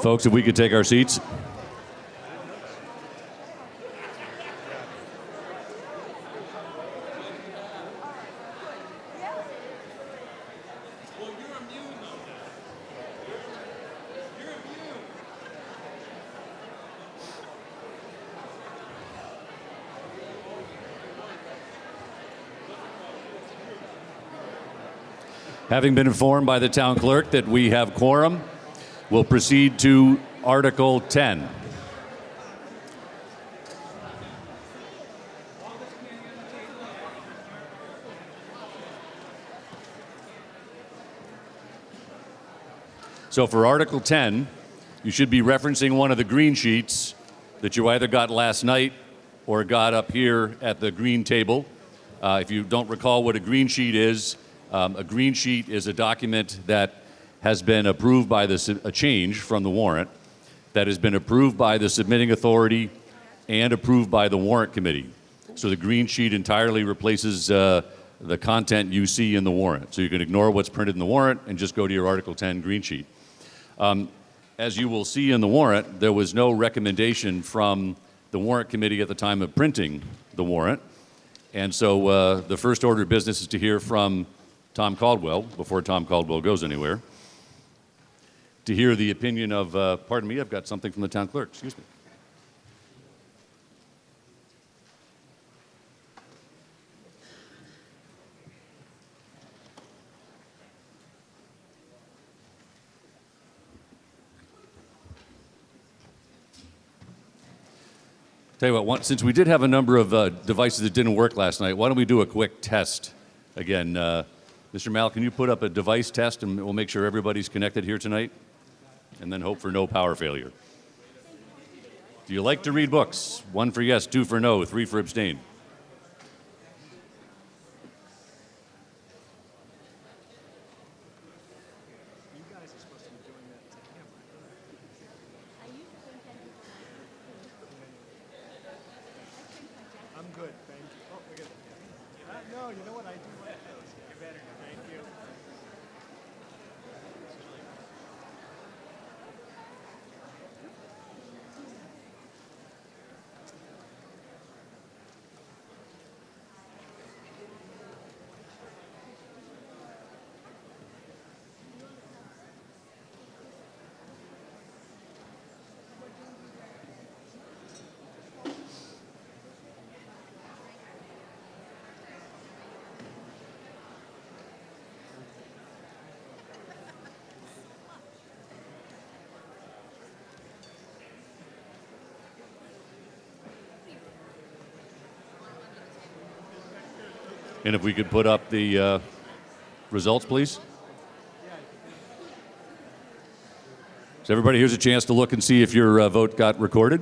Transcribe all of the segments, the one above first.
Folks, if we could take our seats. Having been informed by the town clerk that we have quorum, we'll proceed to Article 10. So for Article 10, you should be referencing one of the green sheets that you either got last night or got up here at the green table. If you don't recall what a green sheet is a document that has been approved by a change from the warrant that has been approved by the submitting authority and approved by the warrant committee. So the green sheet entirely replaces the content you see in the warrant. So you can ignore what's printed in the warrant and just go to your Article 10 green sheet. As you will see in the warrant, there was no recommendation from the warrant committee at the time of printing the warrant. And so the first order of business is to hear from Tom Caldwell, before Tom Caldwell goes anywhere, to hear the opinion of, pardon me, I've got something from the town clerk, excuse me. Tell you what, since we did have a number of devices that didn't work last night, why don't we do a quick test again? Mr. Mal, can you put up a device test and we'll make sure everybody's connected here tonight? And then hope for no power failure. Do you like to read books? 1 for yes, 2 for no, 3 for abstain. I'm good, thank you. Oh, we got no, you know what? I do like those. You're better. Thank you. And if we could put up the results, please. So everybody, here's a chance to look and see if your vote got recorded.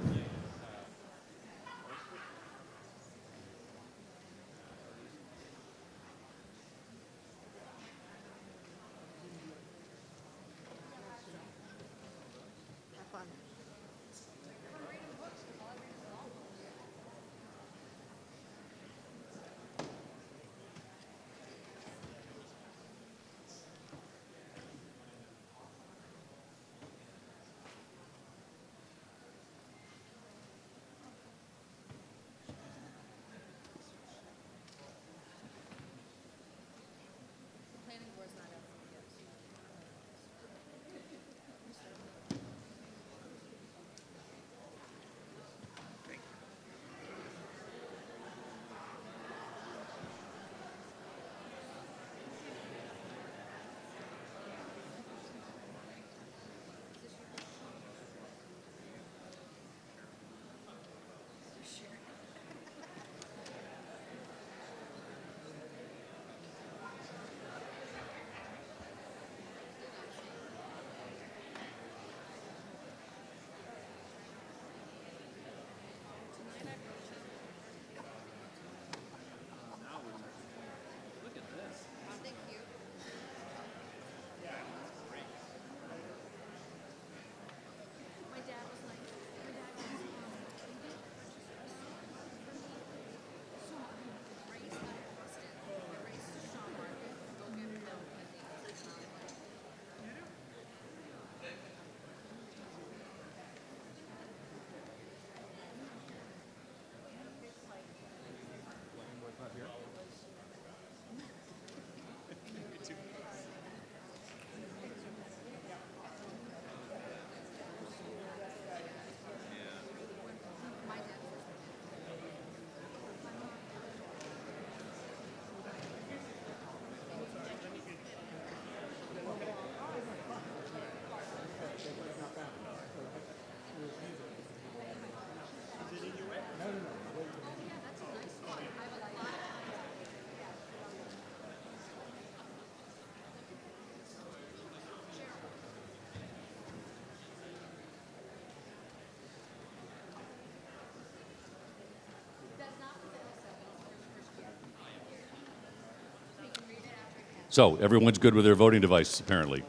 So everyone's good with their voting device, apparently.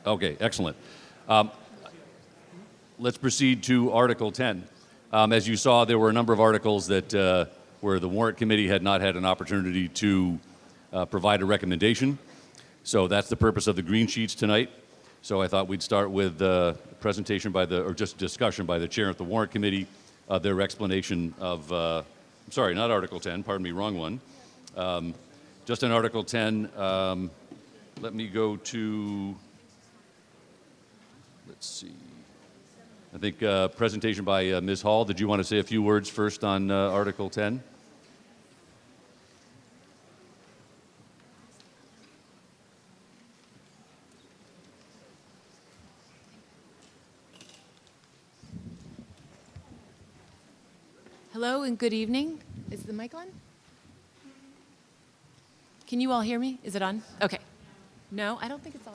Okay, excellent. Let's proceed to Article 10. As you saw, there were a number of articles that where the warrant committee had not had an opportunity to provide a recommendation. So that's the purpose of the green sheets tonight. So I thought we'd start with presentation by the, or just discussion by the chair of the warrant committee, their explanation of, I'm sorry, not Article 10, pardon me, wrong one. Just in Article 10, let me go to, let's see. I think presentation by Ms. Hall. Did you want to say a few words first on Article 10? Hello and good evening. Is the mic on? Can you all hear me? Is it on? Okay. No, I don't think it's on.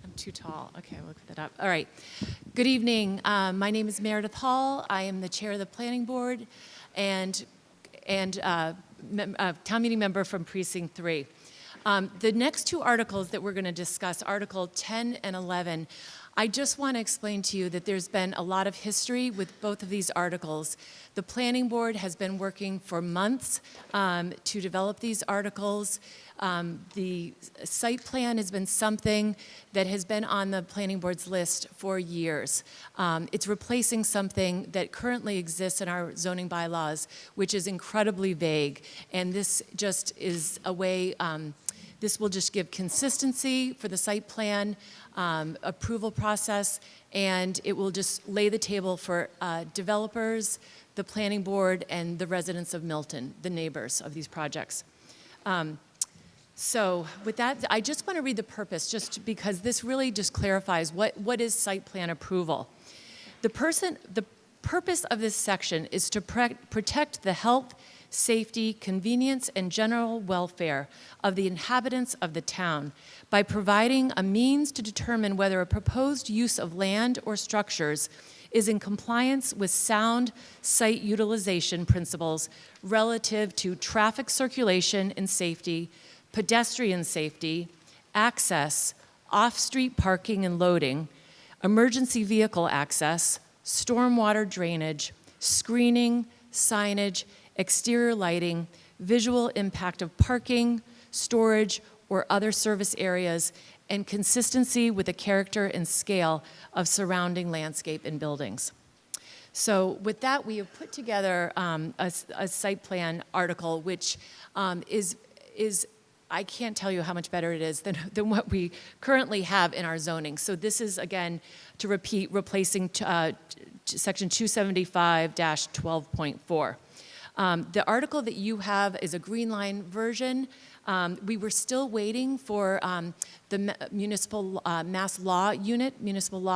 I'm too tall. Okay, I'll look that up. All right. Good evening. My name is Meredith Hall. I am the chair of the planning board and town meeting member from Precinct 3. The next two articles that we're going to discuss, Article 10 and 11, I just want to explain to you that there's been a lot of history with both of these articles. The planning board has been working for months to develop these articles. The site plan has been something that has been on the planning board's list for years. It's replacing something that currently exists in our zoning bylaws, which is incredibly vague. And this just is a way, this will just give consistency for the site plan approval process, and it will just lay the table for developers, the planning board, and the residents of Milton, the neighbors of these projects. So with that, I just want to read the purpose, just because this really just clarifies what is site plan approval. The purpose of this section is to protect the health, safety, convenience, and general welfare of the inhabitants of the town by providing a means to determine whether a proposed use of land or structures is in compliance with sound site utilization principles relative to traffic circulation and safety, pedestrian safety, access, off-street parking and loading, emergency vehicle access, stormwater drainage, screening, signage, exterior lighting, visual impact of parking, storage, or other service areas, and consistency with the character and scale of surrounding landscape and buildings. So with that, we have put together a site plan article, which is I can't tell you how much better it is than what we currently have in our zoning. So this is, again, to repeat, replacing section 275-12.4. The article that you have is a green line version. We were still waiting for the municipal law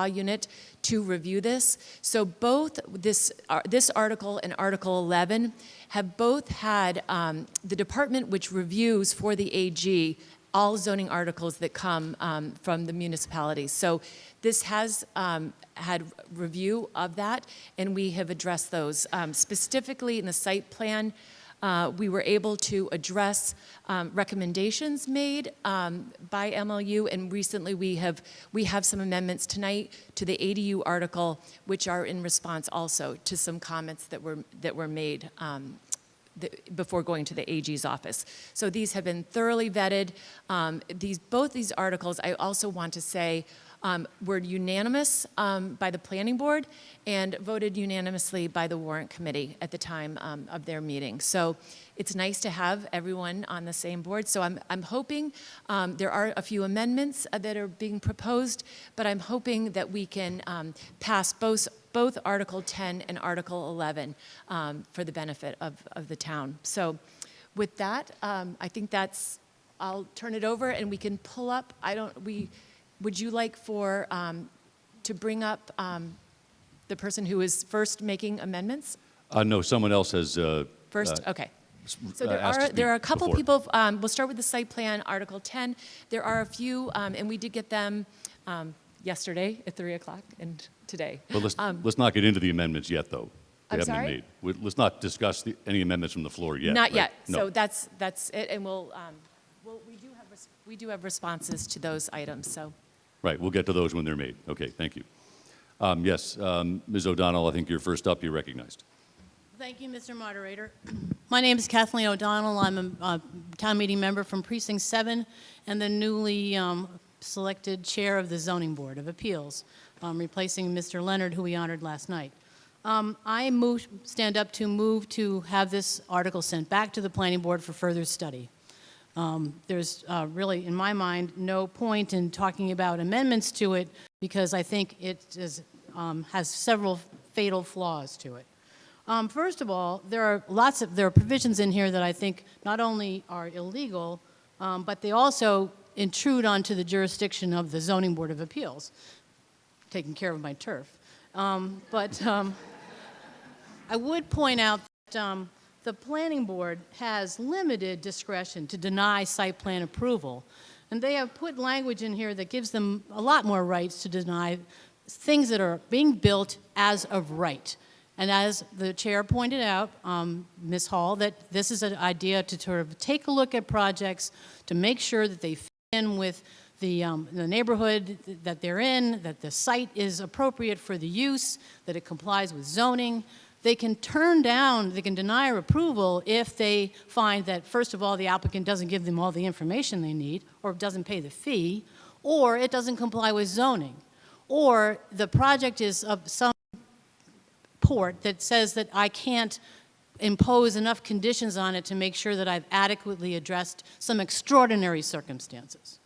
unit to review this. So both this article and Article 11 have both had the department which reviews for the AG all zoning articles that come from the municipalities. So this has had review of that, and we have addressed those. Specifically in the site plan, we were able to address recommendations made by MLU, and recently we have some amendments tonight to the ADU article, which are in response also to some comments that were made before going to the AG's office. So these have been thoroughly vetted. Both these articles, I also want to say, were unanimous by the planning board and voted unanimously by the warrant committee at the time of their meeting. So it's nice to have everyone on the same board. So I'm hoping there are a few amendments that are being proposed, but I'm hoping that we can pass both Article 10 and Article 11 for the benefit of the town. So with that, I think I'll turn it over and we can pull up, would you like to bring up the person who is first making amendments? No, someone else has. First, okay. So asked there are a couple before. people, we'll start with the site plan, Article 10. There are a few, and we did get them yesterday at 3 o'clock and today. But let's not get into the amendments yet, though. They I'm haven't sorry? been made. Let's not discuss any amendments from the floor yet. Not right? yet. No. So that's it, and we do have responses to those items, so. Right, we'll get to those when they're made. Okay, thank you. Yes, Ms. O'Donnell, I think you're first up. You're recognized. Thank you, Mr. Moderator. My name is Kathleen O'Donnell. I'm a town meeting member from Precinct 7 and the newly selected chair of the Zoning Board of Appeals, replacing Mr. Leonard, who we honored last night. I stand up to move to have this article sent back to the Planning Board for further study. There's really, in my mind, no point in talking about amendments to it because I think it has several fatal flaws to it. First of all, there are provisions in here that I think not only are illegal, but they also intrude onto the jurisdiction of the Zoning Board of Appeals, taking care of my turf. I would point out that the Planning Board has limited discretion to deny site plan approval, and they have put language in here that gives them a lot more rights to deny things that are being built as of right. And as the chair pointed out, Ms. Hall, that this is an idea to sort of take a look at projects to make sure that they fit in with the neighborhood that they're in, that the site is appropriate for the use, that it complies with zoning. They can they can deny approval if they find that, first of all, the applicant doesn't give them all the information they need, or doesn't pay the fee, or it doesn't comply with zoning, or the project is of some port that says that I can't impose enough conditions on it to make sure that I've adequately addressed some extraordinary circumstances.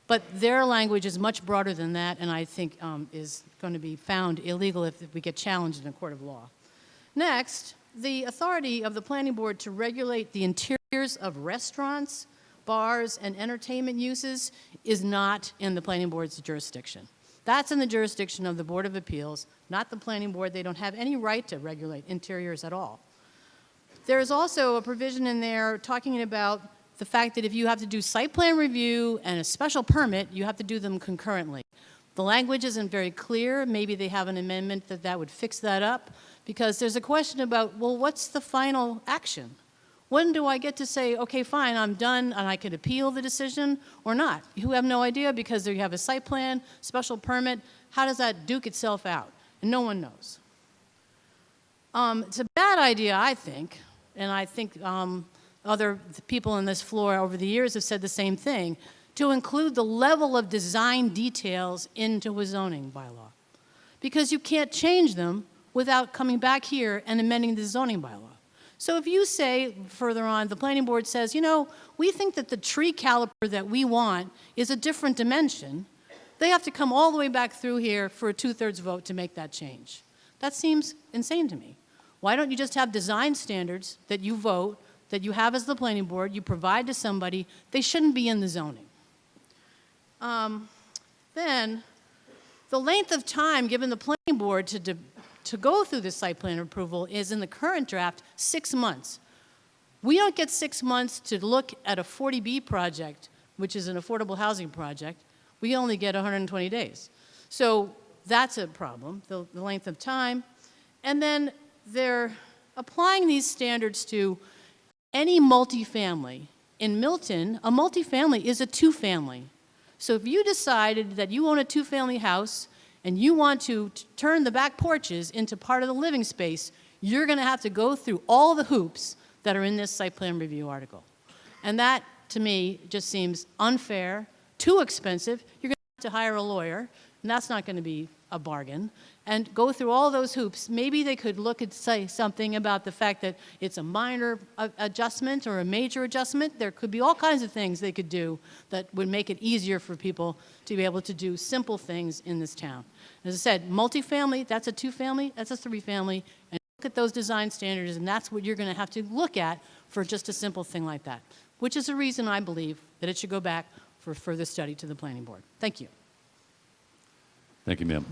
But their language is much broader than that, and I think is going to be found illegal if we get challenged in a court of law. Next, the authority of the Planning Board to regulate the interiors of restaurants, bars, and entertainment uses is not in the Planning Board's jurisdiction. That's in the jurisdiction of the Board of Appeals, not the Planning Board. They don't have any right to regulate interiors at all. There's also a provision in there talking about the fact that if you have to do site plan review and a special permit, you have to do them concurrently. The language isn't very clear. Maybe they have an amendment that would fix that up, because there's a question about, well, what's the final action? When do I get to say, okay, fine, I'm done, and I can appeal the decision or not? You have no idea because you have a site plan, special permit. How does that duke itself out? And no one knows. It's a bad idea, I think, and I think other people on this floor over the years have said the same thing, to include the level of design details into a zoning bylaw. Because you can't change them without coming back here and amending the zoning bylaw. So if you say further on, the Planning Board says, you know, we think that the tree caliper that we want is a different dimension, they have to come all the way back through here for a 2/3 vote to make that change. That seems insane to me. Why don't you just have design standards that you vote, that you have as the Planning Board, you provide to somebody? They shouldn't be in the zoning. Then, the length of time given the Planning Board to go through the site plan approval is, in the current draft, 6 months. We don't get 6 months to look at a 40B project, which is an affordable housing project. We only get 120 days. So that's a problem, the length of time. And then they're applying these standards to any multifamily. In Milton, a multifamily is a two-family. So if you decided that you own a two-family house and you want to turn the back porches into part of the living space, you're going to have to go through all the hoops that are in this site plan review article. And that, to me, just seems unfair, too expensive. You're going to have to hire a lawyer, and that's not going to be a bargain, and go through all those hoops. Maybe they could look at, say, something about the fact that it's a minor adjustment or a major adjustment. There could be all kinds of things they could do that would make it easier for people to be able to do simple things in this town. As I said, multifamily, that's a two-family, that's a three-family, and look at those design standards, and that's what you're going to have to look at for just a simple thing like that, which is the reason I believe that it should go back for further study to the Planning Board. Thank you. Thank you, ma'am.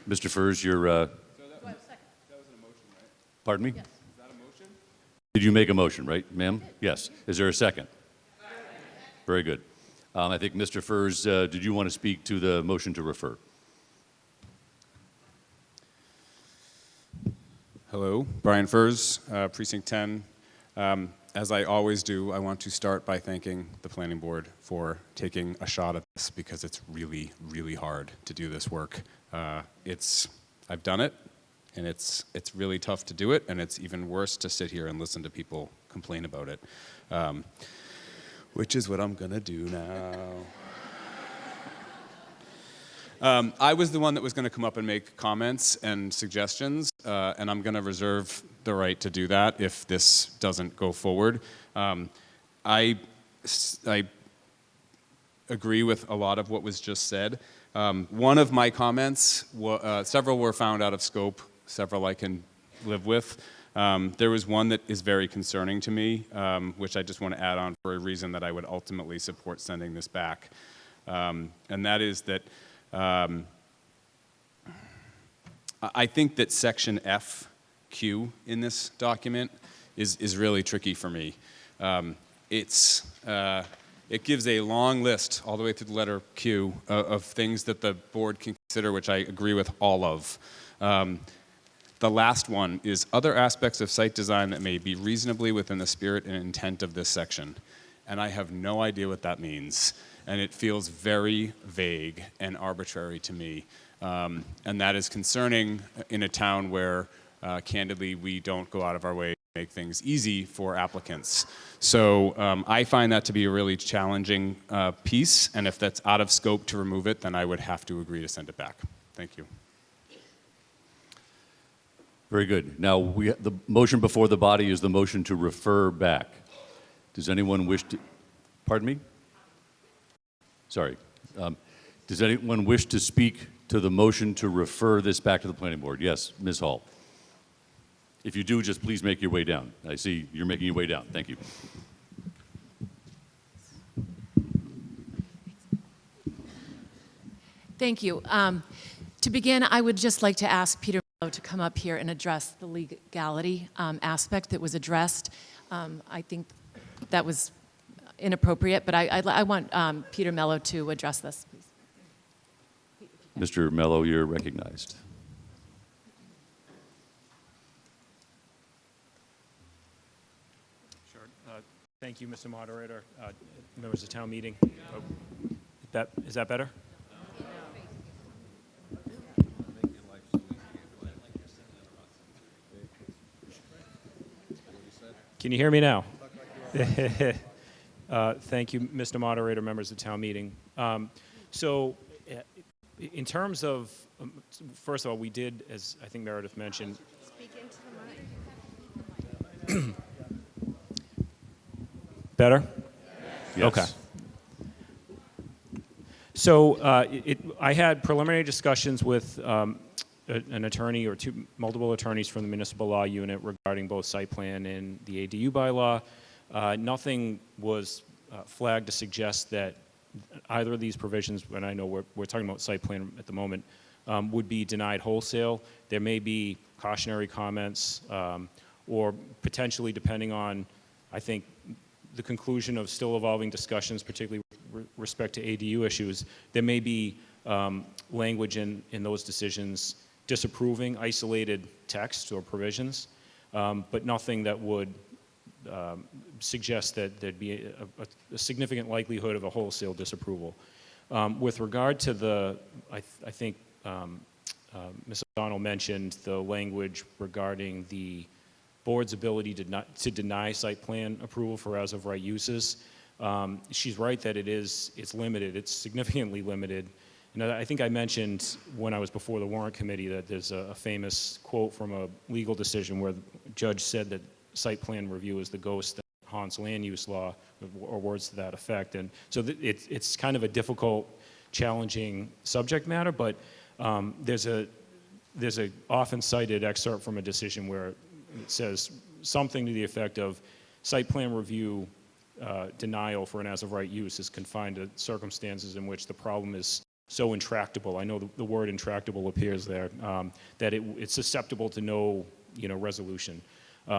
Mr. Furs, you're... That was an emotion, right? Pardon me? Yes. Is that a motion? Did you make a motion, right, ma'am? Yes. Is there a second? Very good. I think, Mr. Furs, did you want to speak to the motion to refer? Hello, Brian Furs, Precinct 10. As I always do, I want to start by thanking the Planning Board for taking a shot at this because it's really, really hard to do this work. I've done it, and it's really tough to do it, and it's even worse to sit here and listen to people complain about it, which is what I'm gonna do now. I was the one that was going to come up and make comments and suggestions, and I'm going to reserve the right to do that if this doesn't go forward. I agree with a lot of what was just said. One of my comments, several were found out of scope, several I can live with. There was one that is very concerning to me, which I just want to add on for a reason that I would ultimately support sending this back. And that is that I think that section FQ in this document is really tricky for me. It gives a long list all the way through the letter Q of things that the board can consider, which I agree with all of. The last one is other aspects of site design that may be reasonably within the spirit and intent of this section. And I have no idea what that means. And it feels very vague and arbitrary to me. And that is concerning in a town where, candidly, we don't go out of our way to make things easy for applicants. So I find that to be a really challenging piece, and if that's out of scope to remove it, then I would have to agree to send it back. Thank you. Very good. Now, the motion before the body is the motion to refer back. Does anyone wish to, pardon me? Sorry. Does anyone wish to speak to the motion to refer this back to the planning board? Yes, Ms. Hall. If you do, just please make your way down. I see you're making your way down. Thank you. Thank you. To begin, I would just like to ask Peter Mello to come up here and address the legality aspect that was addressed. I think that was inappropriate, but I want Peter Mello to address this, please. Mr. Mello, you're recognized. Sure. Thank you, Mr. Moderator, members of town meeting. Is that better? Can you hear me now? Thank you, Mr. Moderator, members of town meeting. In terms of, first of all, we did, as I think Meredith mentioned. Speak into the mic. Better? Yes. Okay. So I had preliminary discussions with an attorney or multiple attorneys from the municipal law unit regarding both site plan and the ADU bylaw. Nothing was flagged to suggest that either of these provisions, and I know we're talking about site plan at the moment, would be denied wholesale. There may be cautionary comments or potentially, depending on, I think, the conclusion of still evolving discussions, particularly with respect to ADU issues, there may be language in those decisions disapproving isolated text or provisions, but nothing that would suggest that there'd be a significant likelihood of a wholesale disapproval. With regard to I think Ms. O'Donnell mentioned the language regarding the board's ability to deny site plan approval for as-of-right uses. She's right that it's limited. It's significantly limited. And I think I mentioned when I was before the warrant committee that there's a famous quote from a legal decision where the judge said that site plan review is the ghost that haunts land use law, or words to that effect. And so it's kind of a difficult, challenging subject matter, but there's a often cited excerpt from a decision where it says something to the effect of site plan review denial for an as-of-right use is confined to circumstances in which the problem is so intractable. I know the word intractable appears there, that it's susceptible to no resolution.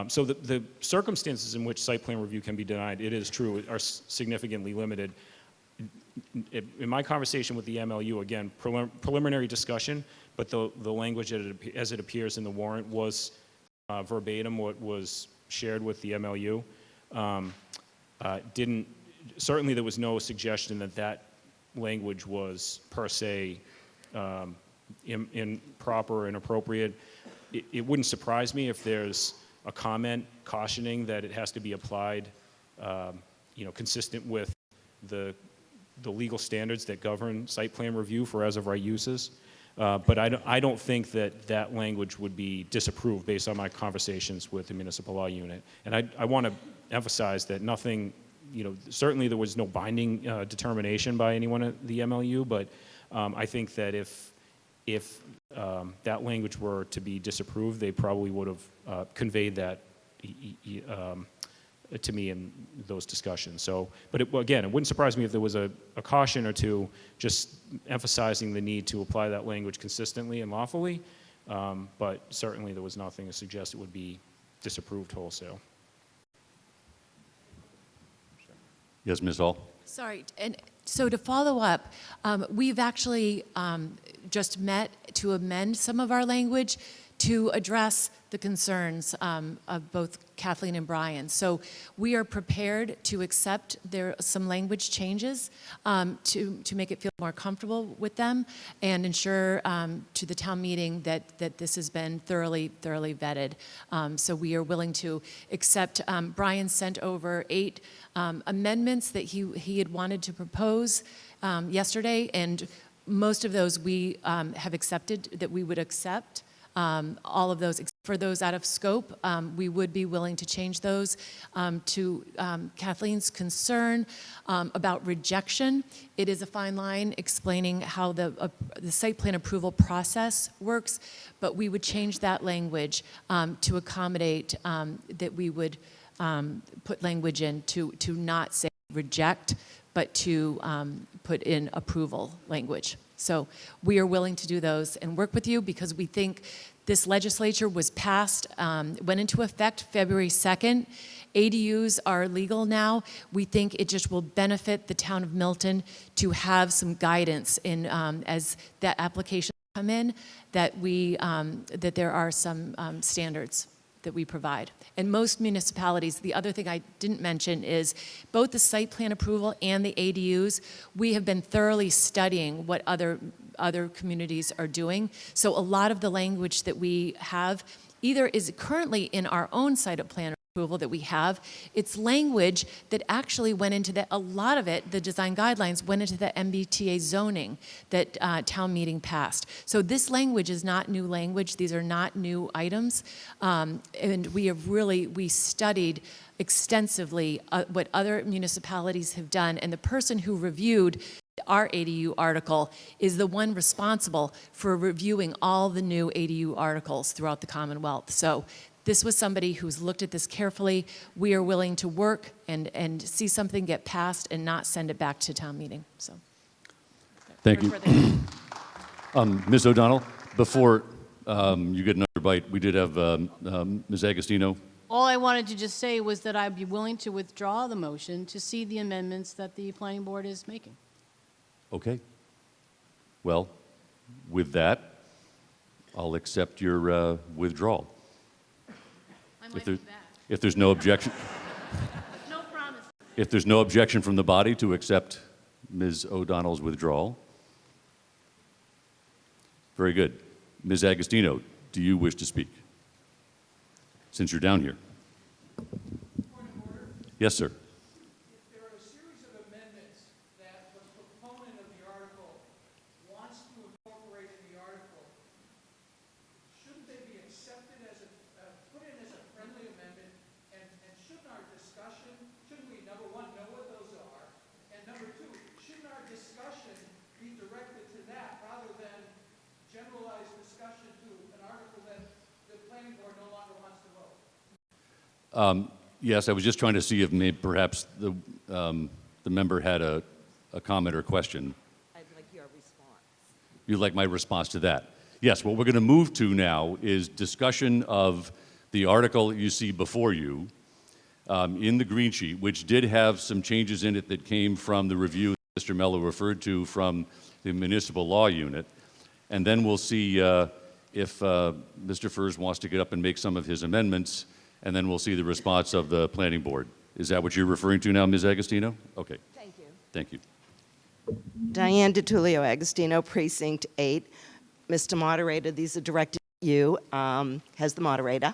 So the circumstances in which site plan review can be denied, it is true, are significantly limited. In my conversation with the MLU, again, preliminary discussion, but the language as it appears in the warrant was verbatim what was shared with the MLU. Certainly there was no suggestion that that language was per se improper, inappropriate. It wouldn't surprise me if there's a comment cautioning that it has to be applied, consistent with the legal standards that govern site plan review for as-of-right uses. But I don't think that that language would be disapproved based on my conversations with the municipal law unit. And I want to emphasize that nothing, certainly there was no binding determination by anyone at the MLU, but I think that if that language were to be disapproved, they probably would have conveyed that to me in those discussions. So, but again, it wouldn't surprise me if there was a caution or two just emphasizing the need to apply that language consistently and lawfully, but certainly there was nothing to suggest it would be disapproved wholesale. Yes, Ms. Hall? Sorry, and so to follow up, we've actually just met to amend some of our language to address the concerns of both Kathleen and Brian. So we are prepared to accept some language changes to make it feel more comfortable with them and ensure to the town meeting that this has been thoroughly vetted. So we are willing to accept. Brian sent over 8 amendments that he had wanted to propose yesterday, and most of those we have accepted that we would accept. All of those, except for those out of scope, we would be willing to change those. To Kathleen's concern about rejection, it is a fine line explaining how the site plan approval process works, but we would change that language to accommodate that we would put language in to not say reject, but to put in approval language. So we are willing to do those and work with you because we think this legislature was passed, went into effect February 2nd. ADUs are legal now. We think it just will benefit the town of Milton to have some guidance in as that application come in, that that there are some standards that we provide. And most municipalities, the other thing I didn't mention is both the site plan approval and the ADUs, we have been thoroughly studying what other communities are doing. So a lot of the language that we have either is currently in our own site plan approval that we have. It's language that actually went into a lot of it, the design guidelines, went into the MBTA zoning that town meeting passed. So this language is not new language. These are not new items. And we studied extensively what other municipalities have done. And the person who reviewed our ADU article is the one responsible for reviewing all the new ADU articles throughout the Commonwealth. So this was somebody who's looked at this carefully. We are willing to work and see something get passed and not send it back to town meeting. So, Thank you. Ms. O'Donnell, before you get another bite, we did have Ms. Agostino. All I wanted to just say was that I'd be willing to withdraw the motion to see the amendments that the planning board is making. Okay. Well, with that, I'll accept your withdrawal. I might be back. If there's no objection. No promise. If there's no objection from the body to accept Ms. O'Donnell's withdrawal. Very good. Ms. Agostino, do you wish to speak? Since you're down here. Yes, sir. There are a series of amendments that the proponent of the article wants to incorporate in the article. Shouldn't they be accepted as put in as a friendly amendment? And shouldn't our discussion, shouldn't we, number one, know what those are? And number two, shouldn't our discussion be directed to that rather than generalized discussion to an article that the planning board no longer wants to vote? Yes, I was just trying to see if maybe perhaps the member had a comment or question. I'd like your response. You'd like my response to that? Yes, what we're going to move to now is discussion of the article you see before you in the green sheet, which did have some changes in it that came from the review that Mr. Mello referred to from the municipal law unit. And then we'll see if Mr. Furs wants to get up and make some of his amendments, and then we'll see the response of the planning board. Is that what you're referring to now, Ms. Agostino? Okay. Thank you. Thank you. Diane DiTullio Agostino, Precinct 8. Mr. Moderator, these are directed to you, as the moderator.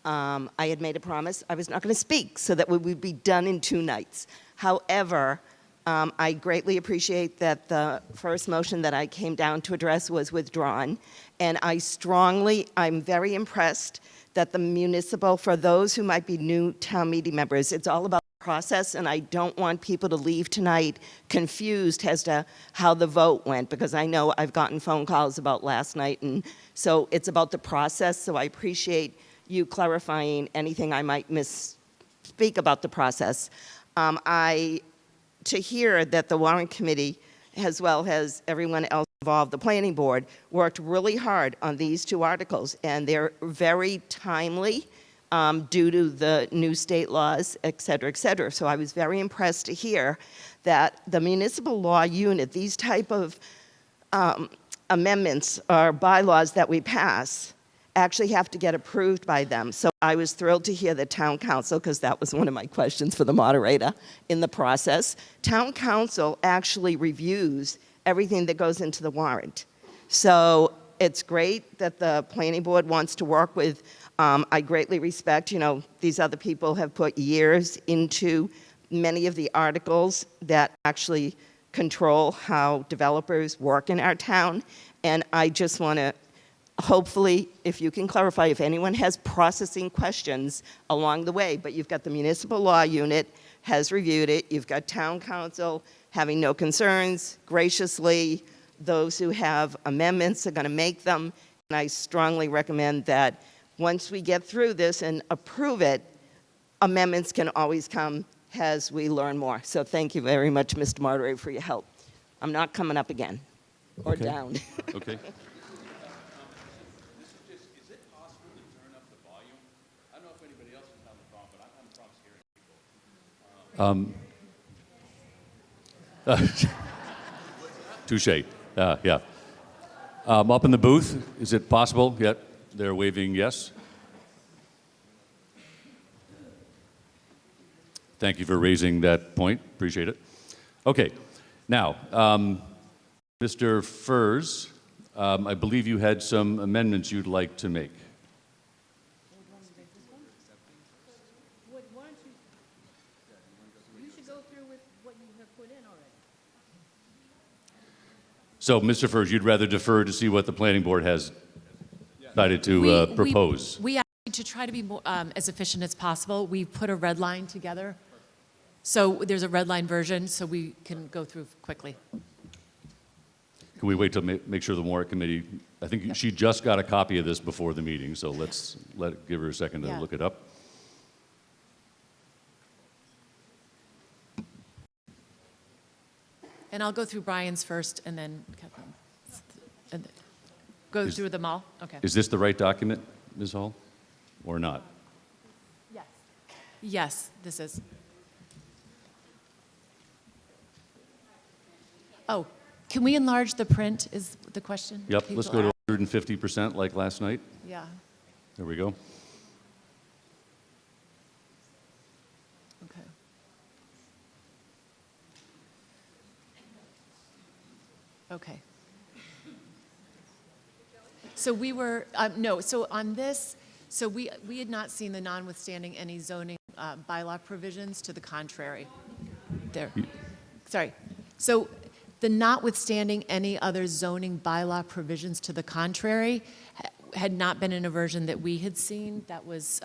I had made a promise I was not going to speak, so that we would be done in 2 nights. However, I greatly appreciate that the first motion that I came down to address was withdrawn, and I'm very impressed that the municipal, for those who might be new town meeting members, it's all about the process, and I don't want people to leave tonight confused as to how the vote went, because I know I've gotten phone calls about last night, and so it's about the process, so I appreciate you clarifying anything I might misspeak about the process. To hear that the warrant committee, as well as everyone else involved, the planning board, worked really hard on these 2 articles, and they're very timely due to the new state laws, et cetera, et cetera. So I was very impressed to hear that the municipal law unit, these type of amendments or bylaws that we pass, actually have to get approved by them. So I was thrilled to hear the town council, because that was one of my questions for the moderator in the process. Town council actually reviews everything that goes into the warrant. So it's great that the planning board wants to work with, I greatly respect, these other people have put years into many of the articles that actually control how developers work in our town. And I just want to, hopefully, if you can clarify, if anyone has processing questions along the way, but you've got the municipal law unit has reviewed it, you've got town council having no concerns, graciously, those who have amendments are going to make them, and I strongly recommend that once we get through this and approve it, amendments can always come as we learn more. So thank you very much, Mr. Moderator, for your help. I'm not coming up again, or Okay. down. Okay. Touche. Yeah. Up in the booth, is it possible? Yet they're waving yes. Thank you for raising that point. Appreciate it. Okay. Now, Mr. Furs, I believe you had some amendments you'd like to make. Why don't you should go through with what you have put in already. So, Mr. Furs, you'd rather defer to see what the planning board has decided to propose? We actually, to try to be more, as efficient as possible, we put a red line together. So there's a red line version, so we can go through quickly. Can we wait to make sure the warrant committee, I think she just got a copy of this before the meeting, so let's give her a second to Yeah. look it up. And I'll go through Brian's first, and then Kathleen. And go through them all? Okay. Is this the right document, Ms. Hall, or not? Yes. Yes, this is. Oh, can we enlarge the print is the question? Yep, let's go People to 150% like last night. ask. Yeah, There we go. okay. Okay. So we were, no, so on this, so we had not seen the notwithstanding any zoning bylaw provisions, to the contrary. There, sorry. So the notwithstanding any other zoning bylaw provisions to the contrary had not been in a version that we had seen. That was,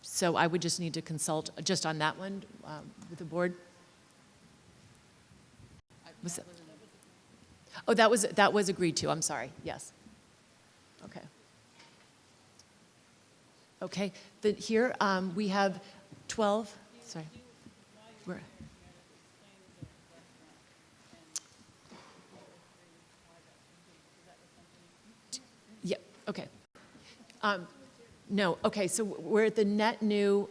so I would just need to consult just on that one with the board. Was that? Oh, that was agreed to. I'm sorry. Yes. Okay. Okay. Here we have 12. Sorry. Where? Yeah. Okay. No. Okay. So we're at the net new.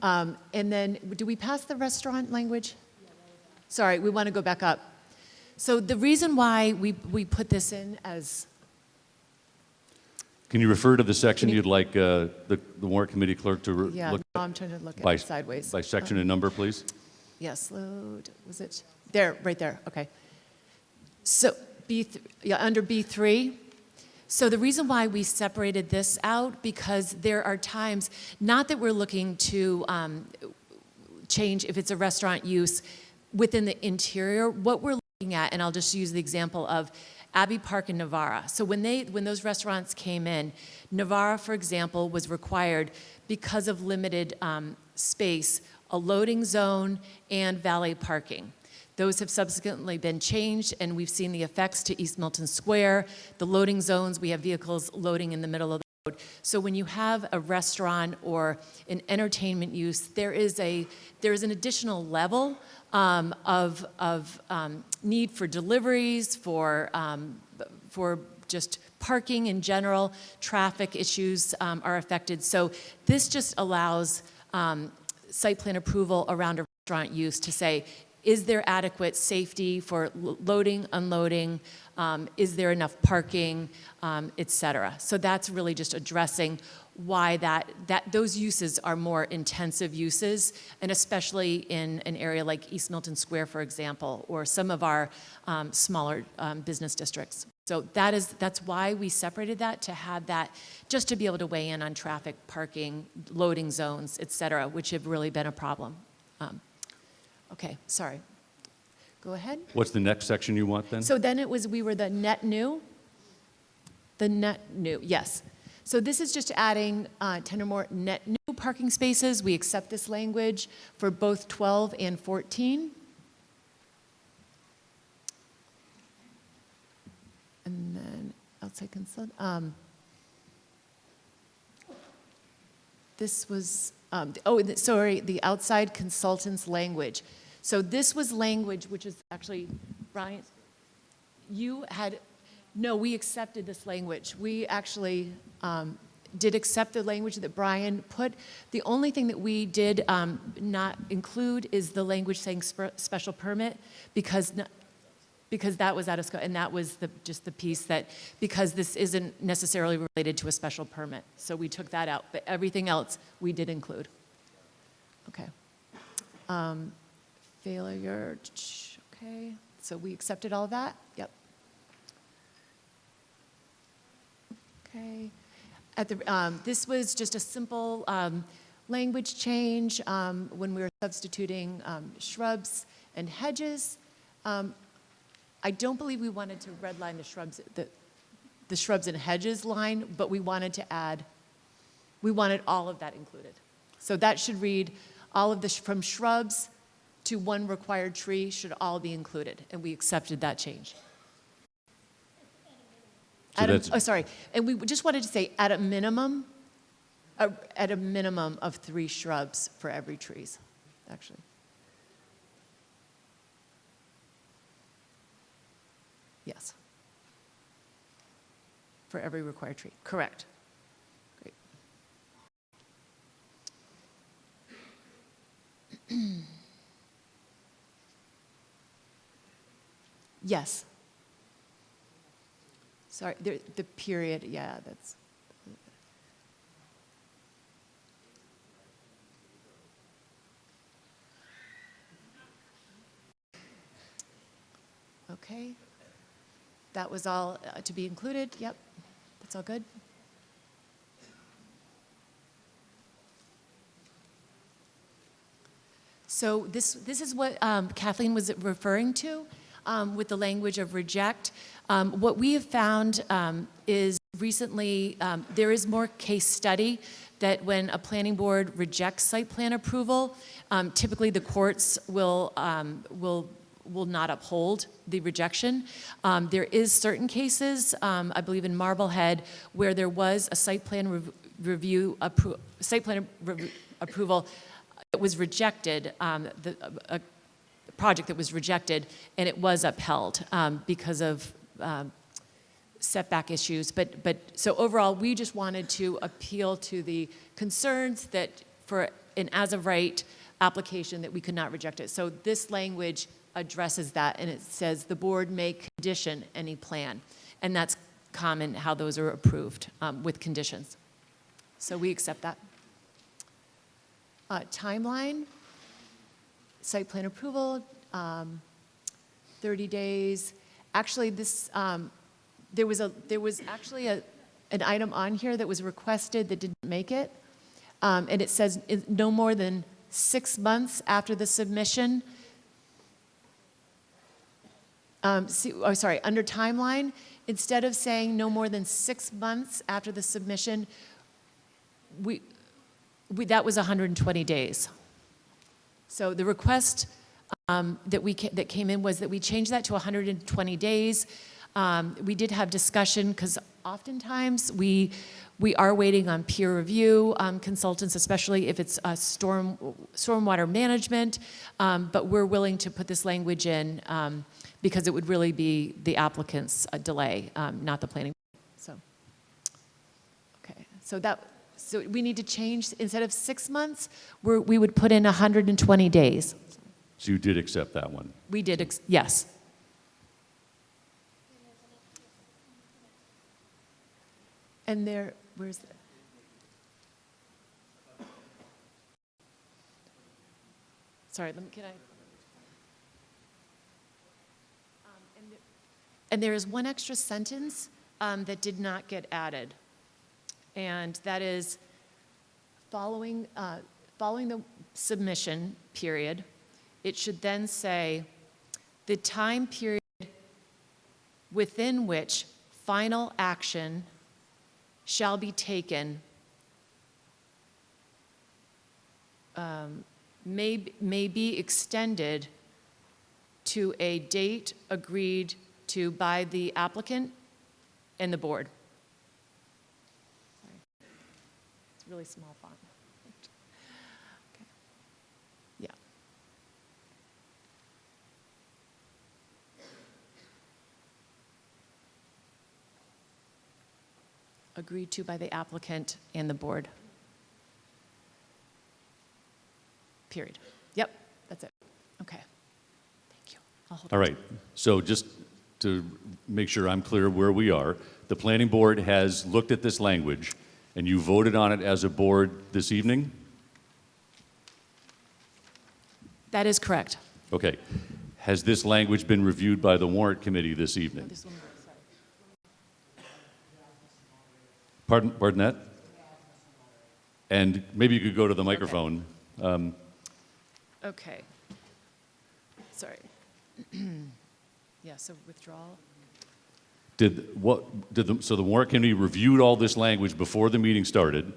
And then, do we pass the restaurant language? Sorry, we want to go back up. So the reason why we put this in as, Can you refer to the section Can you- you'd like the warrant committee clerk to yeah, look now I'm trying to look at by, it sideways. by section and number, please? Yes, load, was it? There, right there, okay. So, under B3, so the reason why we separated this out, because there are times, not that we're looking to change if it's a restaurant use within the interior, what we're looking at, and I'll just use the example of Abbey Park and Navara. So when those restaurants came in, Navara, for example, was required because of limited space, a loading zone and valet parking. Those have subsequently been changed, and we've seen the effects to East Milton Square. The loading zones, we have vehicles loading in the middle of the road. So when you have a restaurant or an entertainment use, there is an additional level of need for deliveries, for just parking in general. Traffic issues are affected. So this just allows site plan approval around a restaurant use to say, is there adequate safety for loading, unloading? Is there enough parking, et cetera? So that's really just addressing why those uses are more intensive uses, and especially in an area like East Milton Square, for example, or some of our smaller business districts. So that's why we separated that, to have that, just to be able to weigh in on traffic, parking, loading zones, et cetera, which have really been a problem. Okay, sorry. Go ahead. What's the next section you want then? So then we were the net new. The net new, yes. So this is just adding 10 or more net new parking spaces. We accept this language for both 12 and 14. And then outside consult. This was, the outside consultant's language. So this was language, which is actually, Brian, no, we accepted this language. We actually did accept the language that Brian put. The only thing that we did not include is the language saying special permit, because that was out of scope, and that was just the piece that, because this isn't necessarily related to a special permit. So we took that out, but everything else we did include. Okay. Failure, okay. So we accepted all of that? Yep. Okay. This was just a simple language change when we were substituting shrubs and hedges. I don't believe we wanted to redline the shrubs and hedges line, but we wanted all of that included. So that should read, all of from shrubs to one required tree should all be included, and we accepted that change. So sorry, and we just wanted to say at a minimum of 3 shrubs for every trees, actually. Yes. For every required tree, correct. Great. Yes. Sorry, the period, yeah, that's. Okay. That was all to be included. Yep, that's all good. So this is what Kathleen was referring to with the language of reject. What we have found is recently there is more case study that when a planning board rejects site plan approval, typically the courts will not uphold the rejection. There is certain cases, I believe in Marblehead, where there was a site plan approval that was rejected, a project that was rejected, and it was upheld because of setback issues. But so overall, we just wanted to appeal to the concerns that for an as of right application that we could not reject it. So this language addresses that, and it says the board may condition any plan. And that's common how those are approved with conditions. So we accept that. Timeline, site plan approval, 30 days. Actually, this, there was actually an item on here that was requested that didn't make it. And it says no more than 6 months after the submission. Under timeline, instead of saying no more than 6 months after the submission, that was 120 days. So the request that came in was that we change that to 120 days. We did have discussion because oftentimes we are waiting on peer review consultants, especially if it's stormwater management, but we're willing to put this language in because it would really be the applicant's delay, not the planning. So, okay, so we need to change, instead of 6 months, we would put in 120 days. So you did accept that one? We did, yes. And there, where's that? Sorry, can I? And there is one extra sentence that did not get added. And that is following the submission period, it should then say the time period within which final action shall be taken may be extended to a date agreed to by the applicant and the board. Sorry. It's really small font. Okay. Yeah. Agreed to by the applicant and the board. Period. Yep, that's it. Okay. Thank you. I'll hold All on. right, so just to make sure I'm clear where we are, the planning board has looked at this language and you voted on it as a board this evening? That is correct. Okay. Has this language been reviewed by the warrant committee this evening? This one, sorry. Pardon that? And maybe you could go to the microphone. Okay. Sorry. Yeah, so withdrawal. So the warrant committee reviewed all this language before the meeting started,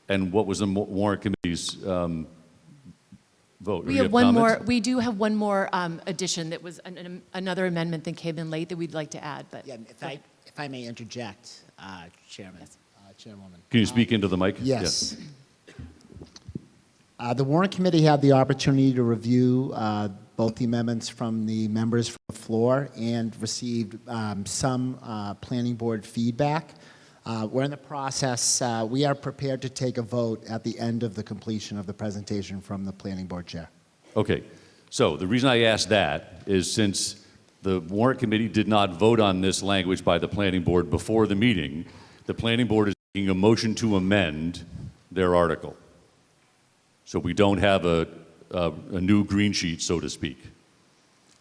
and what was the warrant committee's vote? We have one more. We do have one more addition that was another amendment that came in late that we'd like to add. But Yeah, if I may interject, Chairman, Chairwoman. Can you speak into the mic? Yes. The warrant committee had the opportunity to review both the amendments from the members from the floor and received some planning board feedback. We're in the process. We are prepared to take a vote at the end of the completion of the presentation from the planning board chair. Okay. So the reason I asked that is since the warrant committee did not vote on this language by the planning board before the meeting, the planning board is making a motion to amend their article. So we don't have a new green sheet, so to speak.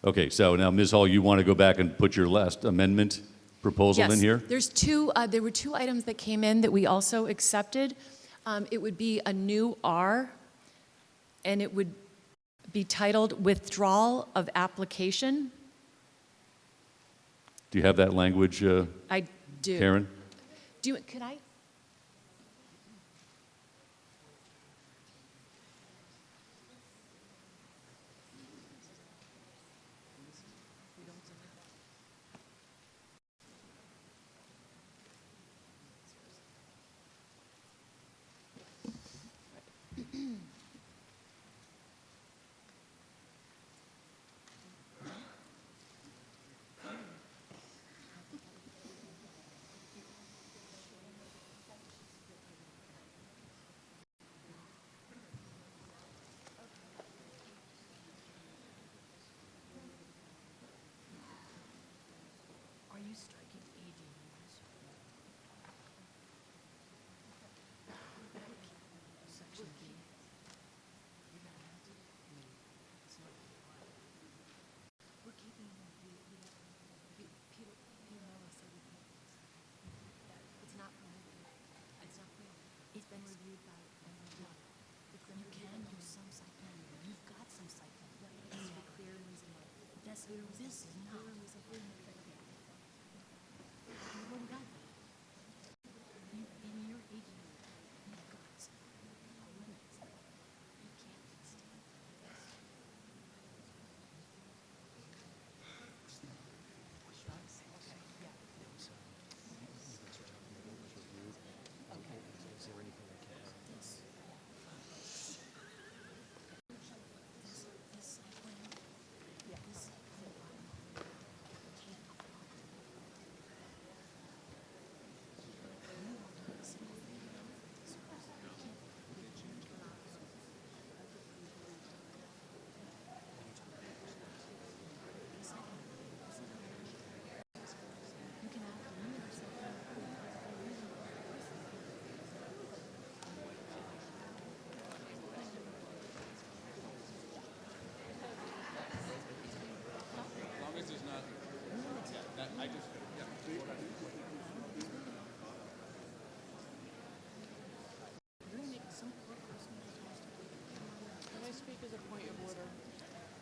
Okay, so now Ms. Hall, you want to go back and put your last amendment proposal in here? There's there were two items that came in that we also accepted. It would be a new R, and it would be titled Withdrawal of Application. Do you have that language, I do. Karen? Could I?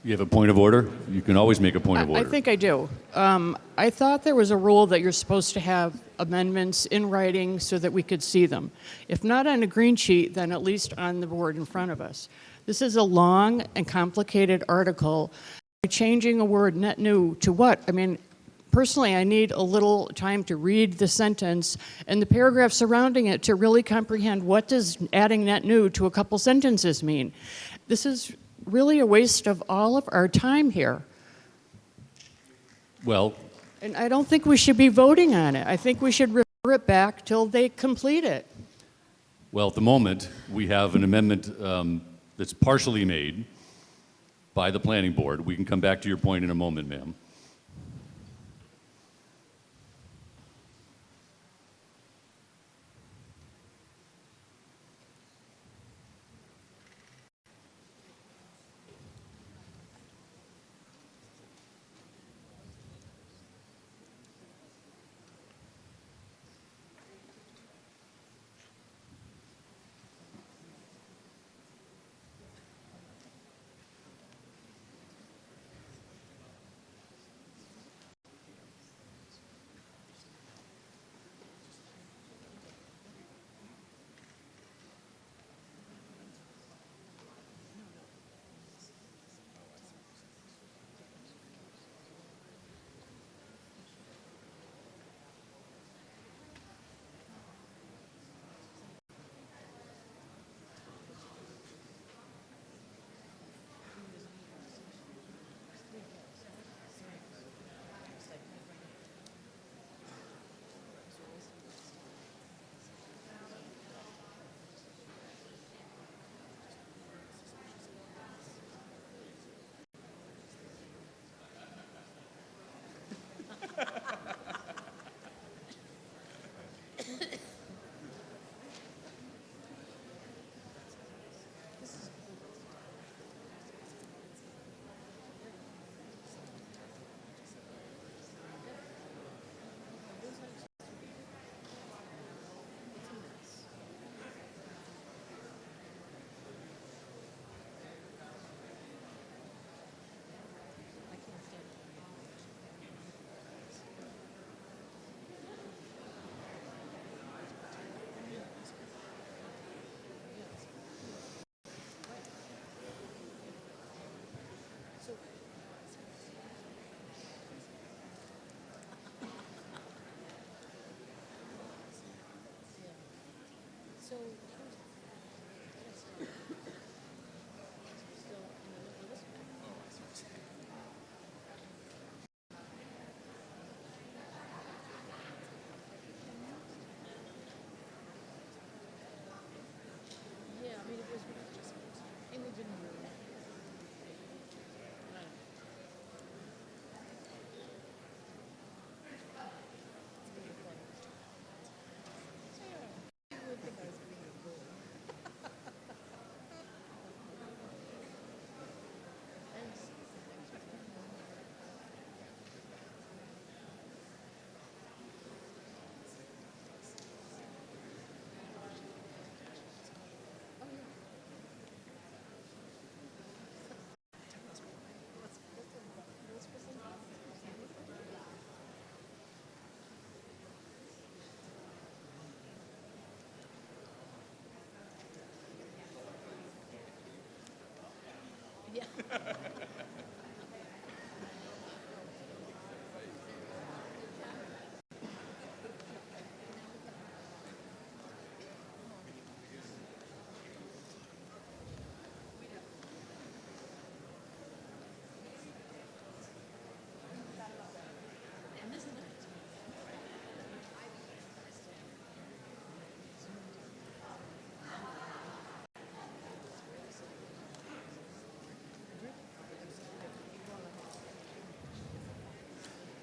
You have a point of order? You can always make a point of order. I think I do. I thought there was a rule that you're supposed to have amendments in writing so that we could see them. If not on a green sheet, then at least on the board in front of us. This is a long and complicated article. Changing a word net new to what? I mean, personally, I need a little time to read the sentence and the paragraph surrounding it to really comprehend what does adding net new to a couple sentences mean. This is really a waste of all of our time here. Well, And I don't think we should be voting on it. I think we should refer it back till they complete it. well, at the moment, we have an amendment that's partially made by the planning board. We can come back to your point in a moment, ma'am.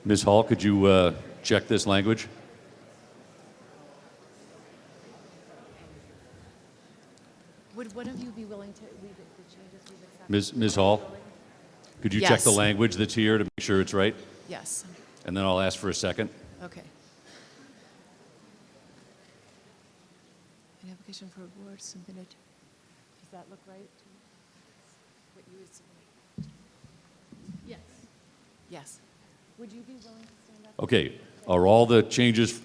Ms. Hall, could you check this language? Would one of you be willing to read the changes we've accepted? Ms. Hall, could you check the Yes. language that's here to make sure it's right? Yes, And then I'll ask for a second. okay. An application for a board submitted. Does that look right? What you would submit? Yes. Yes. Would you be willing to stand up? Okay, are all the changes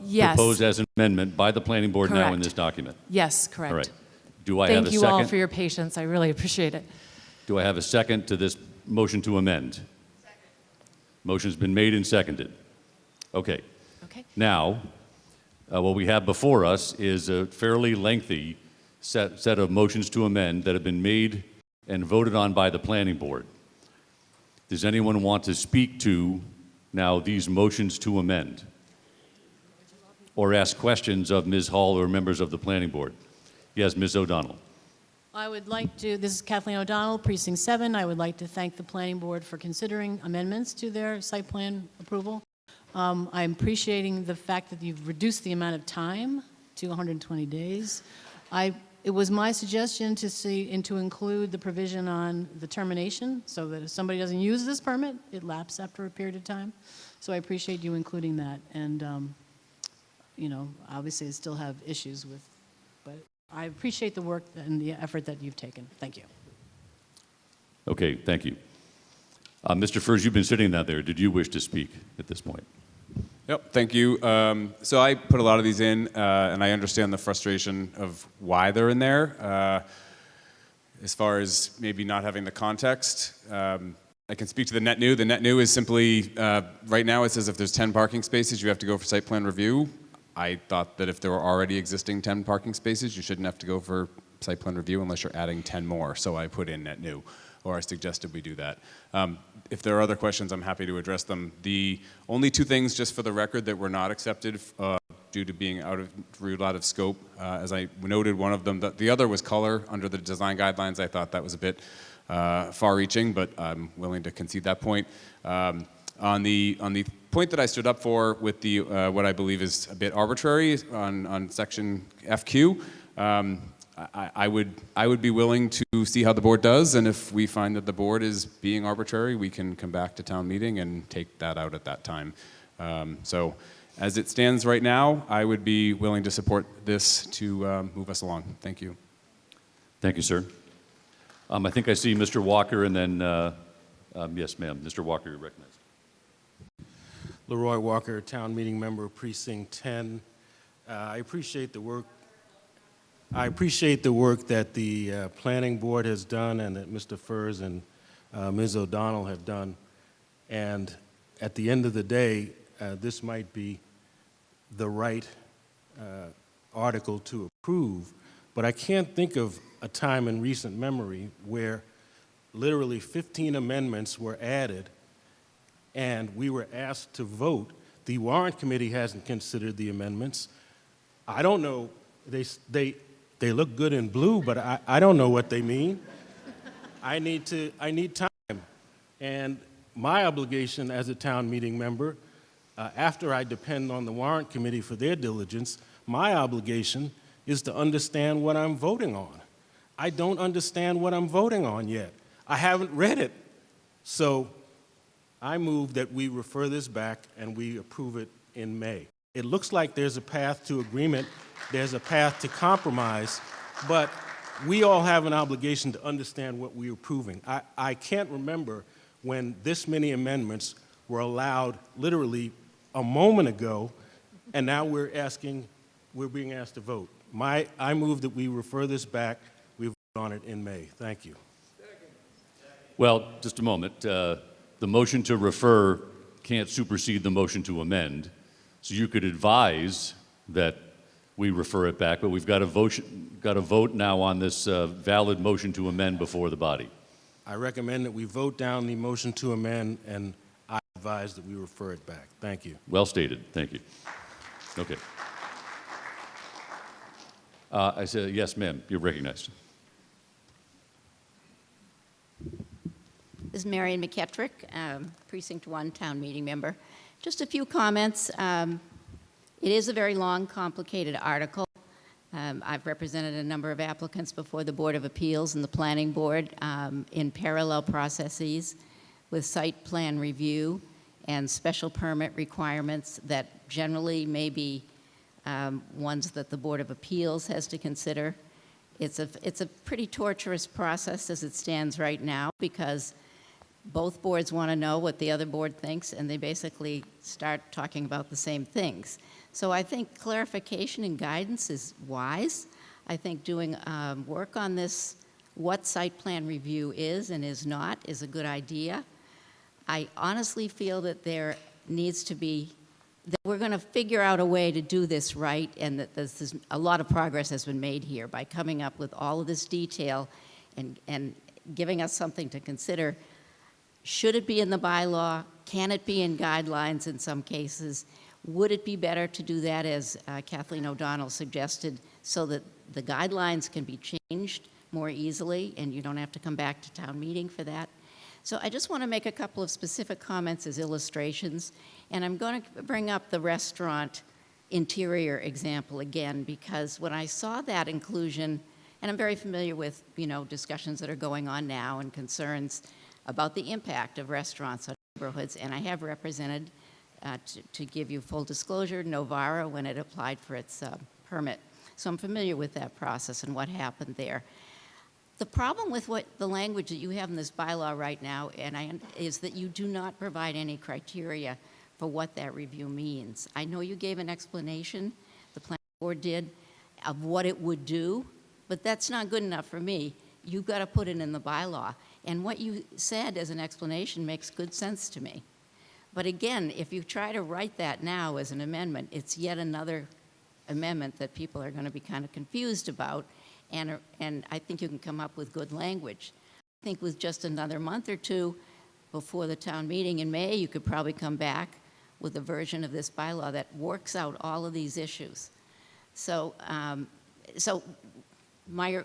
Yes. proposed as an amendment by the planning board now in Correct. this document? Yes, correct. All right. Do I have a Thank you all second? for your patience. I really appreciate it. Do I have a second to this motion to amend? Second. Motion's been made and seconded. Okay. Okay. Now, what we have before us is a fairly lengthy set of motions to amend that have been made and voted on by the planning board. Does anyone want to speak to now these motions to amend? Or ask questions of Ms. Hall or members of the planning board? Yes, Ms. O'Donnell. I would like to, this is Kathleen O'Donnell, Precinct 7. I would like to thank the planning board for considering amendments to their site plan approval. I'm appreciating the fact that you've reduced the amount of time to 120 days. It was my suggestion to see and to include the provision on the termination so that if somebody doesn't use this permit, it lapses after a period of time. So I appreciate you including that. And, you know, obviously I still have issues with, but I appreciate the work and the effort that you've taken. Thank you. Okay, thank you. Mr. Furs, you've been sitting down there. Did you wish to speak at this point? Yep, thank you. So I put a lot of these in, and I understand the frustration of why they're in there. As far as maybe not having the context, I can speak to the net new. The net new is simply, right now it says if there's 10 parking spaces, you have to go for site plan review. I thought that if there were already existing 10 parking spaces, you shouldn't have to go for site plan review unless you're adding 10 more. So I put in net new, or I suggested we do that. If there are other questions, I'm happy to address them. The only two things, just for the record, that were not accepted due to being ruled out of scope, as I noted, one of them, the other was color under the design guidelines. I thought that was a bit far-reaching, but I'm willing to concede that point. On the point that I stood up for with the what I believe is a bit arbitrary on section FQ, I would be willing to see how the board does, and if we find that the board is being arbitrary, we can come back to town meeting and take that out at that time. So as it stands right now, I would be willing to support this to move us along. Thank you. Thank you, sir. I think I see Mr. Walker, and then, yes, ma'am, Mr. Walker, you're recognized. Leroy Walker, Town Meeting Member, Precinct 10. I appreciate the work. I appreciate the work that the Planning Board has done and that Mr. Furs and Ms. O'Donnell have done. And at the end of the day, this might be the right article to approve, but I can't think of a time in recent memory where literally 15 amendments were added and we were asked to vote. The warrant committee hasn't considered the amendments. I don't know, they look good in blue, but I don't know what they mean. I need time. And my obligation as a town meeting member, after I depend on the warrant committee for their diligence, my obligation is to understand what I'm voting on. I don't understand what I'm voting on yet. I haven't read it. So I move that we refer this back and we approve it in May. It looks like there's a path to agreement, there's a path to compromise, but we all have an obligation to understand what we're approving. I can't remember when this many amendments were allowed literally a moment ago, and now we're being asked to vote. I move that we refer this back, we vote on it in May. Thank you. Well, just a moment. The motion to refer can't supersede the motion to amend. So you could advise that we refer it back, but we've got to vote now on this valid motion to amend before the body. I recommend that we vote down the motion to amend, and I advise that we refer it back. Thank you. Well stated. Thank you. Okay. I said, yes, ma'am, you're recognized. This is Marion McKettrick, Precinct 1 Town Meeting member. Just a few comments. It is a very long, complicated article. I've represented a number of applicants before the Board of Appeals and the Planning Board in parallel processes with site plan review and special permit requirements that generally may be ones that the Board of Appeals has to consider. It's a pretty torturous process as it stands right now because both boards want to know what the other board thinks, and they basically start talking about the same things. So I think clarification and guidance is wise. I think doing work on this, what site plan review is and is not, is a good idea. I honestly feel that there needs to be, that we're going to figure out a way to do this right, and that there's a lot of progress has been made here by coming up with all of this detail and giving us something to consider. Should it be in the bylaw? Can it be in guidelines in some cases? Would it be better to do that, as Kathleen O'Donnell suggested, so that the guidelines can be changed more easily and you don't have to come back to town meeting for that? So I just want to make a couple of specific comments as illustrations, and I'm going to bring up the restaurant interior example again, because when I saw that inclusion, and I'm very familiar with, discussions that are going on now and concerns about the impact of restaurants on neighborhoods, and I have represented, to give you full disclosure, Novara when it applied for its permit. So I'm familiar with that process and what happened there. The problem with the language that you have in this bylaw right now is that you do not provide any criteria for what that review means. I know you gave an explanation, the planning board did, of what it would do, but that's not good enough for me. You've got to put it in the bylaw. And what you said as an explanation makes good sense to me. But again, if you try to write that now as an amendment, it's yet another amendment that people are going to be kind of confused about, and I think you can come up with good language. I think with just another month or two before the town meeting in May, you could probably come back with a version of this bylaw that works out all of these issues. So,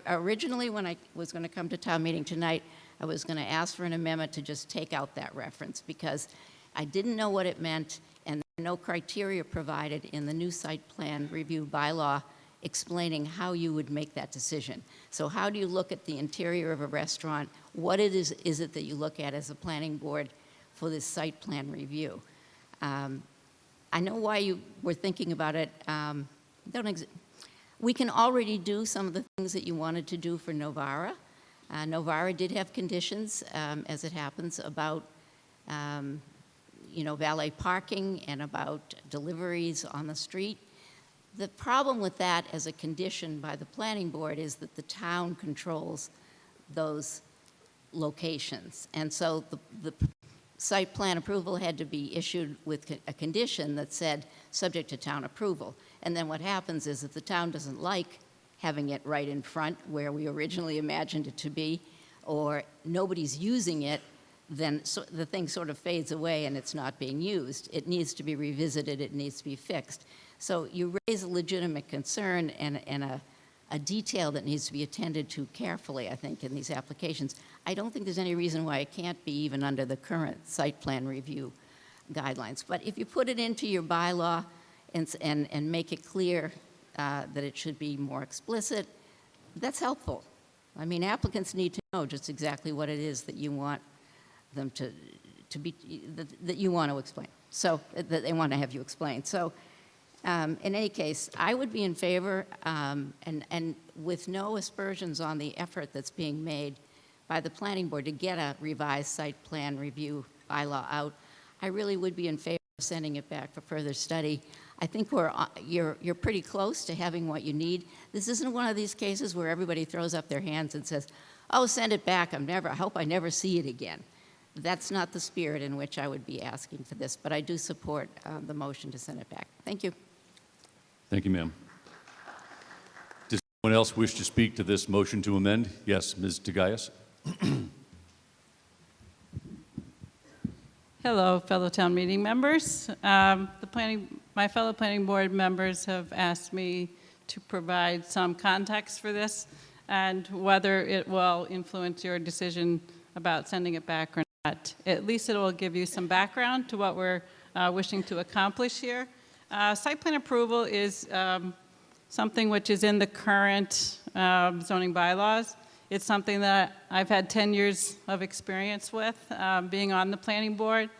originally when I was going to come to town meeting tonight, I was going to ask for an amendment to just take out that reference because I didn't know what it meant, and there are no criteria provided in the new site plan review bylaw explaining how you would make that decision. So how do you look at the interior of a restaurant? What is it that you look at as a planning board for this site plan review? I know why you were thinking about it. We can already do some of the things that you wanted to do for Novara. Novara did have conditions, as it happens, about valet parking and about deliveries on the street. The problem with that as a condition by the planning board is that the town controls those locations. And so the site plan approval had to be issued with a condition that said subject to town approval. And then what happens is if the town doesn't like having it right in front where we originally imagined it to be, or nobody's using it, then the thing sort of fades away and it's not being used. It needs to be revisited, it needs to be fixed. So you raise a legitimate concern and a detail that needs to be attended to carefully, I think, in these applications. I don't think there's any reason why it can't be even under the current site plan review guidelines. But if you put it into your bylaw and make it clear that it should be more explicit, that's helpful. I mean, applicants need to know just exactly what it is that you want them to be, that you want to explain. So, that they want to have you explain. So, in any case, I would be in favor, and with no aspersions on the effort that's being made by the planning board to get a revised site plan review bylaw out, I really would be in favor of sending it back for further study. I think you're pretty close to having what you need. This isn't one of these cases where everybody throws up their hands and says, oh, send it back, I hope I never see it again. That's not the spirit in which I would be asking for this, but I do support the motion to send it back. Thank you. Thank you, ma'am. Does anyone else wish to speak to this motion to amend? Yes, Ms. Tagayas. Hello, fellow town meeting members. My fellow planning board members have asked me to provide some context for this and whether it will influence your decision about sending it back or not. At least it will give you some background to what we're wishing to accomplish here. Site plan approval is something which is in the current zoning bylaws. It's something that I've had 10 years of experience with, being on the planning board.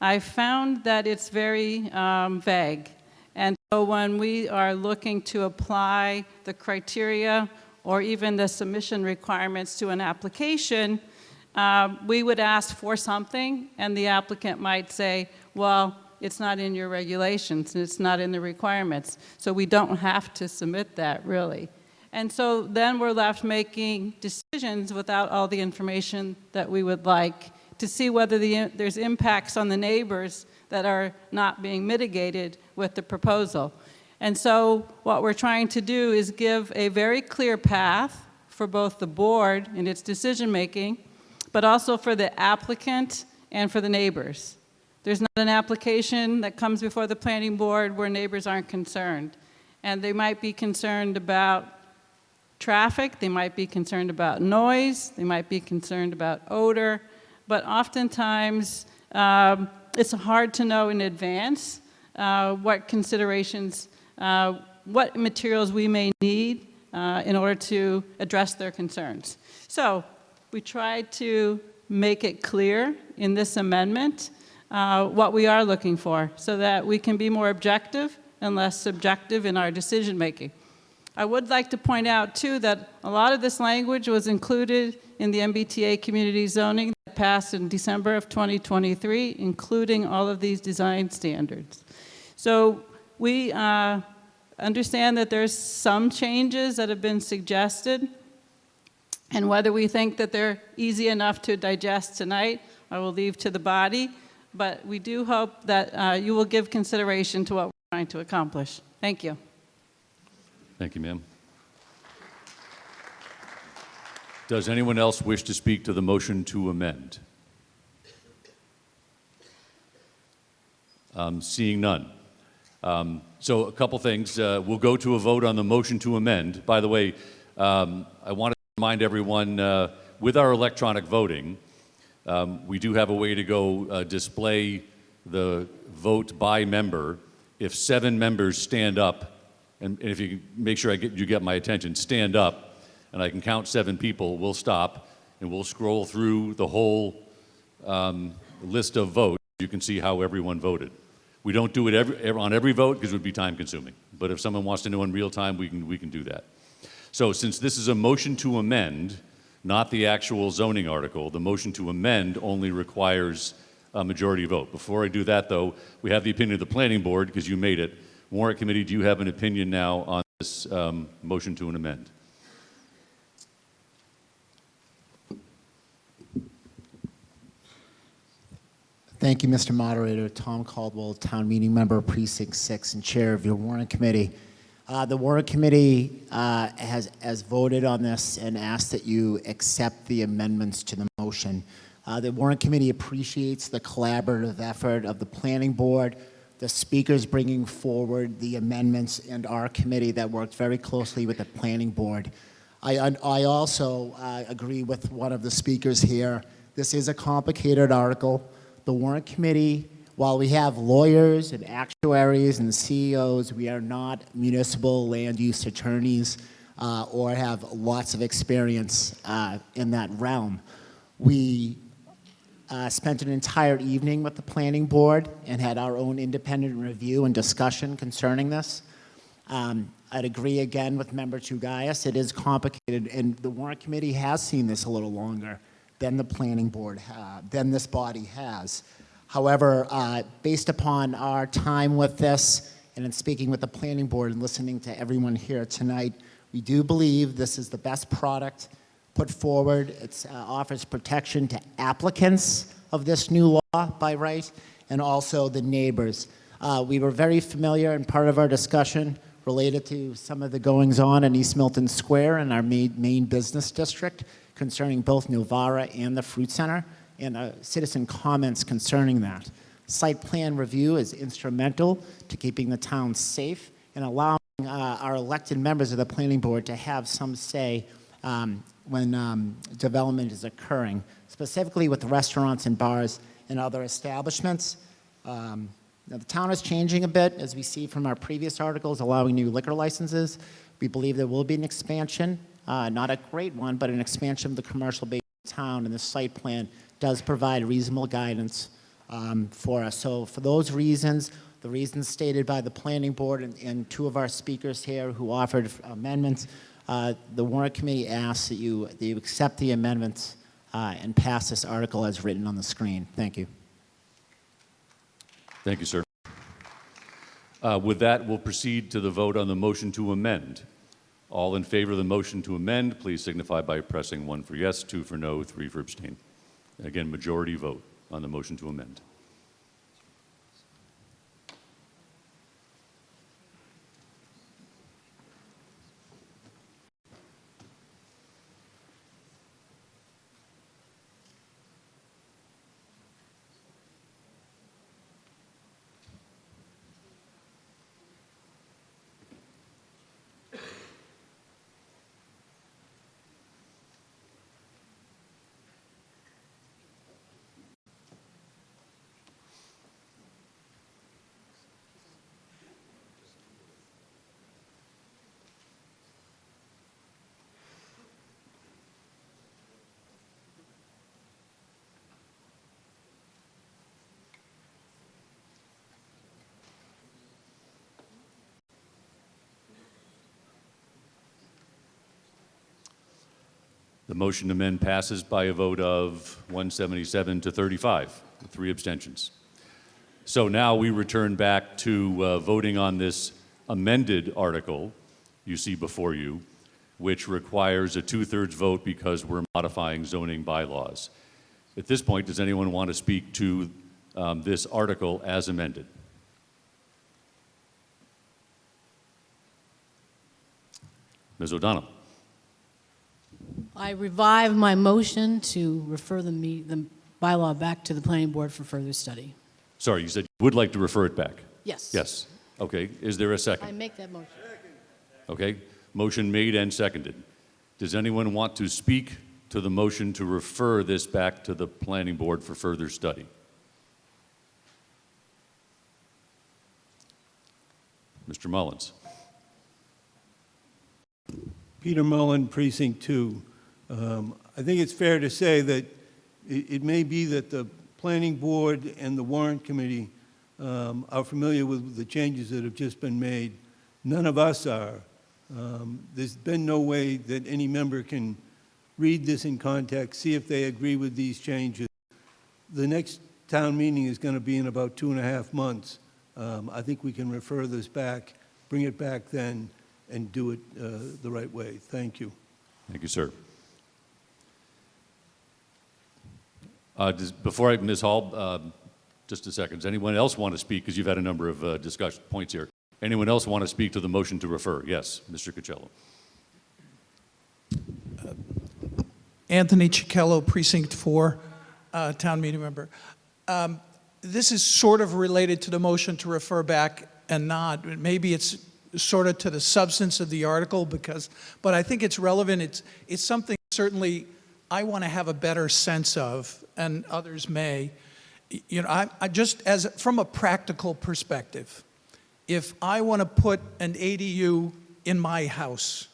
I found that it's very vague. And so when we are looking to apply the criteria or even the submission requirements to an application, we would ask for something, and the applicant might say, well, it's not in your regulations, and it's not in the requirements, so we don't have to submit that, really. And so then we're left making decisions without all the information that we would like to see whether there's impacts on the neighbors that are not being mitigated with the proposal. And so what we're trying to do is give a very clear path for both the board in its decision-making, but also for the applicant and for the neighbors. There's not an application that comes before the planning board where neighbors aren't concerned. And they might be concerned about traffic, they might be concerned about noise, they might be concerned about odor, but oftentimes it's hard to know in advance what considerations, what materials we may need in order to address their concerns. So we tried to make it clear in this amendment what we are looking for so that we can be more objective and less subjective in our decision making. I would like to point out, too, that a lot of this language was included in the MBTA community zoning that passed in December of 2023, including all of these design standards. So we understand that there's some changes that have been suggested, and whether we think that they're easy enough to digest tonight, I will leave to the body, but we do hope that you will give consideration to what we're trying to accomplish. Thank you. Thank you, ma'am. Does anyone else wish to speak to the motion to amend? Seeing none. So a couple things. We'll go to a vote on the motion to amend. By the way, I want to remind everyone, with our electronic voting, we do have a way to go display the vote by member. If 7 members stand up, and if you make sure you get my attention, stand up, and I can count 7 people, we'll stop, and we'll scroll through the whole list of votes. You can see how everyone voted. We don't do it on every vote because it would be time consuming. But if someone wants to know in real time, we can do that. So since this is a motion to amend, not the actual zoning article, the motion to amend only requires a majority vote. Before I do that, though, we have the opinion of the planning board because you made it. Warrant Committee, do you have an opinion now on this motion to an amend? Thank you, Mr. Moderator. Tom Caldwell, Town Meeting Member, Precinct 6, and Chair of your Warrant Committee. The Warrant Committee has voted on this and asked that you accept the amendments to the motion. The Warrant Committee appreciates the collaborative effort of the Planning Board, the speakers bringing forward the amendments, and our committee that worked very closely with the Planning Board. I also agree with one of the speakers here. This is a complicated article. The Warrant Committee, while we have lawyers and actuaries and CEOs, we are not municipal land use attorneys or have lots of experience in that realm. We spent an entire evening with the Planning Board and had our own independent review and discussion concerning this. I'd agree again with Member Tugayas. It is complicated, and the Warrant Committee has seen this a little longer than the Planning Board, than this body has. However, based upon our time with this And in speaking with the planning board and listening to everyone here tonight, we do believe this is the best product put forward. It offers protection to applicants of this new law by right, and also the neighbors. We were very familiar, and part of our discussion related to some of the goings-on in East Milton Square in our main business district concerning both Novara and the Fruit Center, and citizen comments concerning that. Site plan review is instrumental to keeping the town safe and allowing our elected members of the planning board to have some say when development is occurring, specifically with restaurants and bars and other establishments. Now the town is changing a bit, as we see from our previous articles, allowing new liquor licenses. We believe there will be an expansion, not a great one, but an expansion of the commercial base of the town, and the site plan does provide reasonable guidance for us. So for those reasons, the reasons stated by the planning board and two of our speakers here who offered amendments, the warrant committee asks that you accept the amendments and pass this article as written on the screen. Thank you. Thank you, sir. With that, we'll proceed to the vote on the motion to amend. All in favor of the motion to amend, please signify by pressing 1 for yes, 2 for no, 3 for abstain. Again, majority vote on the motion to amend. The motion to amend passes by a vote of 177 to 35, with 3 abstentions. So now we return back to voting on this amended article you see before you, which requires a 2/3 vote because we're modifying zoning bylaws. At this point, does anyone want to speak to this article as amended? Ms. O'Donnell. I revive my motion to refer the bylaw back to the planning board for further study. Sorry, you said you would like to refer it back? Yes. Yes. Okay. Is there a second? I make that motion. Okay. Motion made and seconded. Does anyone want to speak to the motion to refer this back to the planning board for further study? Mr. Mullins. Peter Mullen, Precinct 2. I think it's fair to say that it may be that the Planning Board and the Warrant Committee are familiar with the changes that have just been made. None of us are. There's been no way that any member can read this in context, see if they agree with these changes. The next town meeting is going to be in about 2.5 months. I think we can refer this back, bring it back then, and do it the right way. Thank you. Thank you, sir. Before Ms. Hall, just a second. Does anyone else want to speak? Because you've had a number of discussion points here. Anyone else want to speak to the motion to refer? Yes, Mr. Cocello. Anthony Ciccello, Precinct 4, town meeting member. This is sort of related to the motion to refer back and not. Maybe it's sort of to the substance of the article, but I think it's relevant. It's something certainly I want to have a better sense of, and others may. You know, I just, from a practical perspective, if I want to put an ADU in my house,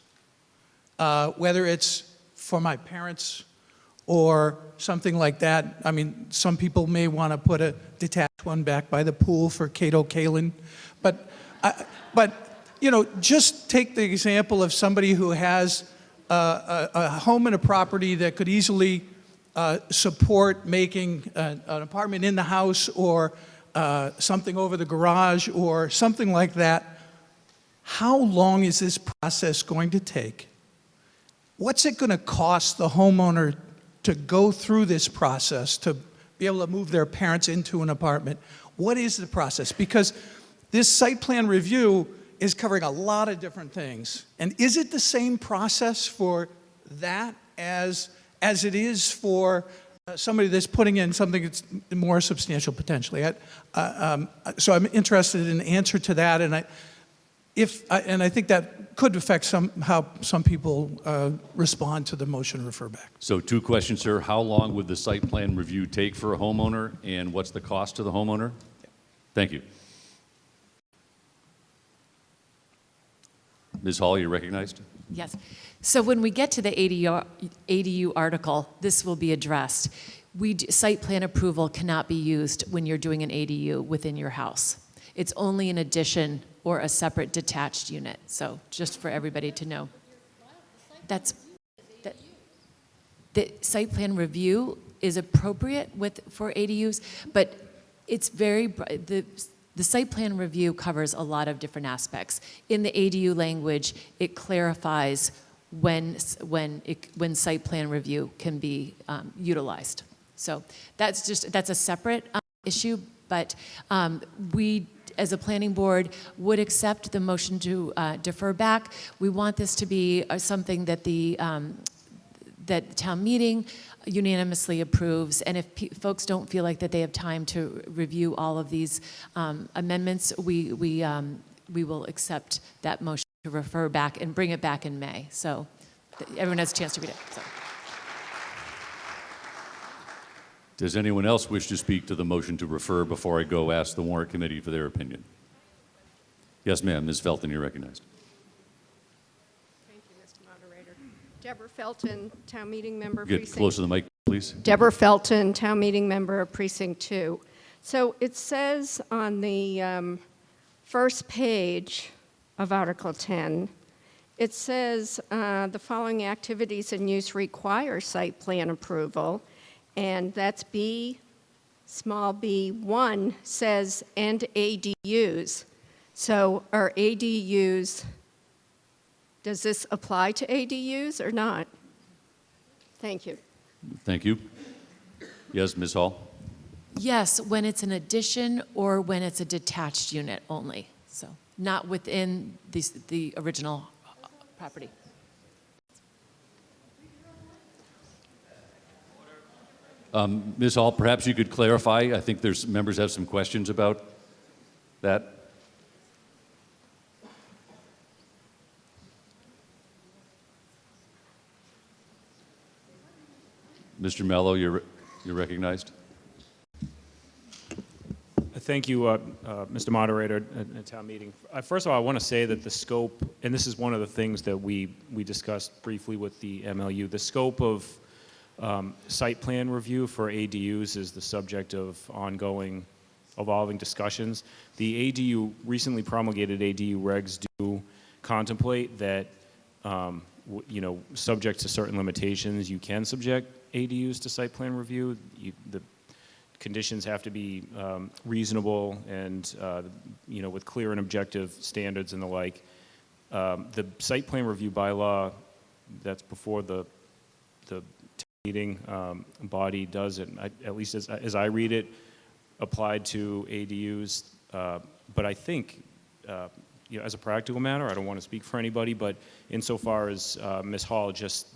whether it's for my parents or something like that. I mean, some people may want to put a detached one back by the pool for Cato Kalin, but you know, just take the example of somebody who has a home and a property that could easily support making an apartment in the house or something over the garage or something like that, how long is this process going to take? What's it going to cost the homeowner to go through this process, to be able to move their parents into an apartment? What is the process? Because this site plan review is covering a lot of different things. And is it the same process for that as it is for somebody that's putting in something that's more substantial potentially? So I'm interested in an answer to that, and I think that could affect how some people respond to the motion to refer back. So 2 questions, sir. How long would the site plan review take for a homeowner, and what's the cost to the homeowner? Thank you. Ms. Hall, you're recognized. Yes. So when we get to the ADU article, this will be addressed. Site plan approval cannot be used when you're doing an ADU within your house. It's only an addition or a separate detached unit. So just for everybody to know. The site plan review is appropriate for ADUs, but it's the site plan review covers a lot of different aspects. In the ADU language, it clarifies when site plan review can be utilized. So that's a separate issue, but we, as a planning board, would accept the motion to defer back. We want this to be something that that the town meeting unanimously approves, and if folks don't feel like that they have time to review all of these amendments, we will accept that motion to refer back and bring it back in May. So everyone has a chance to read it. So. Does anyone else wish to speak to the motion to refer before I go ask the warrant committee for their opinion? Yes, ma'am. Ms. Felton, you're recognized. Thank you, Mr. Moderator. Deborah Felton, town meeting member. Get close to the mic, please. Deborah Felton, town meeting member of Precinct 2. So it says on the first page of Article 10, it says the following activities and use require site plan approval, and that's small b1 says and ADUs. So are ADUs, does this apply to ADUs or not? Thank you. Thank you. Yes, Ms. Hall? Yes, when it's an addition or when it's a detached unit only. So not within the original property. Ms. Hall, perhaps you could clarify. I think members have some questions about that. Mr. Mello, you're recognized. Thank you, Mr. Moderator and town meeting. First of all, I want to say that the scope, and this is one of the things that we discussed briefly with the MLU, the scope of site plan review for ADUs is the subject of ongoing, evolving discussions. The recently promulgated ADU regs do contemplate that, subject to certain limitations, you can subject ADUs to site plan review. The conditions have to be reasonable and, with clear and objective standards and the like. The site plan review bylaw that's before the meeting body does it, at least as I read it, applied to ADUs. But I think, as a practical matter, I don't want to speak for anybody, but insofar as Ms. Hall just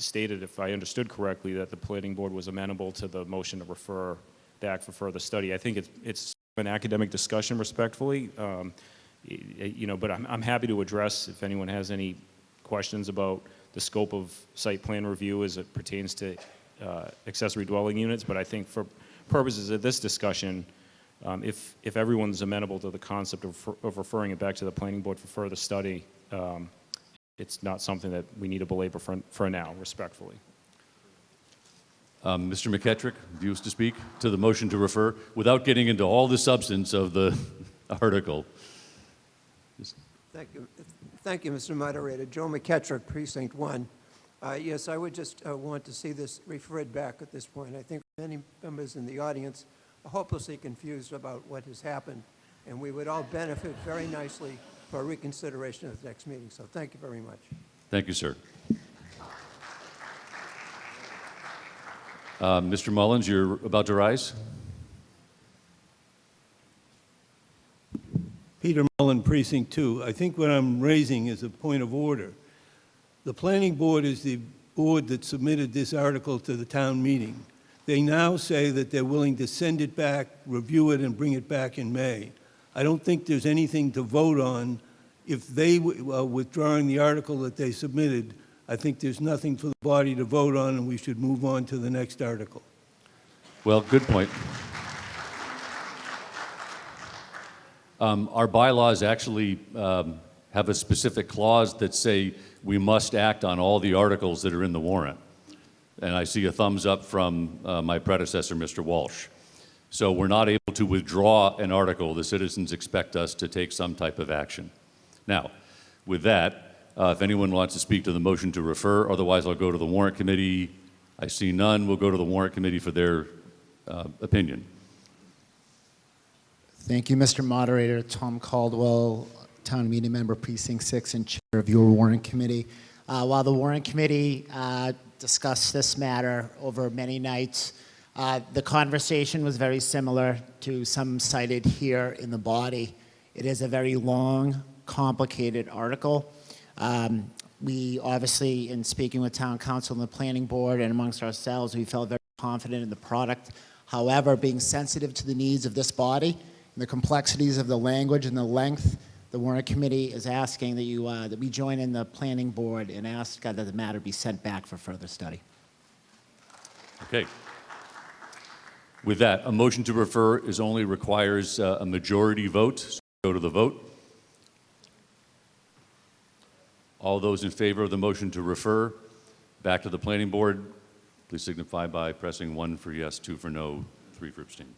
stated, if I understood correctly, that the planning board was amenable to the motion to refer back for further study. I think it's an academic discussion, respectfully, but I'm happy to address if anyone has any questions about the scope of site plan review as it pertains to accessory dwelling units. But I think for purposes of this discussion, if everyone's amenable to the concept of referring it back to the planning board for further study, it's not something that we need to belabor for now, respectfully. Mr. McKettrick, do you wish to speak to the motion to refer without getting into all the substance of the article? Thank you. Thank you, Mr. Moderator. Joe McKettrick, Precinct 1. Yes, I would just want to see this referred back at this point. I think many members in the audience hopelessly confused about what has happened, and we would all benefit very nicely for reconsideration at the next meeting. So thank you very much. Thank you, sir. Mr. Mullins, you're about to rise. Peter Mullen, Precinct 2. I think what I'm raising is a point of order. The Planning Board is the board that submitted this article to the town meeting. They now say that they're willing to send it back, review it, and bring it back in May. I don't think there's anything to vote on. If they are withdrawing the article that they submitted, I think there's nothing for the body to vote on, and we should move on to the next article. Well, good point. Our bylaws actually have a specific clause that say we must act on all the articles that are in the warrant. And I see a thumbs up from my predecessor, Mr. Walsh. So we're not able to withdraw an article. The citizens expect us to take some type of action. Now, with that, if anyone wants to speak to the motion to refer, otherwise I'll go to the warrant committee. I see none. We'll go to the warrant committee for their opinion. Thank you, Mr. Moderator. Tom Caldwell, Town Meeting Member, Precinct 6, and Chair of your Warrant Committee. While the Warrant Committee discussed this matter over many nights, the conversation was very similar to some cited here in the body. It is a very long, complicated article. We obviously, in speaking with Town Council and the Planning Board and amongst ourselves, we felt very confident in the product. However, being sensitive to the needs of this body and the complexities of the language and the length, the Warrant Committee is asking that you that we join in the Planning Board and ask that the matter be sent back for further study. Okay. With that, a motion to refer only requires a majority vote. So go to the vote. All those in favor of the motion to refer back to the Planning Board, please signify by pressing 1 for yes, 2 for no, 3 for abstain.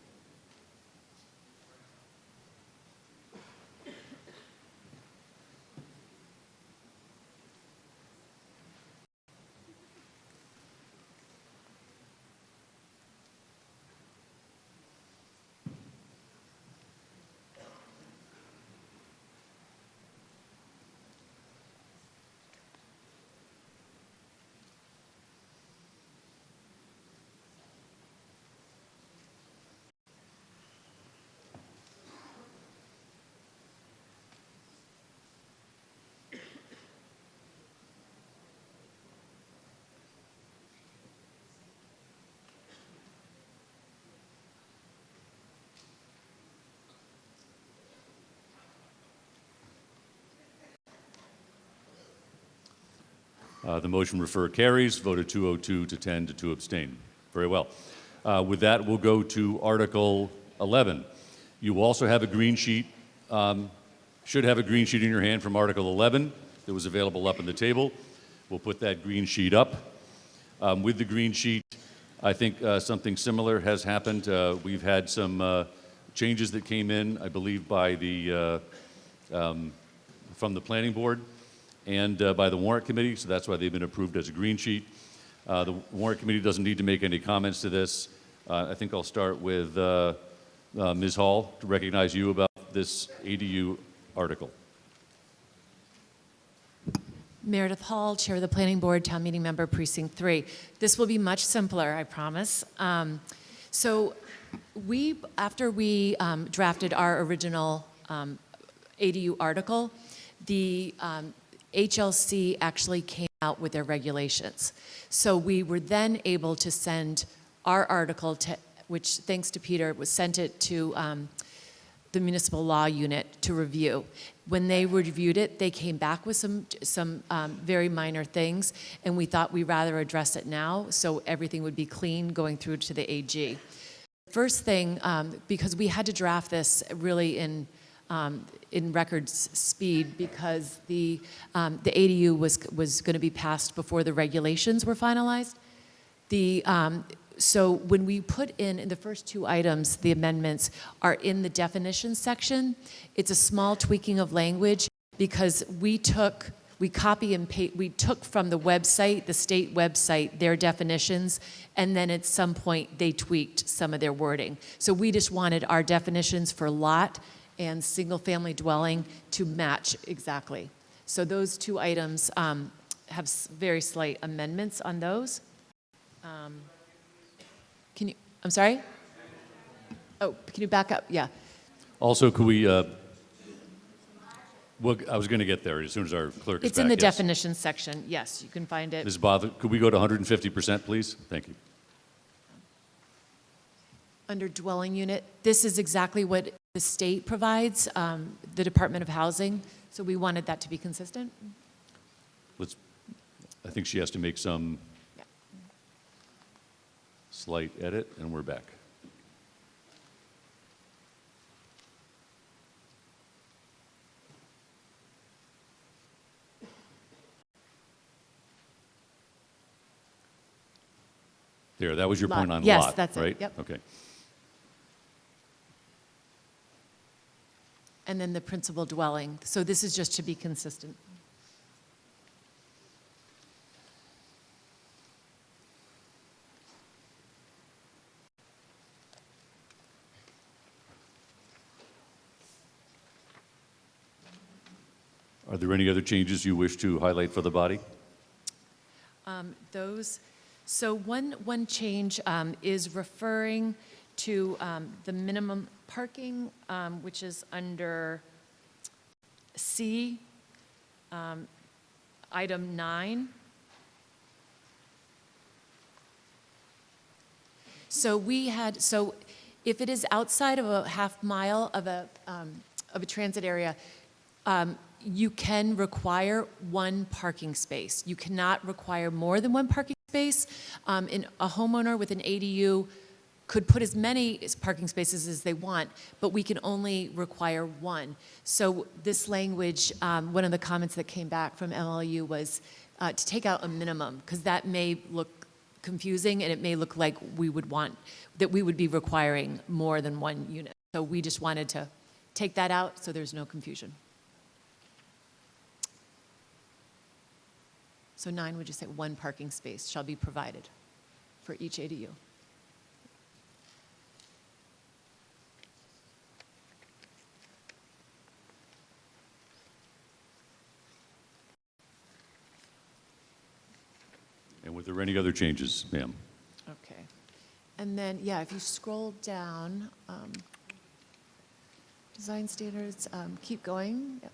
The motion refer carries, voted 202 to 10 to 2 abstain. Very well. With that, we'll go to Article 11. You also have a green sheet, should have a green sheet in your hand from Article 11 that was available up on the table. We'll put that green sheet up. With the green sheet, I think something similar has happened. We've had some changes that came in, I believe, by the, from the Planning Board and by the Warrant Committee, so that's why they've been approved as a green sheet. The Warrant Committee doesn't need to make any comments to this. I think I'll start with Ms. Hall to recognize you about this ADU article. Meredith Hall, Chair of the Planning Board, Town Meeting Member, Precinct 3. This will be much simpler, I promise. So after we drafted our original ADU article, the HLC actually came out with their regulations. So we were then able to send our article to, which thanks to Peter, was sent it to the municipal law unit to review. When they reviewed it, they came back with some very minor things, and we thought we'd rather address it now so everything would be clean going through to the AG. First thing, because we had to draft this really in record speed because the ADU was going to be passed before the regulations were finalized. So when we put in the first two items, the amendments are in the definitions section. It's a small tweaking of language because we took we copy and paste, we took from the website, the state website, their definitions, and then at some point they tweaked some of their wording. So we just wanted our definitions for lot and single-family dwelling to match exactly. So those two items have very slight amendments on those. Can you, I'm sorry? Oh, can you back up? Yeah. Also, could we, well, I was going to get there as soon as our clerk is It's back. in the yes. definitions section. Yes, you can find it. Ms. Bothell, could we go to 150%, please? Thank you. Under dwelling unit, this is exactly what the state provides, the Department of Housing, so we wanted that to be consistent. I think she has to make some Yeah. slight edit, and we're back. There, that was your Lot. point on Yes, lot, that's it. right? Yep. Okay. And then the principal dwelling. So this is just to be consistent. Are there any other changes you wish to highlight for the body? So one change is referring to the minimum parking, which is under C, item 9. So if it is outside of a half mile of a transit area, you can require one parking space. You cannot require more than one parking space. A homeowner with an ADU could put as many parking spaces as they want, but we can only require one. So this language, one of the comments that came back from MLU was to take out a minimum, because that may look confusing and it may look like we would be requiring more than one unit. So we just wanted to take that out so there's no confusion. So 9 would just say one parking space shall be provided for each ADU. And were there any other changes, ma'am? Okay. And then, yeah, if you scroll down, design standards, keep going. Yep.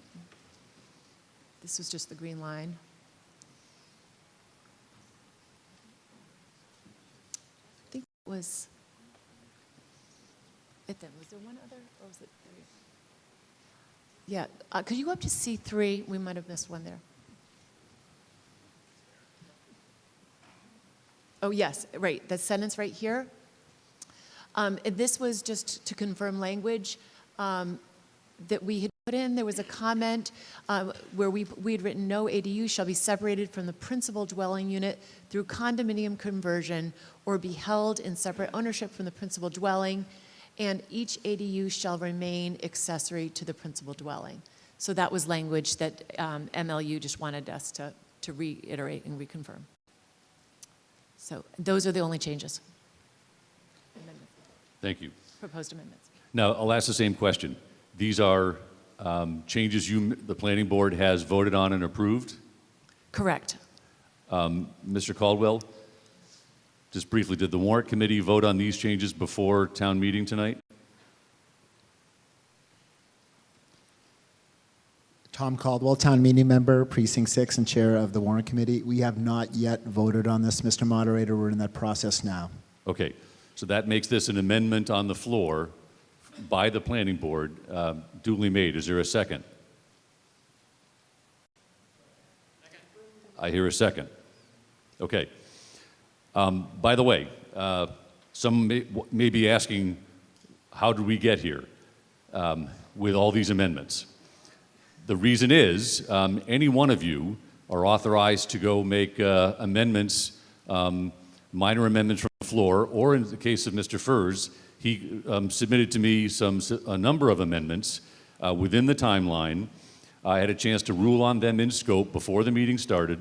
This was just the green line. I think it was it then. Was there one other, or was it 3? Yeah, could you go up to C3? We might have missed one there. Oh, yes, right, that sentence right here. And this was just to confirm language that we had put in. There was a comment where we had written, no ADU shall be separated from the principal dwelling unit through condominium conversion or be held in separate ownership from the principal dwelling, and each ADU shall remain accessory to the principal dwelling. So that was language that MLU just wanted us to reiterate and reconfirm. So those are the only changes. Thank you. Proposed amendments. Now, I'll ask the same question. These are changes the planning board has voted on and approved? Correct. Mr. Caldwell, just briefly, did the warrant committee vote on these changes before town meeting tonight? Tom Caldwell, town meeting member, precinct 6, and chair of the warrant committee. We have not yet voted on this, Mr. Moderator. We're in that process now. Okay, so that makes this an amendment on the floor by the planning board, duly made. Is there a second? I hear a second. Okay. By the way, some may be asking, how did we get here with all these amendments? The reason is, any one of you are authorized to go make amendments, minor amendments from the floor, or in the case of Mr. Furs, he submitted to me a number of amendments within the timeline. I had a chance to rule on them in scope before the meeting started.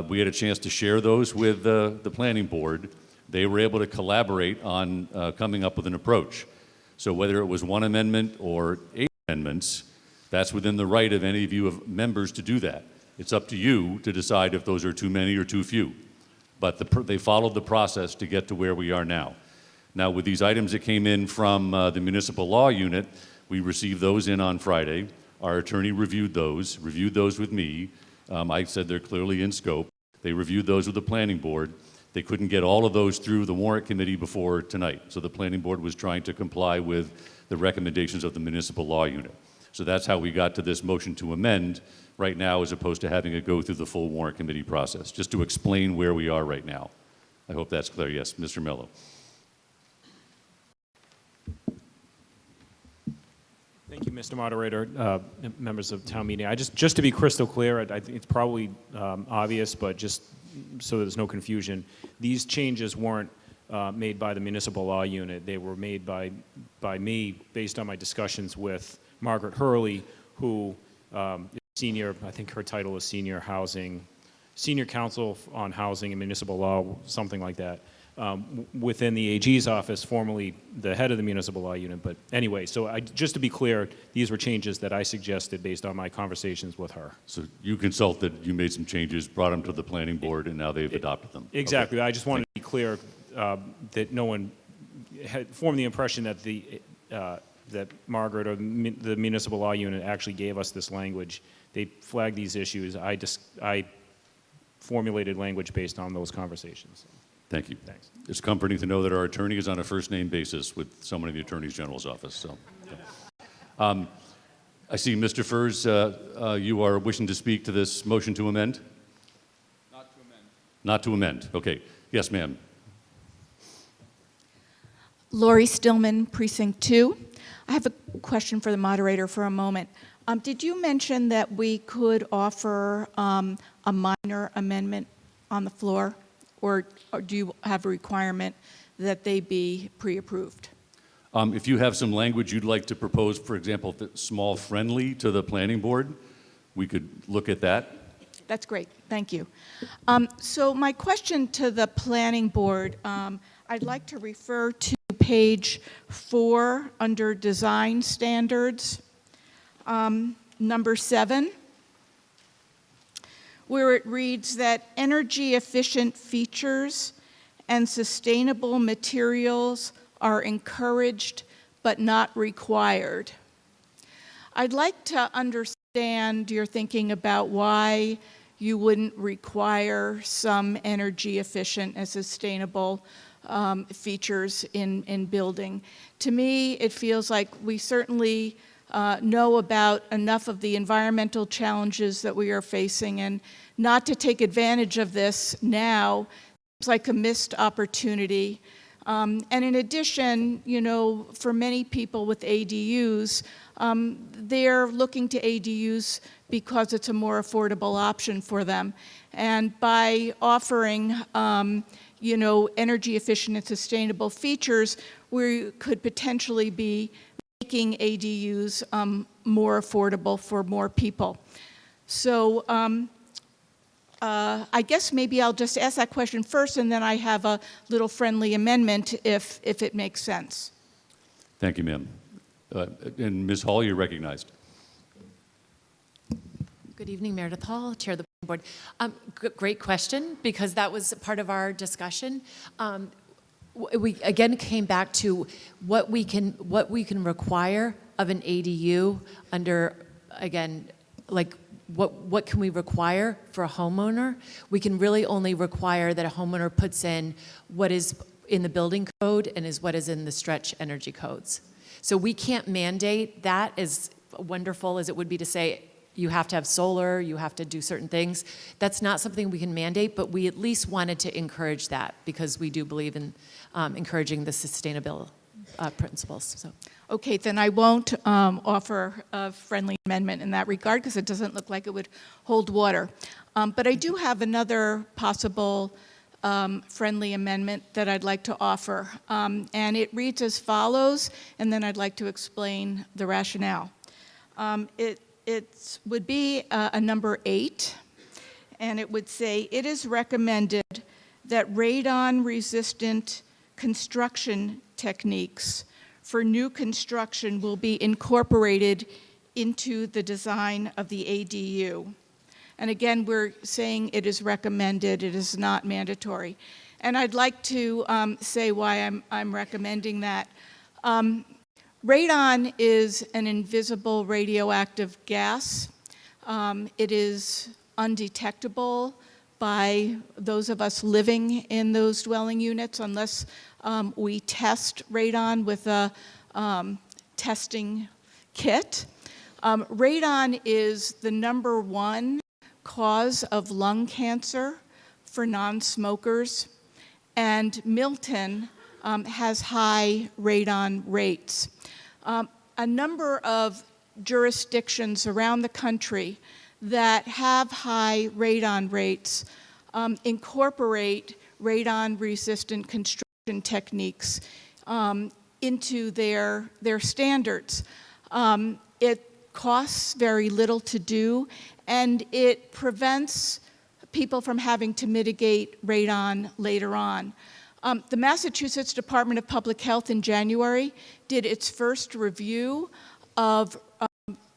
We had a chance to share those with the planning board. They were able to collaborate on coming up with an approach. So whether it was one amendment or 8 amendments, that's within the right of any of you members to do that. It's up to you to decide if those are too many or too few. But they followed the process to get to where we are now. Now, with these items that came in from the municipal law unit, we received those in on Friday. Our attorney reviewed those with me. I said they're clearly in scope. They reviewed those with the planning board. They couldn't get all of those through the warrant committee before tonight. So the planning board was trying to comply with the recommendations of the municipal law unit. So that's how we got to this motion to amend right now, as opposed to having it go through the full warrant committee process, just to explain where we are right now. I hope that's clear. Yes, Mr. Mello. Thank you, Mr. Moderator, members of town meeting. Just to be crystal clear, I think it's probably obvious, but just so there's no confusion, these changes weren't made by the municipal law unit. They were made by me based on my discussions with Margaret Hurley, who is senior, I think her title is senior counsel on housing and municipal law, something like that, within the AG's office, formerly the head of the municipal law unit. But anyway, so just to be clear, these were changes that I suggested based on my conversations with her. So you consulted, you made some changes, brought them to the planning board, and now they've adopted them. Exactly. Okay. I just wanted to be clear that no one had formed the impression that that Margaret or the municipal law unit actually gave us this language. They flagged these issues. I formulated language based on those conversations. Thank you. Thanks. It's comforting to know that our attorney is on a first-name basis with someone in the Attorney General's office. So, I see, Mr. Furs, you are wishing to speak to this motion to amend? Not to amend. Not to amend. Okay. Yes, ma'am. Lori Stillman, Precinct 2. I have a question for the moderator for a moment. Did you mention that we could offer a minor amendment on the floor, or do you have a requirement that they be pre-approved? If you have some language you'd like to propose, for example, if it's small friendly to the planning board, we could look at that. That's great. Thank you. So my question to the planning board, I'd like to refer to page 4 under design standards, number 7, where it reads that energy efficient features and sustainable materials are encouraged but not required. I'd like to understand your thinking about why you wouldn't require some energy efficient and sustainable features in building. To me, it feels like we certainly know about enough of the environmental challenges that we are facing, and not to take advantage of this now seems like a missed opportunity. And in addition, you know, for many people with ADUs, they're looking to ADUs because it's a more affordable option for them. And by offering you know, energy efficient and sustainable features, we could potentially be making ADUs more affordable for more people. So I guess maybe I'll just ask that question first, and then I have a little friendly amendment if it makes sense. Thank you, ma'am. And Ms. Hall, you're recognized. Good evening, Meredith Hall, Chair of the Board. Great question, because that was part of our discussion. We again came back to what we can require of an ADU under, again, like what can we require for a homeowner? We can really only require that a homeowner puts in what is in the building code and is what is in the stretch energy codes. So we can't mandate that, as wonderful as it would be to say, you have to have solar, you have to do certain things. That's not something we can mandate, but we at least wanted to encourage that because we do believe in encouraging the sustainable principles. So. Okay, then I won't offer a friendly amendment in that regard because it doesn't look like it would hold water. But I do have another possible friendly amendment that I'd like to offer. And it reads as follows, and then I'd like to explain the rationale. it would be a number 8, and it would say, it is recommended that radon-resistant construction techniques for new construction will be incorporated into the design of the ADU. And again, we're saying it is recommended, it is not mandatory. And I'd like to say why I'm recommending that. Radon is an invisible radioactive gas. It is undetectable by those of us living in those dwelling units unless we test radon with a testing kit. Radon is the #1 cause of lung cancer for non-smokers, and Milton has high radon rates. A number of jurisdictions around the country that have high radon rates incorporate radon-resistant construction techniques into their standards. It costs very little to do, and it prevents people from having to mitigate radon later on. The Massachusetts Department of Public Health in January did its first review of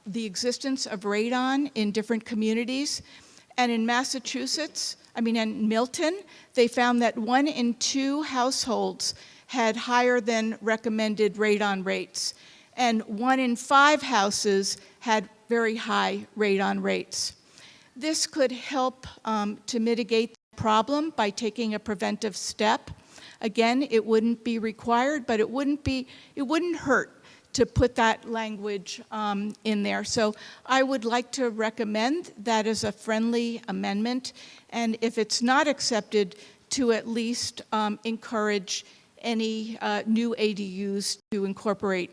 the existence of radon in different communities. And in Massachusetts, in Milton, they found that 1 in 2 households had higher than recommended radon rates. And 1 in 5 houses had very high radon rates. This could help to mitigate the problem by taking a preventive step. Again, it wouldn't be required, but it wouldn't hurt to put that language in there. So I would like to recommend that as a friendly amendment, and if it's not accepted, to at least encourage any new ADUs to incorporate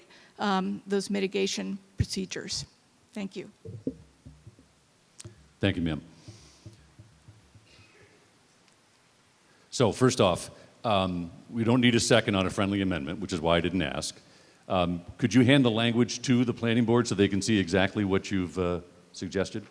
those mitigation procedures. Thank you. Thank you, ma'am. So first off, we don't need a second on a friendly amendment, which is why I didn't ask. Could you hand the language to the planning board so they can see exactly what you've suggested?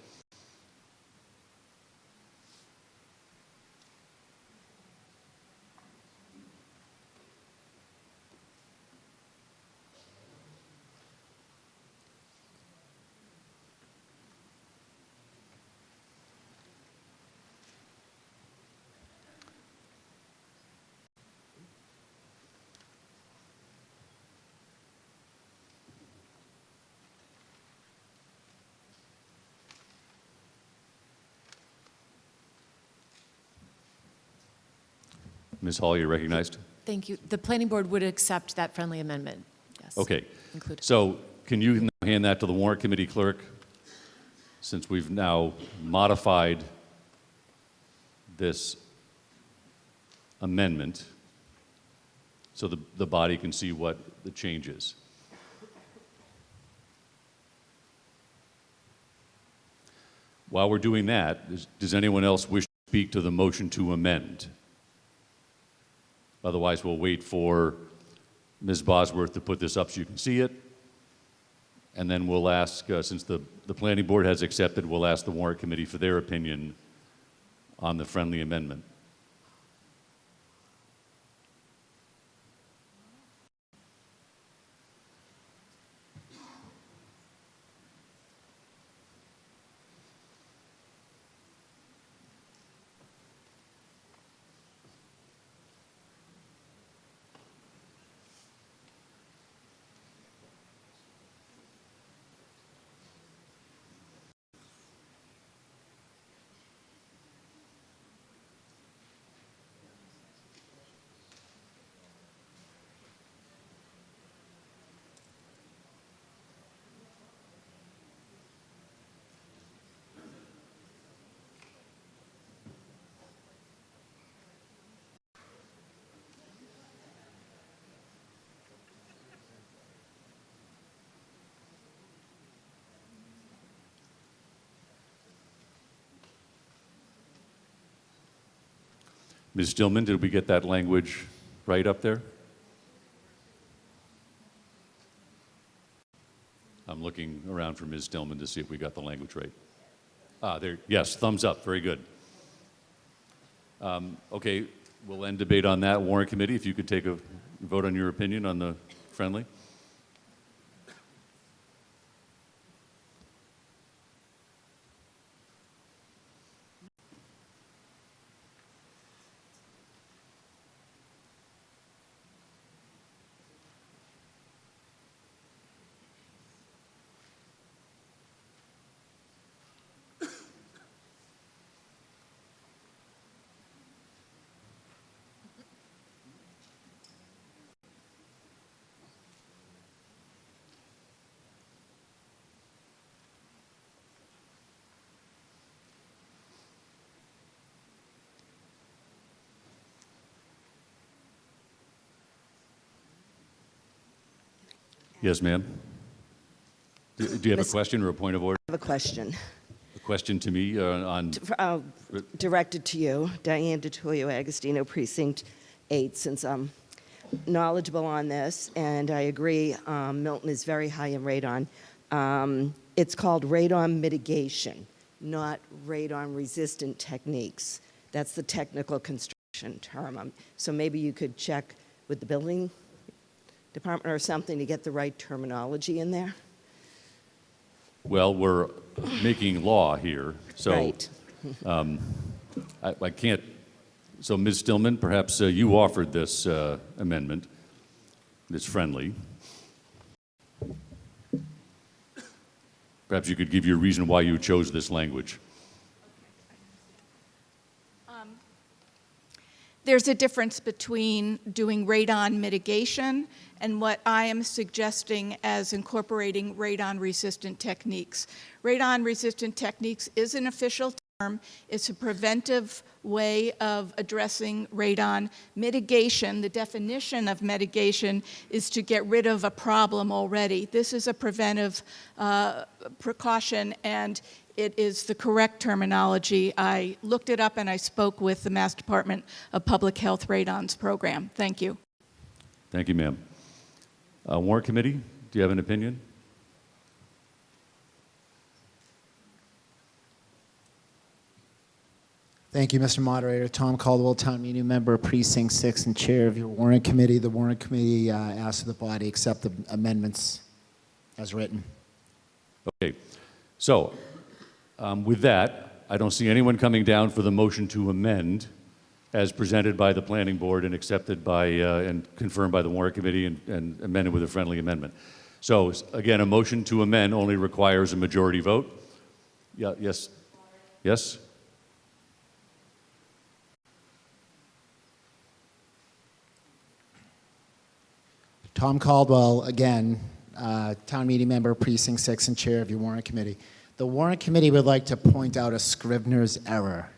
Ms. Hall, you're recognized. Thank you. The planning board would accept that friendly amendment. Yes. Okay. Included. So can you now hand that to the warrant committee clerk, since we've now modified this amendment so the body can see what the change is. While we're doing that, does anyone else wish to speak to the motion to amend? Otherwise, we'll wait for Ms. Bosworth to put this up so you can see it. And then we'll ask, since the planning board has accepted, we'll ask the warrant committee for their opinion on the friendly amendment. Ms. Stillman, did we get that language right up there? I'm looking looking around for Ms. Stillman to see if we got the language right. There, yes, thumbs up, very good. Okay, we'll end debate on that. Warrant Committee, if you could take a vote on your opinion on the friendly. Yes, ma'am. Do you have a question or a point of order? I have a question. A question to me on... Directed to you, Diane DeTullio, Agostino, Precinct 8, since I'm knowledgeable on this, and I agree Milton is very high in radon. It's called radon mitigation, not radon-resistant techniques. That's the technical construction term. So maybe you could check with the building department or something to get the right terminology in there. Well, we're making law here, so Right. I can't. So, Ms. Stillman, perhaps you offered this amendment, this friendly. Perhaps you could give your reason why you chose this language. There's a difference between doing radon mitigation and what I am suggesting as incorporating radon-resistant techniques. Radon-resistant techniques is an official term. It's a preventive way of addressing radon. Mitigation, the definition of mitigation, is to get rid of a problem already. This is a preventive precaution, and it is the correct terminology. I looked it up and I spoke with the Mass Department of Public Health Radon's program. Thank you. Thank you, ma'am. Warrant Committee, do you have an opinion? Thank you, Mr. Moderator. Tom Caldwell, Town Meeting Member, Precinct 6, and Chair of your Warrant Committee. The Warrant Committee asks that the body accept the amendments as written. Okay. So, with that, I don't see anyone coming down for the motion to amend as presented by the Planning Board and accepted by and confirmed by the Warrant Committee and amended with a friendly amendment. So, again, a motion to amend only requires a majority vote. Yeah, yes? Yes? Tom Caldwell, again, Town Meeting Member, Precinct 6, and Chair of your Warrant Committee. The Warrant Committee would like to point out a Scrivener's error.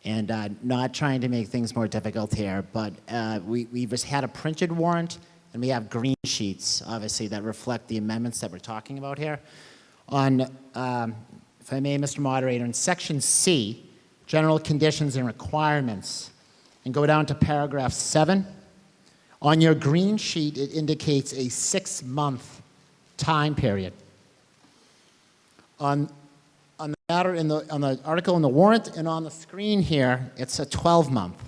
And not trying to make things more difficult here, but we've just had a printed warrant, and we have green sheets, obviously, that reflect the amendments that we're talking about here. On, if I may, Mr. Moderator, in Section C, General Conditions and Requirements, and go down to paragraph 7, on your green sheet, it indicates a 6-month time period. On the matter on the article in the warrant and on the screen here, it's a 12-month.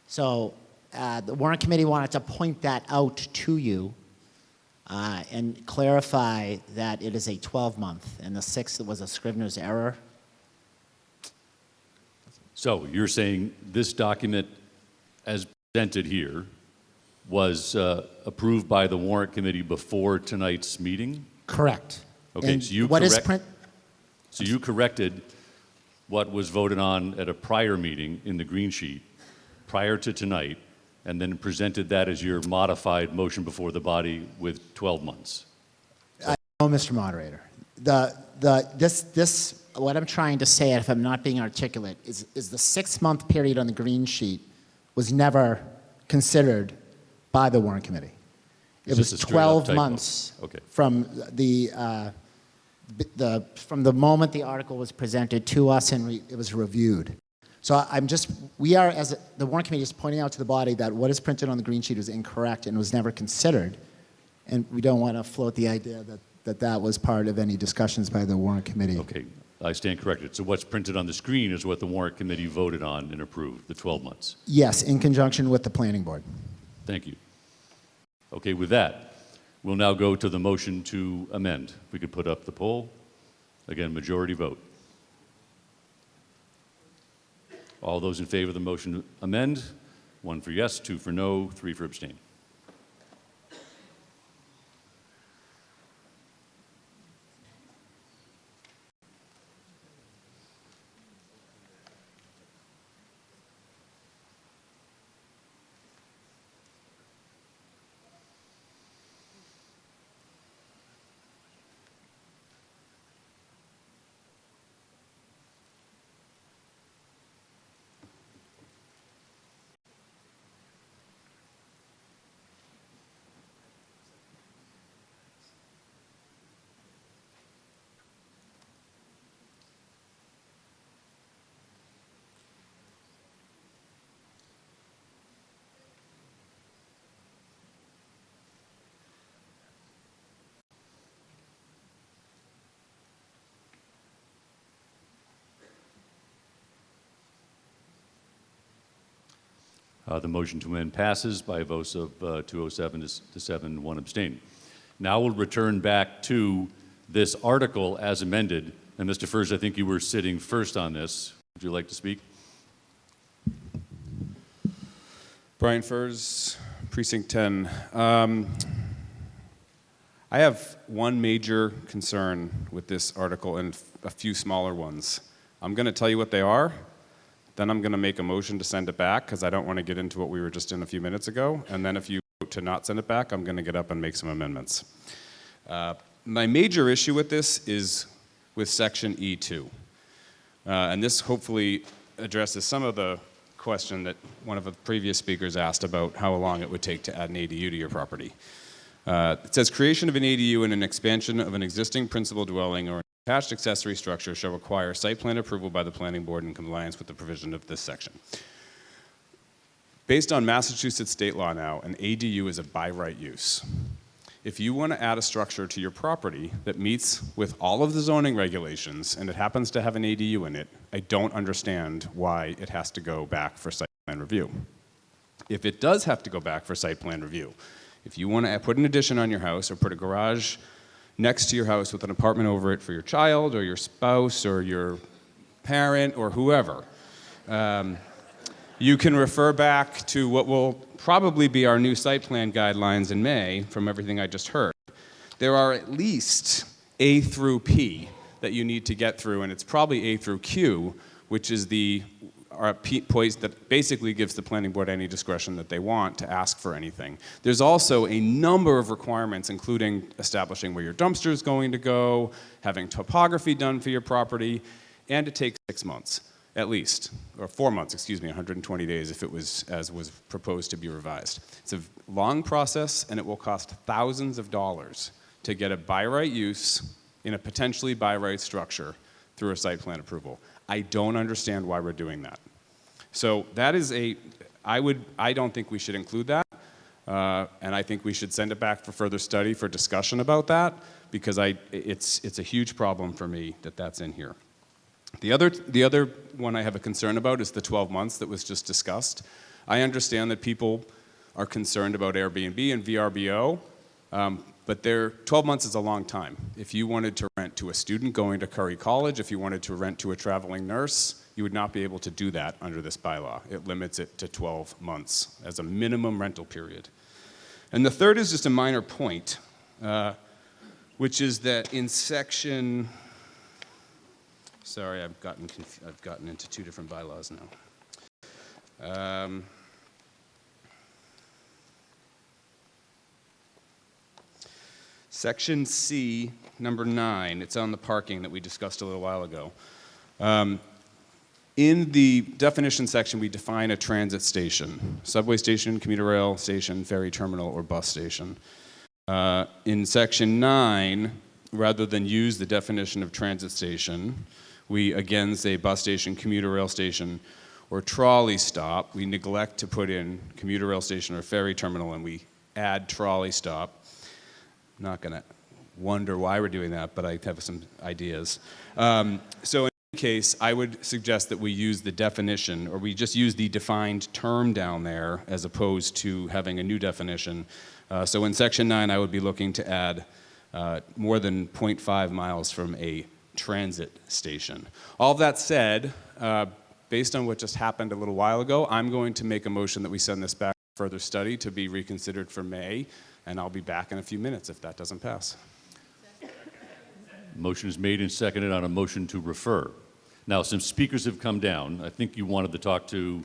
So the Warrant Committee wanted to point that out to you and clarify that it is a 12-month, and the 6th was a Scrivener's error. So you're saying this document, as presented here, was approved by the Warrant Committee before tonight's meeting? Correct. Okay, And so you what is print? So you corrected what was voted on at a prior meeting in the green sheet prior to tonight, and then presented that as your modified motion before the body with 12 months. No, Mr. Moderator. What I'm trying to say, if I'm not being articulate, is the 6-month period on the green sheet was never considered by the Warrant Committee. It was 12 months from from the moment the article was presented to us and it was reviewed. So we are, as the Warrant Committee, is pointing out to the body that what is printed on the green sheet is incorrect and was never considered. And we don't want to float the idea that that was part of any discussions by the warrant committee. Okay, I stand corrected. So what's printed on the screen is what the warrant committee voted on and approved, the 12 months. Yes, in conjunction with the planning board. Thank you. Okay, with that, we'll now go to the motion to amend. If we could put up the poll. Again, majority vote. All those in favor of the motion to amend, 1 for yes, 2 for no, 3 for abstain. The motion to amend passes by votes of 207 to 7, 1 abstain. Now we'll return back to this article as amended. And Mr. Furs, I think you were sitting first on this. Would you like to speak? Brian Furs, Precinct 10. I have one major concern with this article and a few smaller ones. I'm going to tell you what they are. Then I'm going to make a motion to send it back because I don't want to get into what we were just in a few minutes ago. And then if you vote to not send it back, I'm going to get up and make some amendments. My major issue with this is with section E2. And this hopefully addresses some of the question that one of the previous speakers asked about how long it would take to add an ADU to your property. It says creation of an ADU and an expansion of an existing principal dwelling or attached accessory structure shall require site plan approval by the planning board in compliance with the provision of this section. Based on Massachusetts state law now, an ADU is a by right use. If you want to add a structure to your property that meets with all of the zoning regulations and it happens to have an ADU in it, I don't understand why it has to go back for site plan review. If it does have to go back for site plan review, if you want to put an addition on your house or put a garage next to your house with an apartment over it for your child or your spouse or your parent or whoever, you can refer back to what will probably be our new site plan guidelines in May from everything I just heard. There are at least A through P that you need to get through, and it's probably A through Q, which is the points that basically gives the planning board any discretion that they want to ask for anything. There's also a number of requirements, including establishing where your dumpster is going to go, having topography done for your property, and it takes 6 months, at least, or 4 months, excuse me, 120 days if it was as was proposed to be revised. It's a long process, and it will cost thousands of dollars to get a by right use in a potentially by right structure through a site plan approval. I don't understand why we're doing that. So that is I don't think we should include that, and I think we should send it back for further study, for discussion about that, because it's a huge problem for me that that's in here. The other one I have a concern about is the 12 months that was just discussed. I understand that people are concerned about Airbnb and VRBO, but 12 months is a long time. If you wanted to rent to a student going to Curry College, if you wanted to rent to a traveling nurse, you would not be able to do that under this bylaw. It limits it to 12 months as a minimum rental period. And the third is just a minor point, which is that in section, sorry, I've gotten into 2 different bylaws now. Section C, number 9, it's on the parking that we discussed a little while ago. In the definition section, we define a transit station: subway station, commuter rail station, ferry terminal, or bus station. In section 9, rather than use the definition of transit station, we again say bus station, commuter rail station, or trolley stop. We neglect to put in commuter rail station or ferry terminal, and we add trolley stop. Not going to wonder why we're doing that, but I have some ideas. So in any case, I would suggest that we use the definition, or we just use the defined term down there as opposed to having a new definition. So in section 9, I would be looking to add more than 0.5 miles from a transit station. All of that said, based on what just happened a little while ago, I'm going to make a motion that we send this back for further study to be reconsidered for May, and I'll be back in a few minutes if that doesn't pass. Motion is made and seconded on a motion to refer. Now, some speakers have come down. I think you wanted to talk to,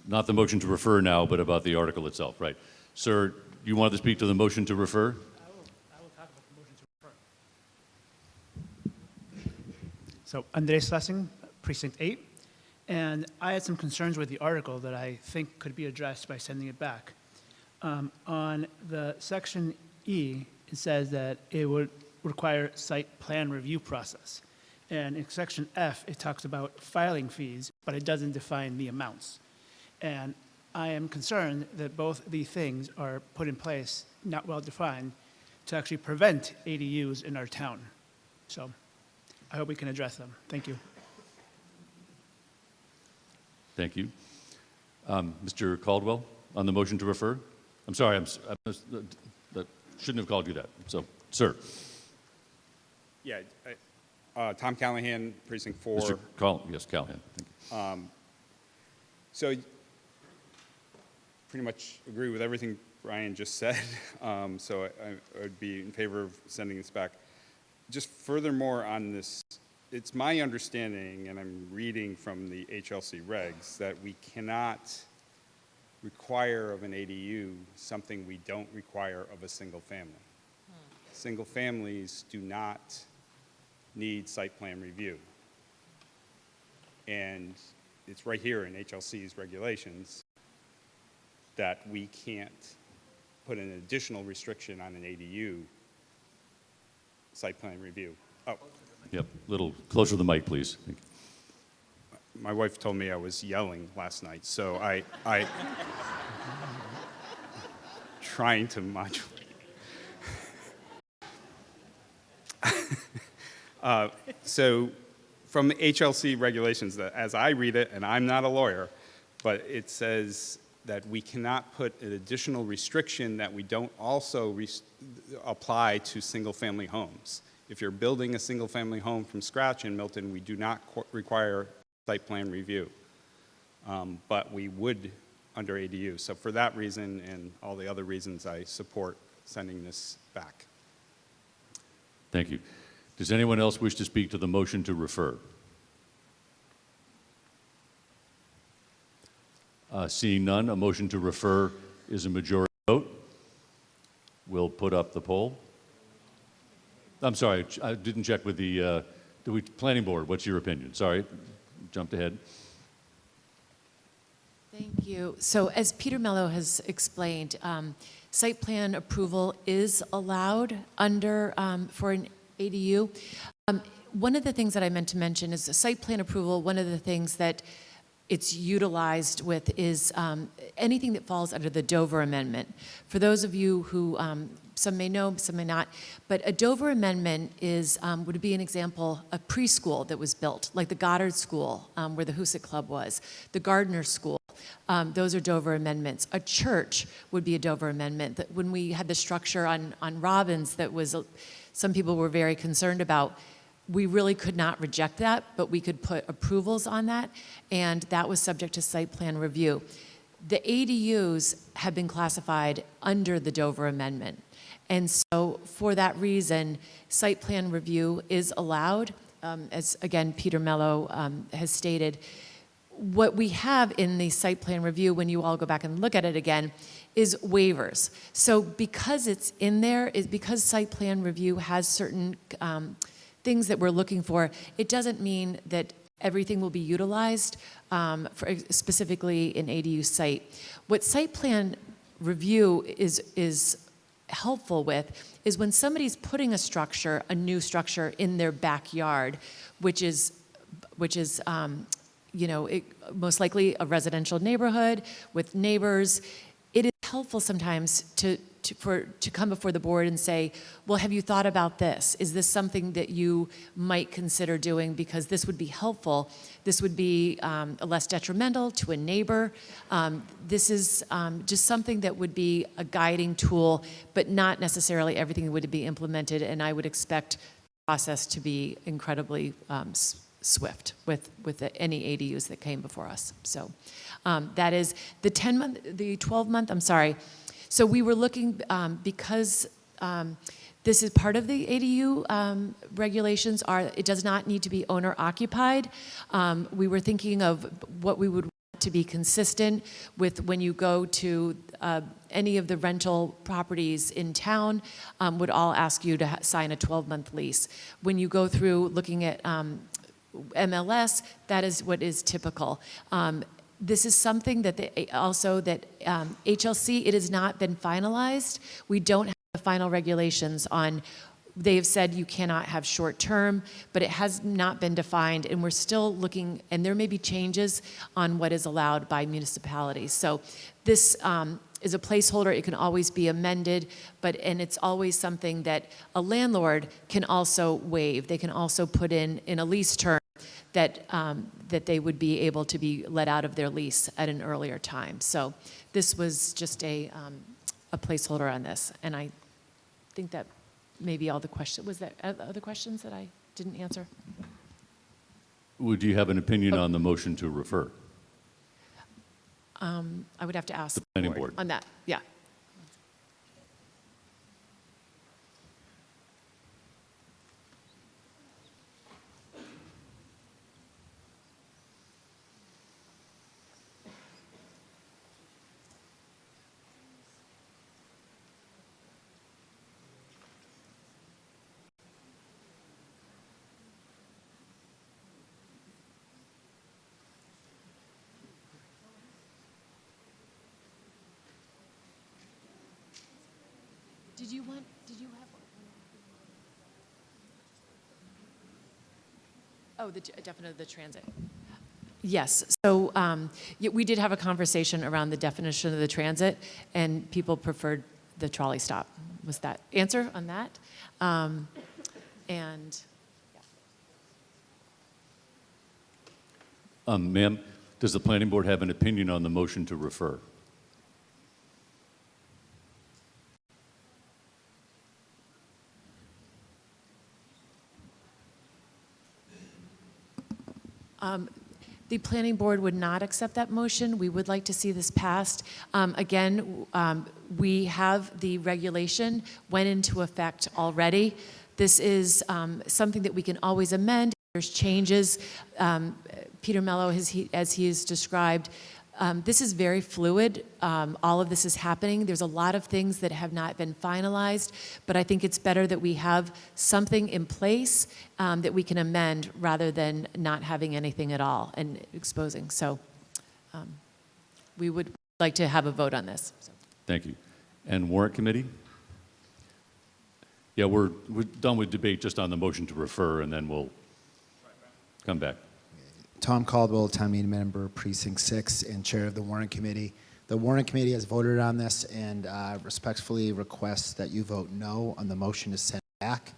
not the motion to refer now, but about the article itself, right? Sir, you wanted to speak to the motion to refer? I will talk about the motion to refer. So, Andres Lessing, Precinct 8. And I had some concerns with the article that I think could be addressed by sending it back. On the section E, it says that it would require site plan review process. And in section F, it talks about filing fees, but it doesn't define the amounts. And I am concerned that both these things are put in place, not well defined, to actually prevent ADUs in our town. So I hope we can address them. Thank you. Thank you. Mr. Caldwell, on the motion to refer? I'm sorry, that shouldn't have called you that. So, sir. Yeah, Tom Callahan, Precinct 4. Yes, Callahan. Thank you. So, pretty much agree with everything Brian just said. So I would be in favor of sending this back. Just furthermore on this, it's my understanding, and I'm reading from the HLC regs, that we cannot require of an ADU something we don't require of a single family. Single families do not need site plan review. And it's right here in HLC's regulations that we can't put an additional restriction on an ADU site plan review. Oh. Yep, a little closer to the mic, please. Thank you. My wife told me I was yelling last night, so I trying to modulate. So from the HLC regulations, that as I read it, and I'm not a lawyer, but it says that we cannot put an additional restriction that we don't also apply to single-family homes. If you're building a single-family home from scratch in Milton, we do not require site plan review, but we would under ADU. So for that reason and all the other reasons, I support sending this back. Thank you. Does anyone else wish to speak to the motion to refer? Seeing none, a motion to refer is a majority vote. We'll put up the poll. I'm sorry, I didn't check with the planning board. What's your opinion? Sorry, jumped ahead. Thank you. So as Peter Mello has explained, site plan approval is allowed under for an ADU. One of the things that I meant to mention is the site plan approval. One of the things that it's utilized with is anything that falls under the Dover Amendment. For those of you who, some may know, some may not, but a Dover Amendment is, would be an example, a preschool that was built, like the Goddard School, where the Hoosick Club was, the Gardner School. Those are Dover Amendments. A church would be a Dover Amendment. That when we had the structure on Robbins that was, some people were very concerned about, we really could not reject that, but we could put approvals on that, and that was subject to site plan review. The ADUs have been classified under the Dover Amendment, and so for that reason, site plan review is allowed, as again Peter Mello has stated. What we have in the site plan review, when you all go back and look at it again, is waivers. So because it's in there, because site plan review has certain things that we're looking for, it doesn't mean that everything will be utilized for specifically an ADU site. What site plan review is helpful with is when somebody's putting a structure, a new structure in their backyard, which is you know, most likely a residential neighborhood with neighbors. It is helpful sometimes to come before the board and say, well, have you thought about this? Is this something that you might consider doing? Because this would be helpful. This would be less detrimental to a neighbor. This is just something that would be a guiding tool, but not necessarily everything would be implemented, and I would expect the process to be incredibly swift with any ADUs that came before us. So that is the 12-month, I'm sorry. So we were looking, because this is part of the ADU regulations, it does not need to be owner occupied. We were thinking of what we would want to be consistent with when you go to any of the rental properties in town, would all ask you to sign a 12-month lease. When you go through looking at MLS, that is what is typical. This is something that HLC, it has not been finalized. We don't have the final regulations on, they have said you cannot have short term, but it has not been defined, and we're still looking, and there may be changes on what is allowed by municipalities. So this is a placeholder. It can always be amended, and it's always something that a landlord can also waive. They can also put in a lease term that they would be able to be let out of their lease at an earlier time. So this was just a placeholder on this, and I think that maybe all the questions. Was there other questions that I didn't answer? Would you have an opinion on the motion to refer? I would have to ask the planning board on that. Yeah. Did you have? Oh, definitely the transit. Yes, so we did have a conversation around the definition of the transit, and people preferred the trolley stop. Was that answer on that? Ma'am, does the planning board have an opinion on the motion to refer? The planning board would not accept that motion. We would like to see this passed. Again, we have the regulation went into effect already. This is something that we can always amend. There's changes. Peter Mello, as he has described, this is very fluid. All of this is happening. There's a lot of things that have not been finalized, but I think it's better that we have something in place that we can amend rather than not having anything at all and exposing. So we would like to have a vote on this. So. Thank you. And warrant committee? Yeah, we're done with debate just on the motion to refer, and then we'll come back. Tom Caldwell, town meeting member, precinct 6, and chair of the warrant committee. The warrant committee has voted on this and respectfully requests that you vote no on the motion to send back.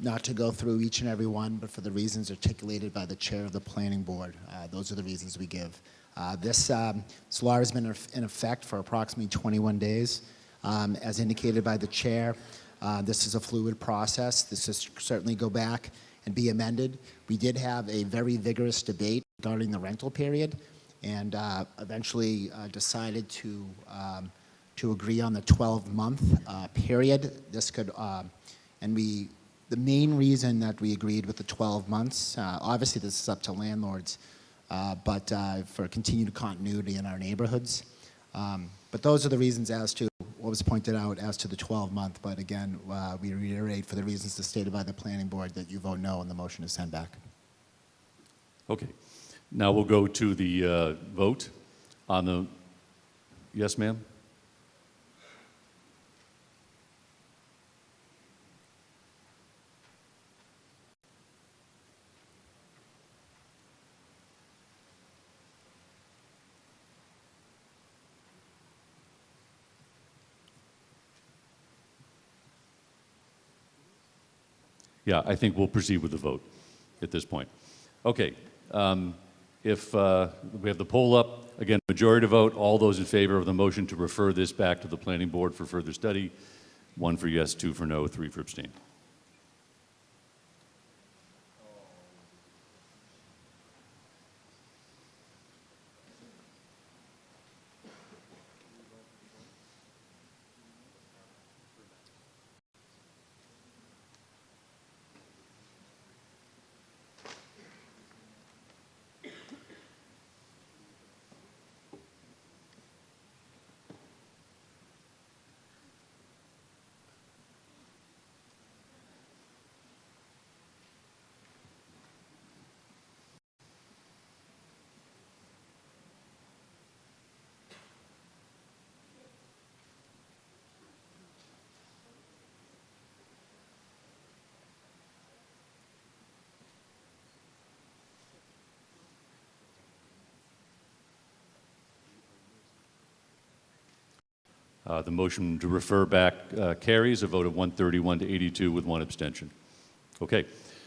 Not to go through each and every one, but for the reasons articulated by the chair of the planning board. Those are the reasons we give. This law has been in effect for approximately 21 days. As indicated by the chair, this is a fluid process. This is certainly go back and be amended. We did have a very vigorous debate regarding the rental period, and eventually decided to agree on the 12-month period. This could, the main reason that we agreed with the 12 months, obviously this is up to landlords, but for continued continuity in our neighborhoods. But those are the reasons as to what was pointed out as to the 12-month. But again, we reiterate for the reasons stated by the planning board that you vote no on the motion to send back. Okay. Now we'll go to the vote on the, yes, ma'am? Yeah, I think we'll proceed with the vote at this point. Okay, if we have the poll up, again, majority vote, all those in favor of the motion to refer this back to the planning board for further study, 1 for yes, 2 for no, 3 for abstain. The motion to refer back carries, a vote of 131 to 82 with 1 abstention. Okay,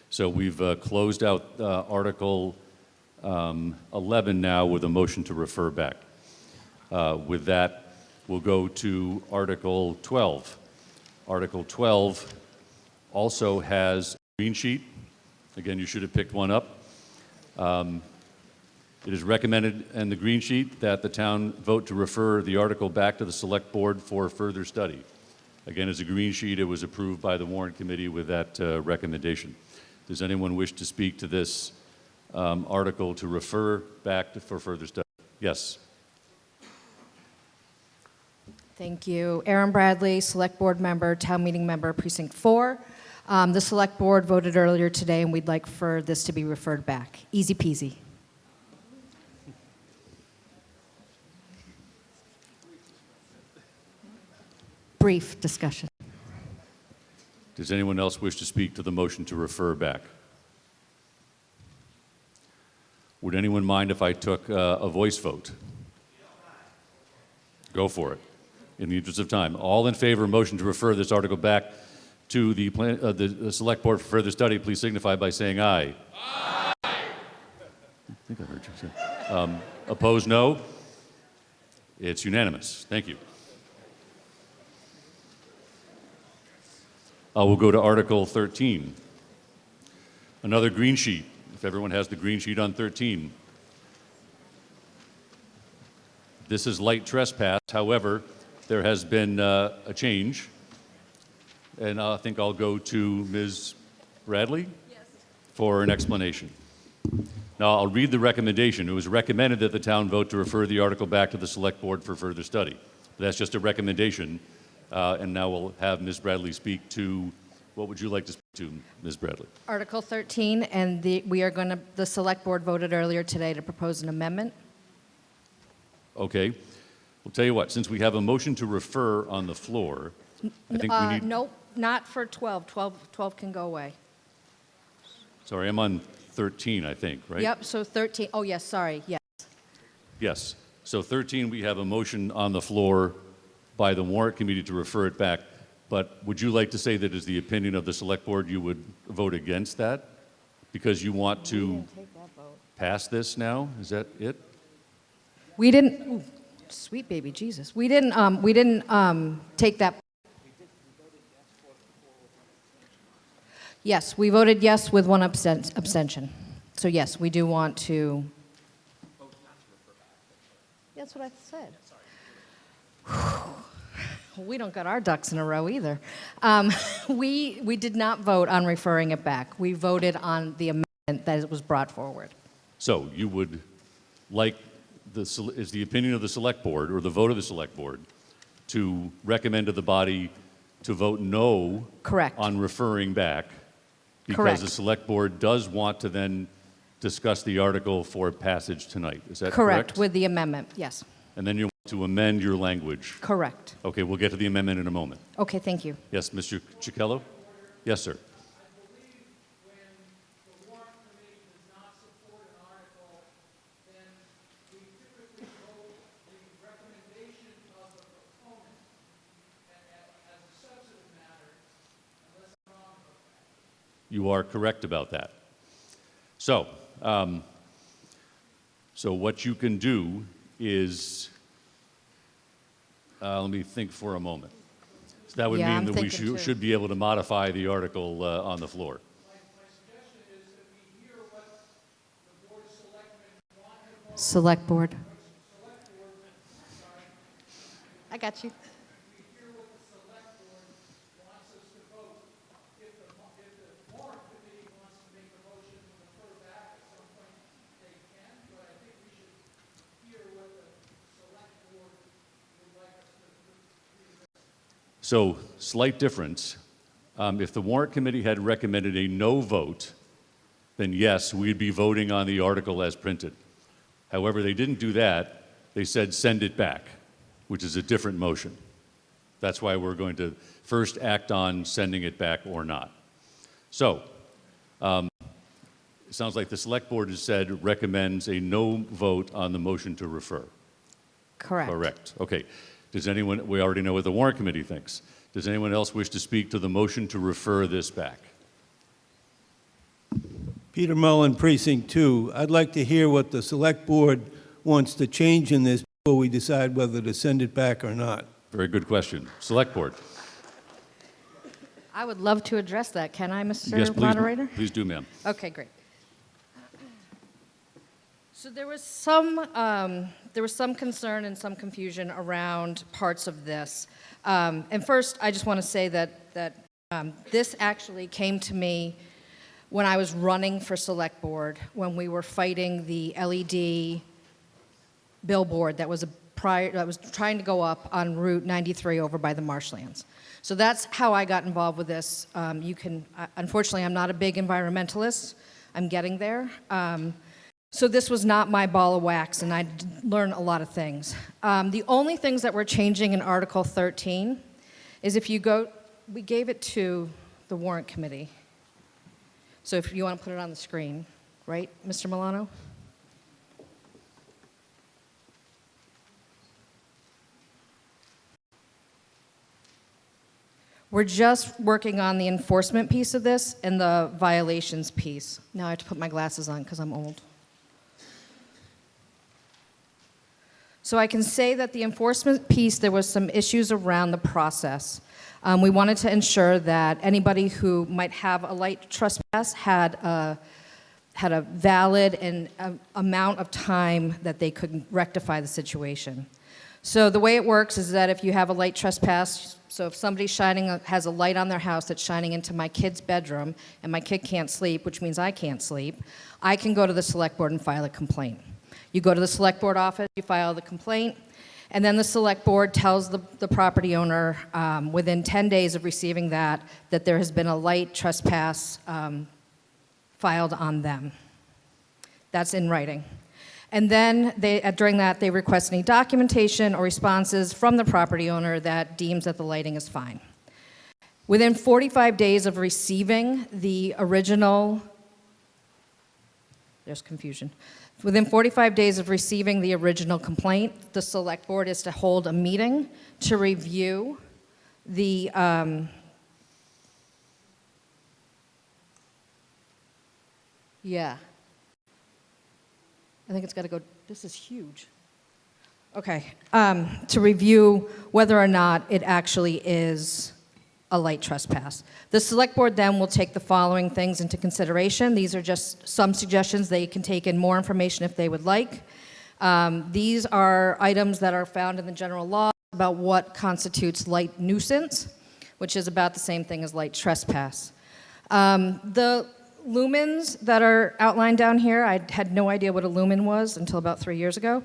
so we've closed out Article 11 now with a motion to refer back. With that, we'll go to Article 12. Article 12 also has a green sheet. Again, you should have picked one up. It is recommended in the green sheet that the town vote to refer the article back to the select board for further study. Again, as a green sheet, it was approved by the warrant committee with that recommendation. Does anyone wish to speak to this article to refer back for further study? Yes. Thank you. Erin Bradley, Select Board Member, Town Meeting Member, Precinct 4. The Select Board voted earlier today, and we'd like for this to be referred back. Easy peasy. Brief discussion. Does anyone else wish to speak to the motion to refer back? Would anyone mind if I took a voice vote? Go for it. In the interest of time. All in favor of motion to refer this article back to the Select Board for further study, please signify by saying aye. Aye. I think I heard you say. Opposed, no? It's unanimous. Thank you. We'll go to Article 13. Another green sheet, if everyone has the green sheet on 13. This is light trespass. However, there has been a change. And I think I'll go to Ms. Bradley for an explanation. Now, I'll read the recommendation. It was recommended that the town vote to refer the article back to the Select Board for further study. That's just a recommendation. And now we'll have Ms. Bradley speak to, what would you like to speak to, Ms. Bradley? Article 13, and the Select Board voted earlier today to propose an amendment. Okay. We'll tell you what, since we have a motion to refer on the floor, I think we need... Nope, not for 12. 12 can go away. Sorry, I'm on 13, I think, right? Yep, so 13, oh yes, sorry, yes. Yes. So 13, we have a motion on the floor by the warrant committee to refer it back. But would you like to say that as the opinion of the Select Board, you would vote against that? Because you want to pass this now? Is that it? We didn't, ooh, sweet baby Jesus. We didn't take that. Yes, we voted yes with 1 abstention. So yes, we do want to. That's what I said. We don't got our ducks in a row either. We did not vote on referring it back. We voted on the amendment that was brought forward. So you would like, is the opinion of the Select Board or the vote of the Select Board to recommend to the body to vote no Correct. On referring back because Correct. the Select Board does want to then discuss the article for passage tonight. Is that Correct, correct? with the amendment, yes. And then you want to amend your language. Correct. Okay, we'll get to the amendment in a moment. Okay, thank you. Yes, Mr. Cicchello? Yes, sir. You are correct about that. So, so what you can do is, let me think for a moment. So that would Yeah, mean I'm that we thinking too. should be able to modify the article on the floor. Select board. I got you. So, slight difference. If the warrant committee had recommended a no vote, then yes, we'd be voting on the article as printed. However, they didn't do that. They said send it back, which is a different motion. That's why we're going to first act on sending it back or not. So, it sounds like the select board has said recommends a no vote on the motion to refer. Correct. Correct. Okay. Does anyone, we already know what the warrant committee thinks. Does anyone else wish to speak to the motion to refer this back? Peter Mullen, Precinct 2. I'd like to hear what the Select Board wants to change in this before we decide whether to send it back or not. Very good question. Select board. I would love to address that. Can I, Mr. Yes, please. Moderator? Please do, ma'am. Okay, great. So there was some concern and some confusion around parts of this. And first, I just want to say that this actually came to me when I was running for select board, when we were fighting the LED billboard that was trying to go up on Route 93 over by the marshlands. So that's how I got involved with this. Unfortunately, I'm not a big environmentalist. I'm getting there. So this was not my ball of wax, and I learned a lot of things. The only things that we're changing in Article 13 is if you go, we gave it to the warrant committee. So if you want to put it on the screen, right, Mr. Milano? We're just working on the enforcement piece of this and the violations piece. Now I have to put my glasses on because I'm old. So I can say that the enforcement piece, there was some issues around the process. We wanted to ensure that anybody who might have a light trespass had a valid and amount of time that they could rectify the situation. So the way it works is that if you have a light trespass, so if somebody has a light on their house that's shining into my kid's bedroom and my kid can't sleep, which means I can't sleep, I can go to the select board and file a complaint. You go to the select board office, you file the complaint, and then the select board tells the property owner within 10 days of receiving that there has been a light trespass filed on them. That's in writing. And then during that, they request any documentation or responses from the property owner that deems that the lighting is fine. Within 45 days of receiving the original, there's confusion. Within 45 days of receiving the original complaint, the select board is to hold a meeting to review the yeah. I think it's got to go, this is huge. Okay, to review whether or not it actually is a light trespass. The select board then will take the following things into consideration. These are just some suggestions. They can take in more information if they would like. These are items that are found in the general law about what constitutes light nuisance, which is about the same thing as light trespass. The lumens that are outlined down here, I had no idea what a lumen was until about 3 years ago.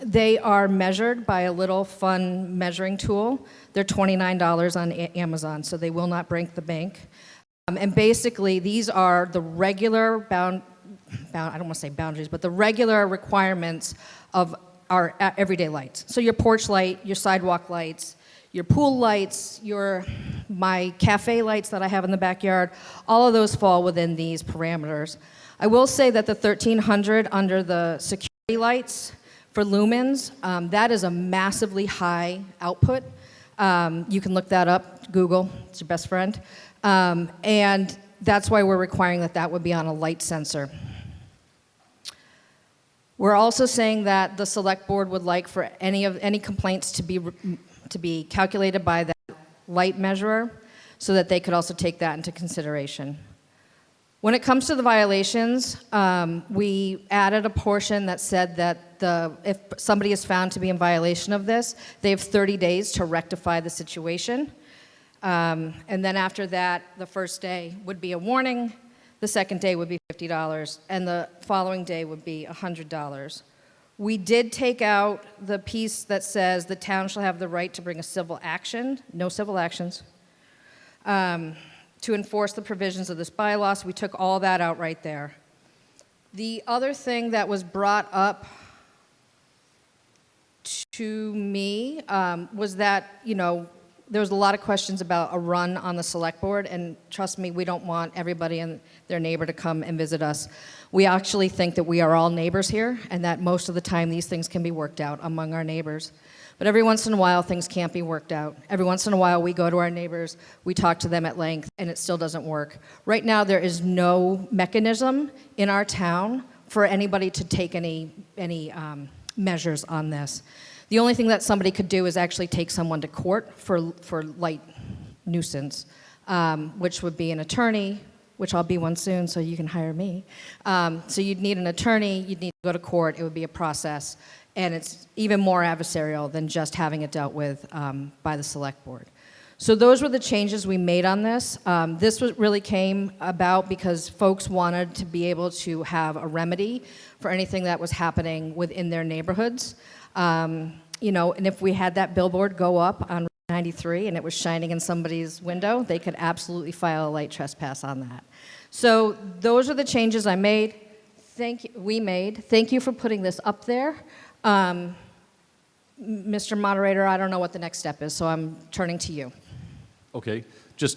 They are measured by a little fun measuring tool. They're $29 on Amazon, so they will not break the bank. And basically, these are the regular I don't want to say boundaries, but the regular requirements of our everyday lights. So your porch light, your sidewalk lights, your pool lights, my cafe lights that I have in the backyard, all of those fall within these parameters. I will say that the 1300 under the security lights for lumens, that is a massively high output. You can look that up, Google, it's your best friend. And that's why we're requiring that that would be on a light sensor. We're also saying that the select board would like for any complaints to be calculated by that light measurer, so that they could also take that into consideration. When it comes to the violations, we added a portion that said that if somebody is found to be in violation of this, they have 30 days to rectify the situation. And then after that, the first day would be a warning, the second day would be $50, and the following day would be $100. We did take out the piece that says the town shall have the right to bring a civil action, no civil actions, to enforce the provisions of this bylaw, so we took all that out right there. The other thing that was brought up to me was that, there was a lot of questions about a run on the select board, and trust me, we don't want everybody and their neighbor to come and visit us. We actually think that we are all neighbors here, and that most of the time these things can be worked out among our neighbors. But every once in a while, things can't be worked out. Every once in a while, we go to our neighbors, we talk to them at length, and it still doesn't work. Right now, there is no mechanism in our town for anybody to take any measures on this. The only thing that somebody could do is actually take someone to court for light nuisance, which would be an attorney, which I'll be one soon, so you can hire me. So you'd need an attorney, you'd need to go to court, it would be a process, and it's even more adversarial than just having it dealt with by the select board. So those were the changes we made on this. This really came about because folks wanted to be able to have a remedy for anything that was happening within their neighborhoods. And if we had that billboard go up on 93 and it was shining in somebody's window, they could absolutely file a light trespass on that. So those are the changes I made. We made. Thank you for putting this up there. Mr. Moderator, I don't know what the next step is, so I'm turning to you. Okay,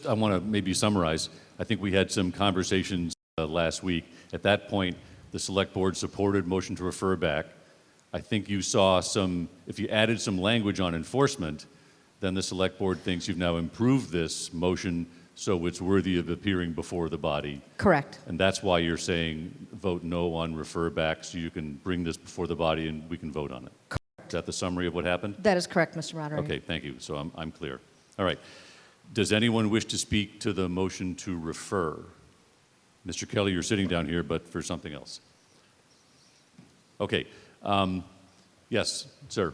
I want to maybe summarize. I think we had some conversations last week. At that point, the select board supported motion to refer back. I think you saw if you added some language on enforcement, then the select board thinks you've now improved this motion so it's worthy of appearing before the body. Correct. And that's why you're saying vote no on refer back, so you can bring this before the body and we can vote on it. Correct. Is that the summary of what happened? That is correct, Mr. Moderator. Okay, thank you. So I'm clear. All right. Does anyone wish to speak to the motion to refer? Mr. Kelly, you're sitting down here, but for something else. Okay. Yes, sir.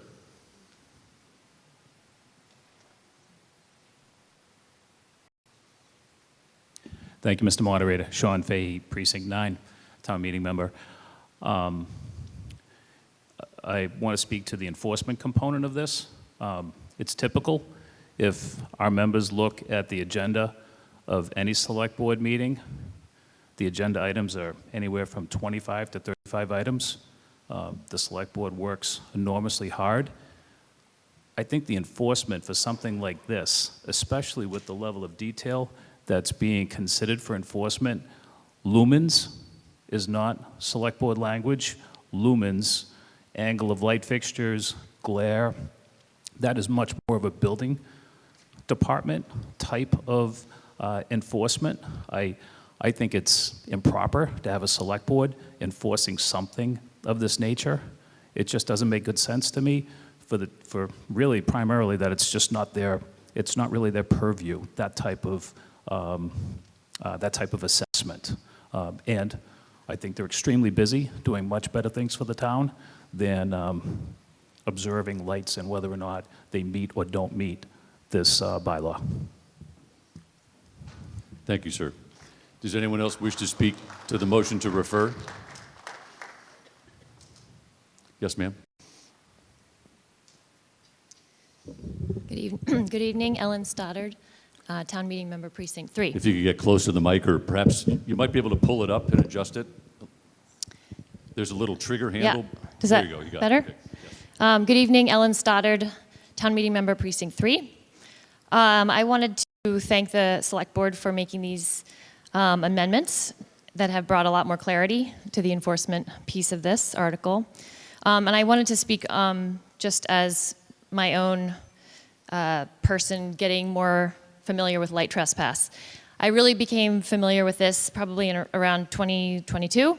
Thank you, Mr. Moderator. Sean Fahey, Precinct 9, town meeting member. I want to speak to the enforcement component of this. It's typical if our members look at the agenda of any select board meeting, the agenda items are anywhere from 25 to 35 items. The select board works enormously hard. I think the enforcement for something like this, especially with the level of detail that's being considered for enforcement, lumens is not select board language. Lumens, angle of light fixtures, glare, that is much more of a building department type of enforcement. I think it's improper to have a select board enforcing something of this nature. It just doesn't make good sense to me for really primarily that it's just not it's not really their purview, that type of assessment. And I think they're extremely busy doing much better things for the town than observing lights and whether or not they meet or don't meet this bylaw. Thank you, sir. Does anyone else wish to speak to the motion to refer? Yes, ma'am. Good evening, Ellen Stoddard, Town Meeting Member, Precinct 3. If you could get close to the mic, or perhaps you might be able to pull it up and adjust it. There's a little trigger handle. Yeah. Does there that you go. You got better? it. Okay. Good evening, Ellen Stoddard, Town Meeting Member, Precinct 3. I wanted to thank the Select Board for making these amendments that have brought a lot more clarity to the enforcement piece of this article. And I wanted to speak just as my own person getting more familiar with light trespass. I really became familiar with this probably in around 2022.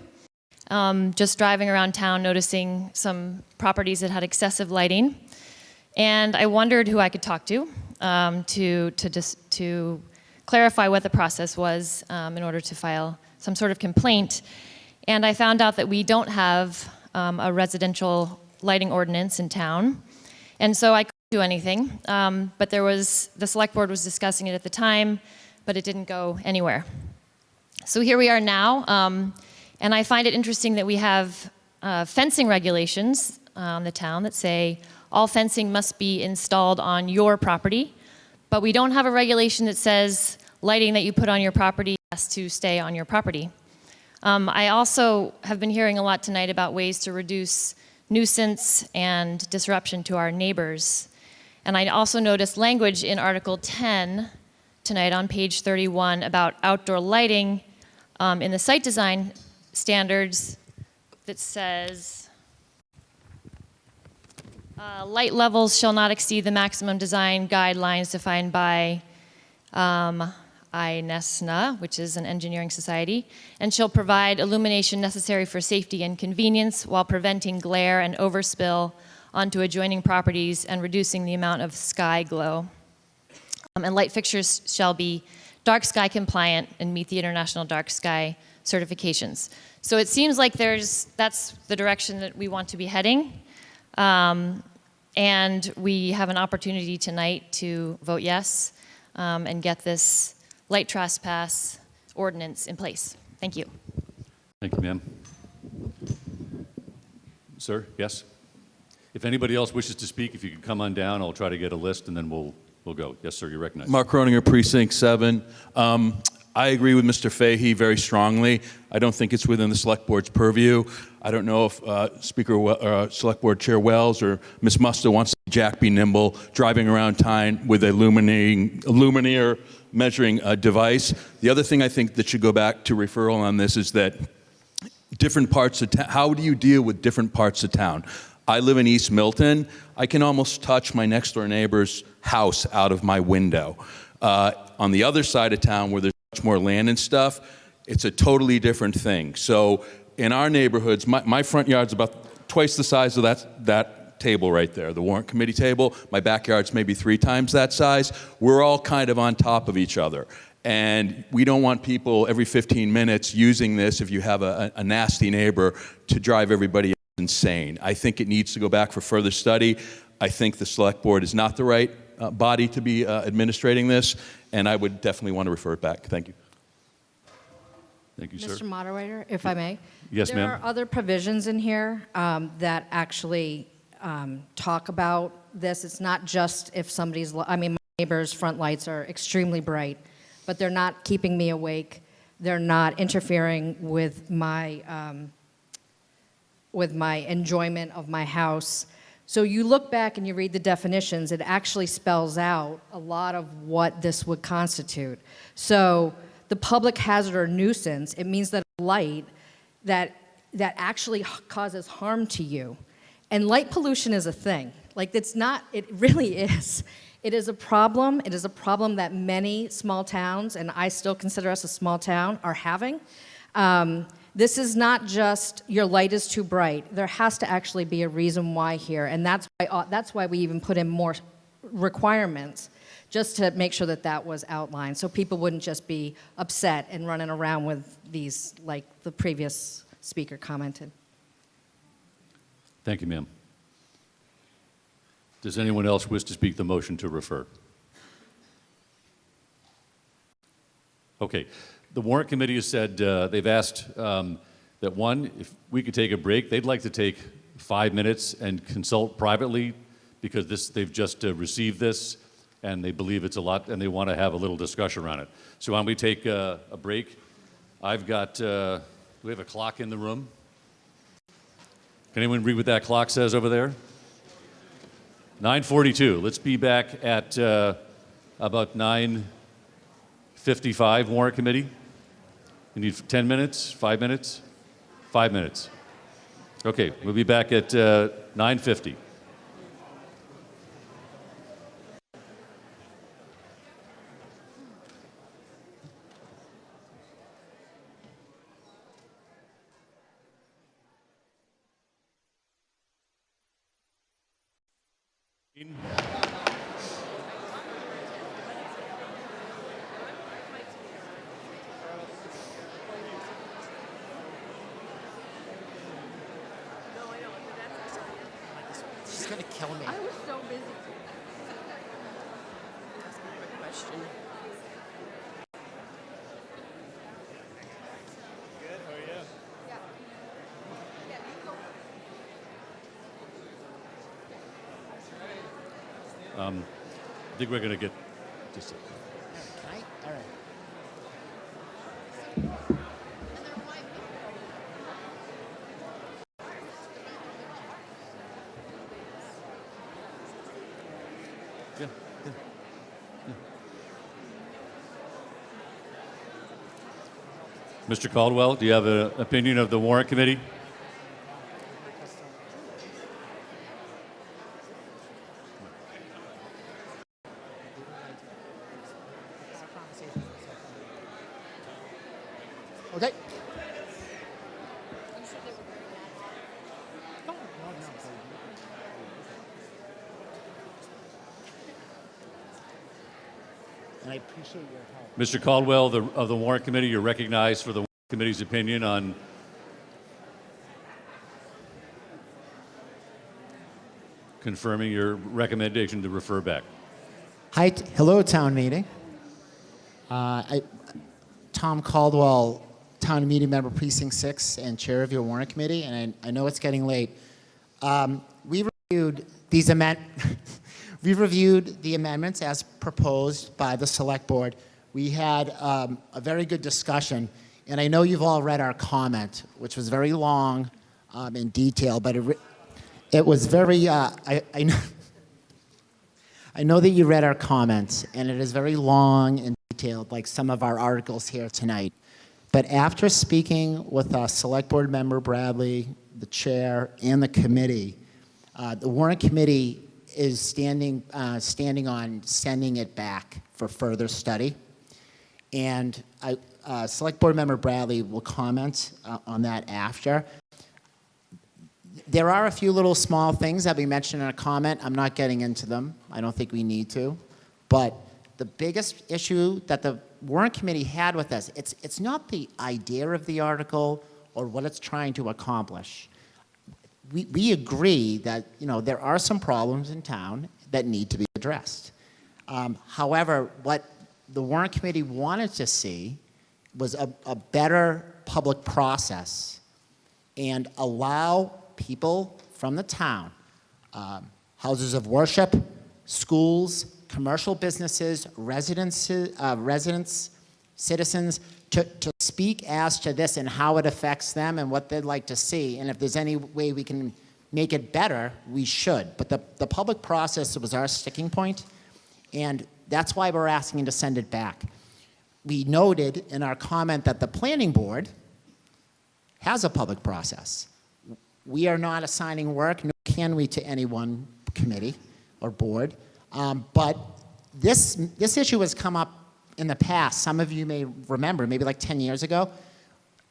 Just driving around town, noticing some properties that had excessive lighting. And I wondered who I could talk to clarify what the process was in order to file some sort of complaint. And I found out that we don't have a residential lighting ordinance in town. And so I couldn't do anything. But the select board was discussing it at the time, but it didn't go anywhere. So here we are now. And I find it interesting that we have fencing regulations on the town that say all fencing must be installed on your property, but we don't have a regulation that says lighting that you put on your property has to stay on your property. I also have been hearing a lot tonight about ways to reduce nuisance and disruption to our neighbors. And I also noticed language in Article 10 tonight on page 31 about outdoor lighting in the site design standards that says light levels shall not exceed the maximum design guidelines defined by INESNA, which is an engineering society, and shall provide illumination necessary for safety and convenience while preventing glare and overspill onto adjoining properties and reducing the amount of sky glow. And light fixtures shall be dark sky compliant and meet the international dark sky certifications. So it seems like that's the direction that we want to be heading. And we have an opportunity tonight to vote yes and get this light trespass ordinance in place. Thank you. Thank you, ma'am. Sir, yes? If anybody else wishes to speak, if you could come on down, I'll try to get a list and then we'll go. Yes, sir, you're recognized. Mark Croninger, Precinct 7. I agree with Mr. Fahey very strongly. I don't think it's within the Select Board's purview. I don't know if Select Board Chair Wells or Ms. Musto wants to see Jack be nimble driving around town with a luminaire measuring device. The other thing I think that should go back to referral on this is that different parts of town, how do you deal with different parts of town? I live in East Milton. I can almost touch my next door neighbor's house out of my window. On the other side of town where there's much more land and stuff, it's a totally different thing. So in our neighborhoods, my front yard's about twice the size of that table right there, the warrant committee table. My backyard's maybe 3 times that size. We're all kind of on top of each other. And we don't want people every 15 minutes using this, if you have a nasty neighbor, to drive everybody insane. I think it needs to go back for further study. I think the Select Board is not the right body to be administrating this, and I would definitely want to refer it back. Thank you. Thank you, sir. Mr. Moderator, if I may. Yes, ma'am. There are other provisions in here that actually talk about this. It's not just if somebody's, I mean, my neighbor's front lights are extremely bright, but they're not keeping me awake. They're not interfering with my enjoyment of my house. So you look back and you read the definitions, it actually spells out a lot of what this would constitute. So the public hazard or nuisance, it means that a light that actually causes harm to you. And light pollution is a thing. Like, it's not, it really is. It is a problem. It is a problem that many small towns, and I still consider us a small town, are having. This is not just your light is too bright. There has to actually be a reason why here, and that's why we even put in more requirements, just to make sure that that was outlined, so people wouldn't just be upset and running around with these, like the previous speaker commented. Thank you, ma'am. Does anyone else wish to speak the motion to refer? Okay. The warrant committee has said, they've asked that one, if we could take a break, they'd like to take 5 minutes and consult privately because they've just received this and they believe it's a lot and they want to have a little discussion around it. So why don't we take a break? I've got, do we have a clock in the room? Can anyone read what that clock says over there? 9:42. Let's be back at about 9:55, warrant committee. You need 10 minutes, 5 minutes? 5 minutes. Okay, we'll be back at 9:50. She's gonna kill me. I was so busy. Question. Good, how are you? I think we're going to get just. Can I? All right. Yeah. Mr. Caldwell, do you have an opinion of the warrant committee? Okay. And I appreciate your help. Mr. Caldwell of the warrant committee, you're recognized for the warrant committee's opinion on confirming your recommendation to refer back. Hi, hello, town meeting. Tom Caldwell, town meeting member, precinct 6, and chair of your warrant committee. And I know it's getting late. We reviewed these we reviewed the amendments as proposed by the select board. We had a very good discussion, and I know you've all read our comment, which was very long in detail, but it was very. I know that you read our comments, and it is very long and detailed, like some of our articles here tonight. But after speaking with Select Board Member Bradley, the chair, and the committee, the warrant committee is standing on sending it back for further study. And Select Board Member Bradley will comment on that after. There are a few little small things that we mentioned in a comment. I'm not getting into them. I don't think we need to. But the biggest issue that the warrant committee had with us, it's not the idea of the article or what it's trying to accomplish. We agree that, you know, there are some problems in town that need to be addressed. However, what the warrant committee wanted to see was a better public process and allow people from the town, houses of worship, schools, commercial businesses, residents, citizens, to speak as to this and how it affects them and what they'd like to see. And if there's any way we can make it better, we should. But the public process was our sticking point, and that's why we're asking to send it back. We noted in our comment that the planning board has a public process. We are not assigning work, nor can we, to any one committee or board. But this issue has come up in the past. Some of you may remember, maybe like 10 years ago.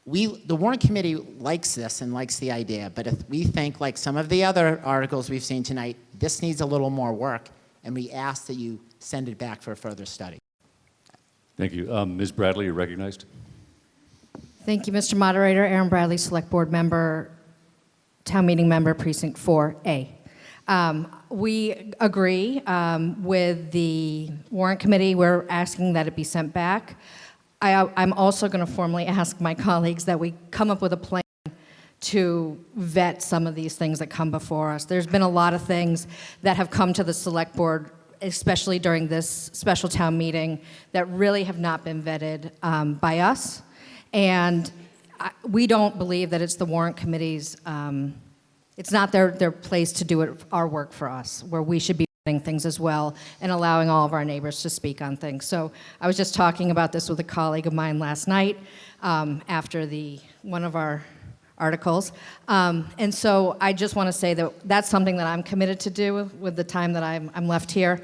The warrant committee likes this and likes the idea, but if we think, like some of the other articles we've seen tonight, this needs a little more work, and we ask that you send it back for further study. Thank you. Ms. Bradley, you're recognized. Thank you, Mr. Moderator. Aaron Bradley, Select Board Member, Town Meeting Member, Precinct 4A. We agree with the warrant committee. We're asking that it be sent back. I'm also going to formally ask my colleagues that we come up with a plan to vet some of these things that come before us. There's been a lot of things that have come to the select board, especially during this special town meeting, that really have not been vetted by us. And we don't believe that it's the warrant committee's, it's not their place to do our work for us, where we should be vetting things as well and allowing all of our neighbors to speak on things. So I was just talking about this with a colleague of mine last night after one of our articles. And so I just want to say that that's something that I'm committed to do with the time that I'm left here,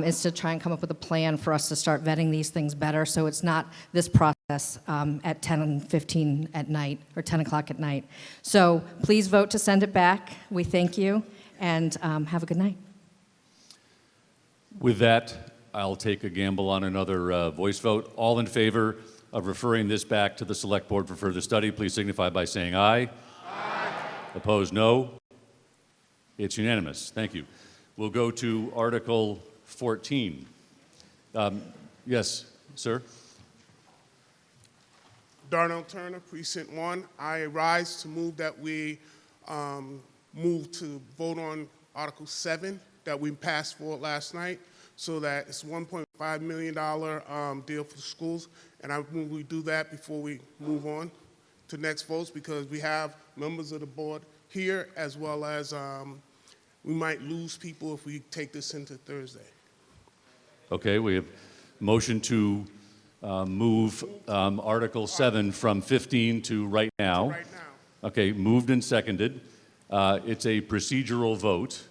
is to try and come up with a plan for us to start vetting these things better, so it's not this process at 10:15 at night or 10 o'clock at night. So please vote to send it back. We thank you, and have a good night. With that, I'll take a gamble on another voice vote. All in favor of referring this back to the Select Board for further study, please signify by saying aye. Aye. Opposed, no. It's unanimous. Thank you. We'll go to Article 14. Yes, sir. Darnell Turner, Precinct 1. I rise to move that we move to vote on Article 7 that we passed for last night, so that it's a $1.5 million deal for schools. And I move we do that before we move on to next votes, because we have members of the board here, as well as we might lose people if we take this into Thursday. Okay, we have motion to move Article 7 from 15 to right now. Right now. Okay, moved and seconded. It's a procedural vote.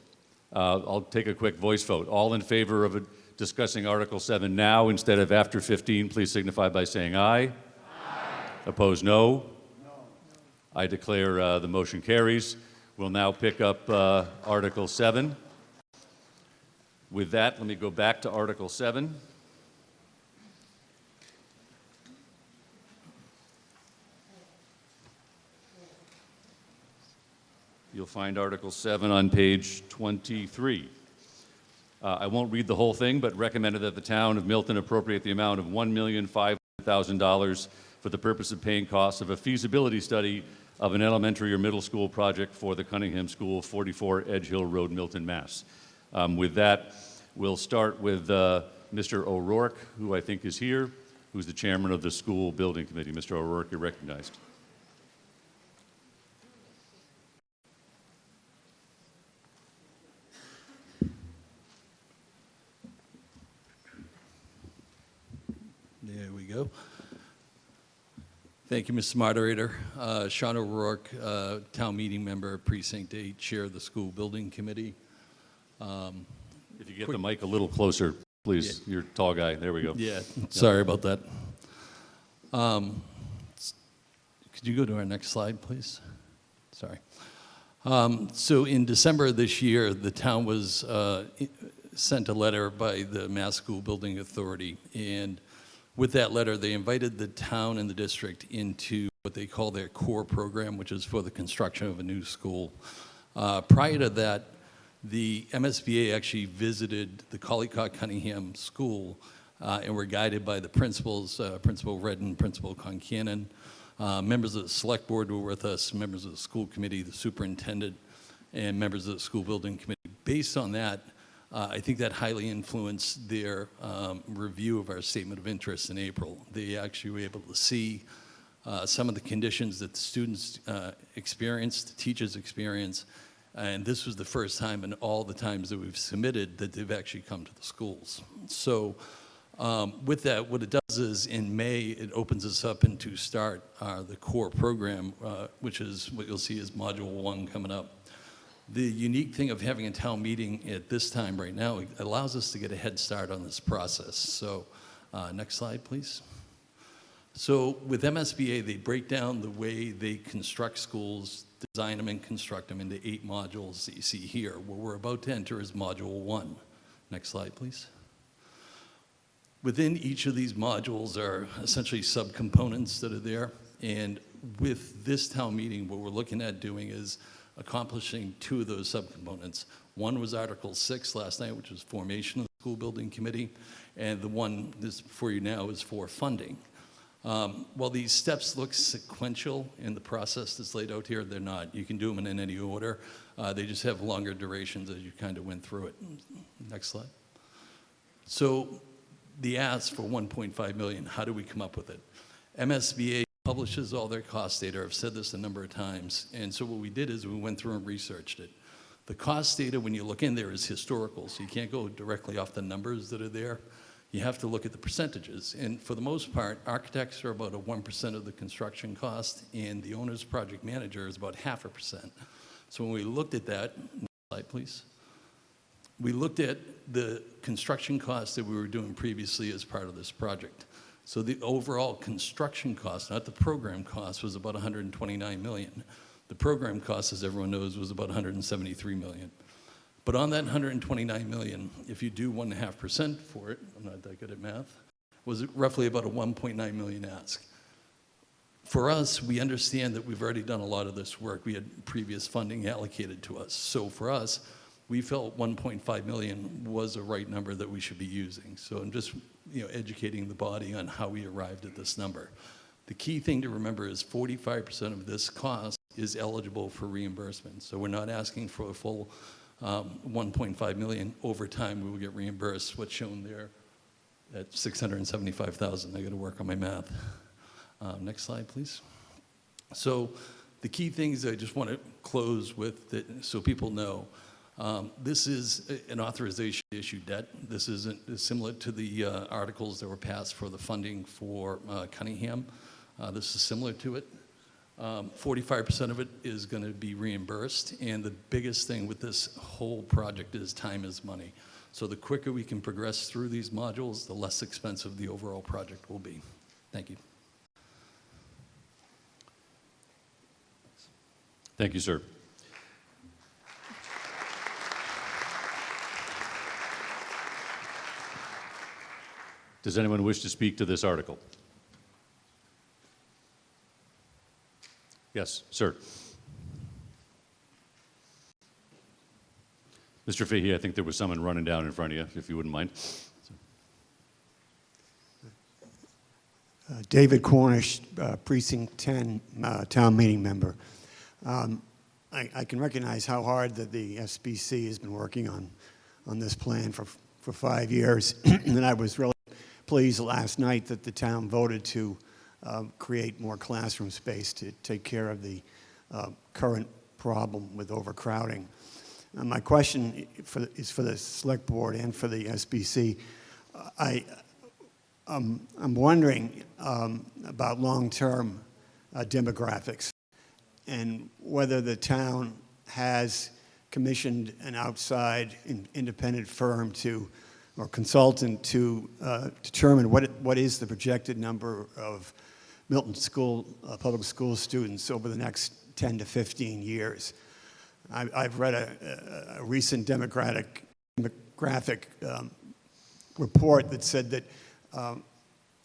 I'll take a quick voice vote. All in favor of discussing Article 7 now instead of after 15, please signify by saying aye. Aye. Opposed, no. No. I declare the motion carries. We'll now pick up Article 7. With that, let me go back to Article 7. You'll find Article 7 on page 23. I won't read the whole thing, but recommended that the town of Milton appropriate the amount of $1,500,000 for the purpose of paying costs of a feasibility study of an elementary or middle school project for the Cunningham School, 44 Edge Hill Road, Milton, Mass. With that, we'll start with Mr. O'Rourke, who I think is here, who's the chairman of the school building committee. Mr. O'Rourke, you're recognized. There we go. Thank you, Mr. Moderator. Sean O'Rourke, Town Meeting Member, Precinct 8, Chair of the School Building Committee. If you get the mic a little closer, please. Yeah. You're a tall guy. There we go. Yeah, sorry about that. Could you go to our next slide, please? Sorry. So in December of this year, the town was sent a letter by the Mass School Building Authority, and with that letter, they invited the town and the district into what they call their core program, which is for the construction of a new school. Prior to that, the MSBA actually visited the Collycott Cunningham School and were guided by the principals, Principal Redden, Principal Concannon. Members of the select board were with us, members of the school committee, the superintendent, and members of the school building committee. Based on that, I think that highly influenced their review of our statement of interest in April. They actually were able to see some of the conditions that the students experienced, the teachers experienced, and this was the first time in all the times that we've submitted that they've actually come to the schools. So with that, what it does is in May, it opens us up into start the core program, which is what you'll see is Module 1 coming up. The unique thing of having a town meeting at this time right now, it allows us to get a head start on this process. So next slide, please. So with MSBA, they break down the way they construct schools, design them and construct them into 8 modules that you see here. What we're about to enter is Module 1. Next slide, please. Within each of these modules are essentially subcomponents that are there. And with this town meeting, what we're looking at doing is accomplishing 2 of those subcomponents. One was Article 6 last night, which was formation of the school building committee, and the one that's before you now is for funding. While these steps look sequential in the process that's laid out here, they're not. You can do them in any order. They just have longer durations as you kind of went through it. Next slide. So the ask for $1.5 million, how do we come up with it? MSBA publishes all their cost data. I've said this a number of times. And so what we did is we went through and researched it. The cost data, when you look in there, is historical, so you can't go directly off the numbers that are there. You have to look at the percentages. And for the most part, architects are about 1% of the construction cost, and the owner's project manager is about 0.5%. So when we looked at that, next slide, please. We looked at the construction costs that we were doing previously as part of this project. So the overall construction cost, not the program cost, was about $129 million. The program cost, as everyone knows, was about $173 million. But on that 129 million, if you do 1.5% for it, I'm not that good at math, was roughly about a 1.9 million ask. For us, we understand that we've already done a lot of this work. We had previous funding allocated to us. So for us, we felt 1.5 million was a right number that we should be using. So I'm just educating the body on how we arrived at this number. The key thing to remember is 45% of this cost is eligible for reimbursement. So we're not asking for a full 1.5 million. Over time, we will get reimbursed. What's shown there at 675,000. I got to work on my math. Next slide, please. So the key things I just want to close with, so people know, this is an authorization to issue debt. This isn't similar to the articles that were passed for the funding for Cunningham. This is similar to it. 45% of it is going to be reimbursed, and the biggest thing with this whole project is time is money. So the quicker we can progress through these modules, the less expensive the overall project will be. Thank you. Thank you, sir. Does anyone wish to speak to this article? Yes, sir. Mr. Fahey, I think there was someone running down in front of you, if you wouldn't mind. David Cornish, Precinct 10, town meeting member. I can recognize how hard that the SBC has been working on this plan for 5 years, and I was really pleased last night that the town voted to create more classroom space to take care of the current problem with overcrowding. My question is for the Select Board and for the SBC. I'm wondering about long-term demographics and whether the town has commissioned an outside independent firm or consultant to determine what is the projected number of Milton public school students over the next 10 to 15 years. I've read a recent demographic report that said that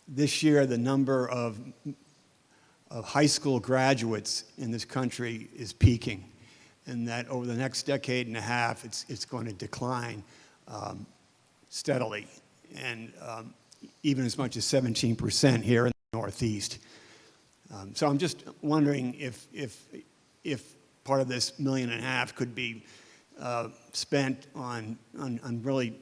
this year the number of high school graduates in this country is peaking, and that over the next decade and a half it's going to decline steadily, and even as much as 17% here in the Northeast. So I'm just wondering if part of this $1.5 million could be spent on really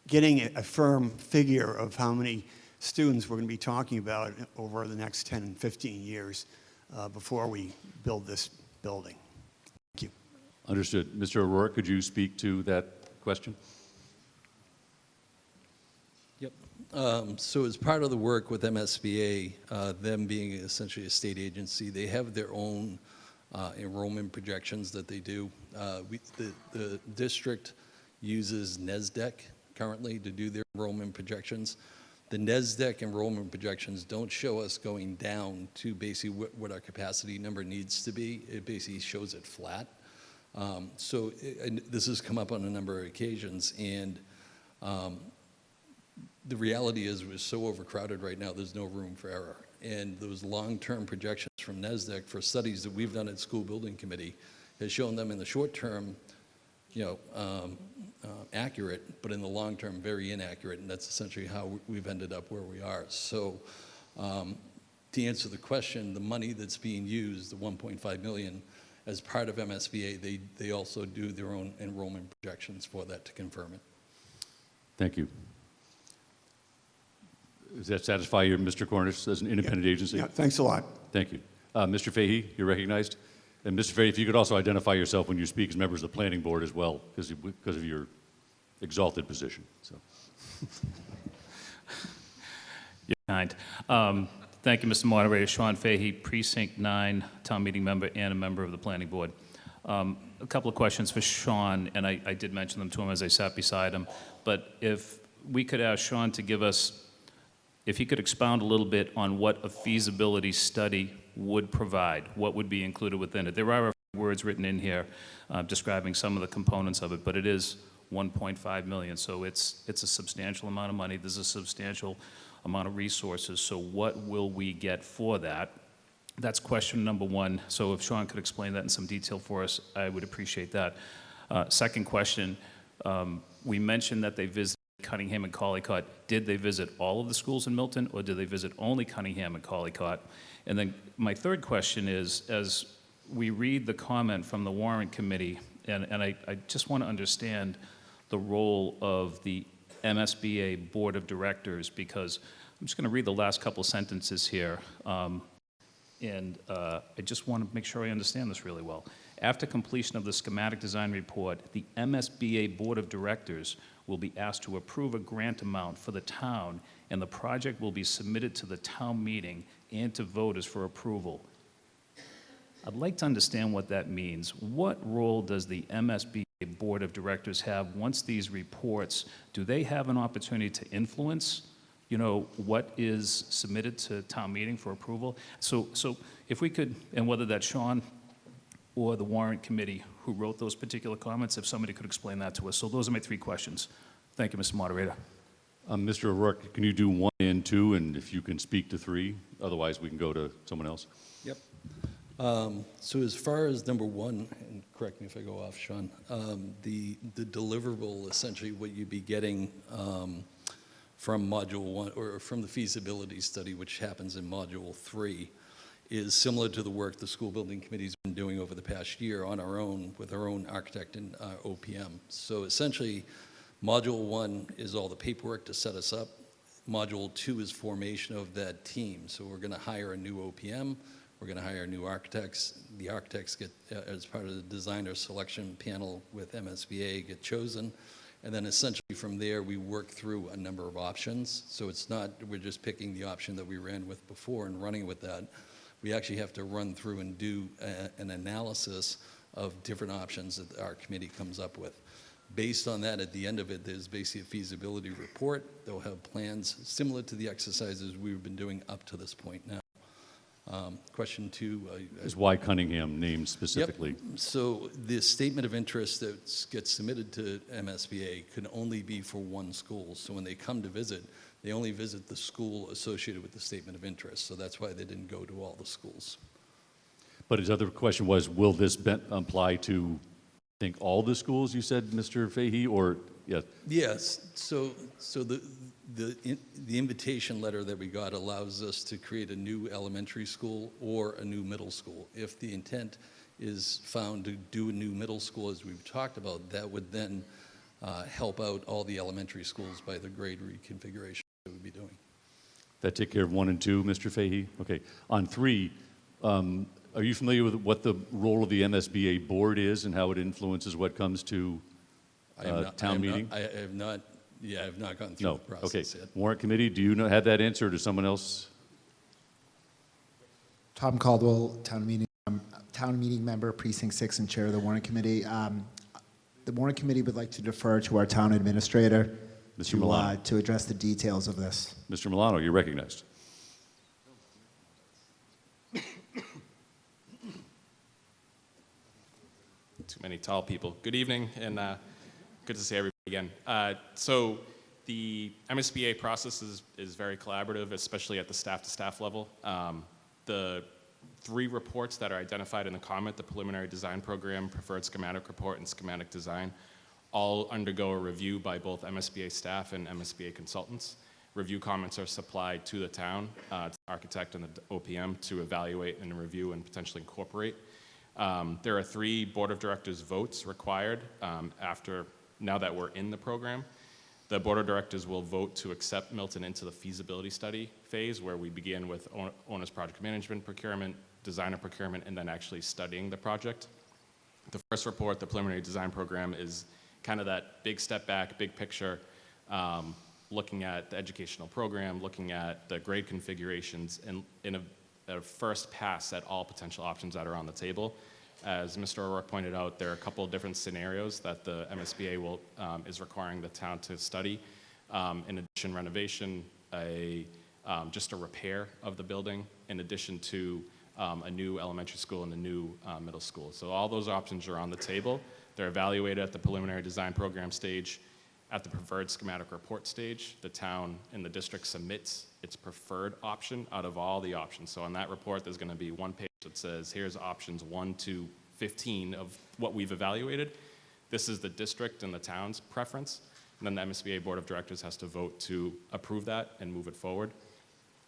getting a firm figure of how many students we're going to be talking about over the next 10 and 15 years before we build this building. Thank you. Understood. Mr. O'Rourke, could you speak to that question? Yep. So as part of the work with MSBA, them being essentially a state agency, they have their own enrollment projections that they do. The district uses NESDEC currently to do their enrollment projections. The NESDEC enrollment projections don't show us going down to basically what our capacity number needs to be. It basically shows it flat. So this has come up on a number of occasions, and the reality is we're so overcrowded right now, there's no room for error. And those long-term projections from NESDEC for studies that we've done at School Building Committee has shown them in the short term, accurate, but in the long term, very inaccurate, and that's essentially how we've ended up where we are. So to answer the question, the money that's being used, the 1.5 million, as part of MSBA, they also do their own enrollment projections for that to confirm it. Thank you. Does that satisfy you, Mr. Cornish, as an independent agency? Yeah, thanks a lot. Thank you. Mr. Fahey, you're recognized. And Mr. Fahey, if you could also identify yourself when you speak as members of the Planning Board as well, because of your exalted position. So. You're kind. Thank you, Mr. Moderator. Sean Fahey, Precinct 9, town meeting member and a member of the Planning Board. A couple of questions for Sean, and I did mention them to him as I sat beside him. But if we could ask Sean to give us, if he could expound a little bit on what a feasibility study would provide, what would be included within it. There are a words written in here describing some of the components of it, but it is 1.5 million, so it's a substantial amount of money. There's a substantial amount of resources, so what will we get for that? That's question number one. So if Sean could explain that in some detail for us, I would appreciate that. Second question, we mentioned that they visited Cunningham and Collycott. Did they visit all of the schools in Milton, or did they visit only Cunningham and Collycott? And then my third question is, as we read the comment from the warrant committee, and I just want to understand the role of the MSBA Board of Directors, because I'm just going to read the last couple sentences here. I just want to make sure I understand this really well. After completion of the schematic design report, the MSBA Board of Directors will be asked to approve a grant amount for the town, and the project will be submitted to the town meeting and to voters for approval. I'd like to understand what that means. What role does the MSBA Board of Directors have once these reports, do they have an opportunity to influence, you know, what is submitted to town meeting for approval? So if we could, and whether that's Sean or the warrant committee who wrote those particular comments, if somebody could explain that to us. So those are my three questions. Thank you, Mr. Moderator. Mr. O'Rourke, can you do 1 and 2, and if you can speak to 3? Otherwise, we can go to someone else. Yep. So as far as number 1, and correct me if I go off, Sean, the deliverable, essentially what you'd be getting from Module 1, or from the feasibility study, which happens in Module 3, is similar to the work the school building committee's been doing over the past year on our own, with our own architect and OPM. So essentially, Module 1 is all the paperwork to set us up. Module 2 is formation of that team. So we're going to hire a new OPM. We're going to hire new architects. The architects get, as part of the designer selection panel with MSBA, get chosen. And then essentially from there, we work through a number of options. So it's not, we're just picking the option that we ran with before and running with that. We actually have to run through and do an analysis of different options that our committee comes up with. Based on that, at the end of it, there's basically a feasibility report. They'll have plans similar to the exercises we've been doing up to this point now. Question 2. Is why Cunningham named specifically? Yep. So the statement of interest that gets submitted to MSBA can only be for one school. So when they come to visit, they only visit the school associated with the statement of interest. So that's why they didn't go to all the schools. But his other question was, will this apply to, I think, all the schools, you said, Mr. Fahey, or yes? Yes. So the invitation letter that we got allows us to create a new elementary school or a new middle school. If the intent is found to do a new middle school, as we've talked about, that would then help out all the elementary schools by the grade reconfiguration that we'd be doing. That take care of 1 and 2, Mr. Fahey? Okay. On 3, are you familiar with what the role of the MSBA board is and how it influences what comes to town meeting? I have not. Yeah, I have not gone through the process yet. Warrant committee, do you have that answer, or does someone else? Tom Caldwell, town meeting member, precinct 6, and chair of the warrant committee. The warrant committee would like to defer to our town administrator to address the details of this. Mr. Milano, you're recognized. Too many tall people. Good evening, and good to see everybody again. So the MSBA process is very collaborative, especially at the staff-to-staff level. The 3 reports that are identified in the comment, the preliminary design program, preferred schematic report, and schematic design, all undergo a review by both MSBA staff and MSBA consultants. Review comments are supplied to the town, to the architect and the OPM to evaluate and review and potentially incorporate. There are 3 board of directors votes required now that we're in the program. The board of directors will vote to accept Milton into the feasibility study phase, where we begin with owner's project management procurement, designer procurement, and then actually studying the project. The first report, the preliminary design program, is kind of that big step back, big picture, looking at the educational program, looking at the grade configurations, and in a first pass at all potential options that are on the table. As Mr. O'Rourke pointed out, there are a couple of different scenarios that the MSBA is requiring the town to study. In addition, renovation, just a repair of the building, in addition to a new elementary school and a new middle school. So all those options are on the table. They're evaluated at the preliminary design program stage. At the preferred schematic report stage, the town and the district submits its preferred option out of all the options. So on that report, there's going to be one page that says, here's options 1 to 15 of what we've evaluated. This is the district and the town's preference. And then the MSBA Board of Directors has to vote to approve that and move it forward.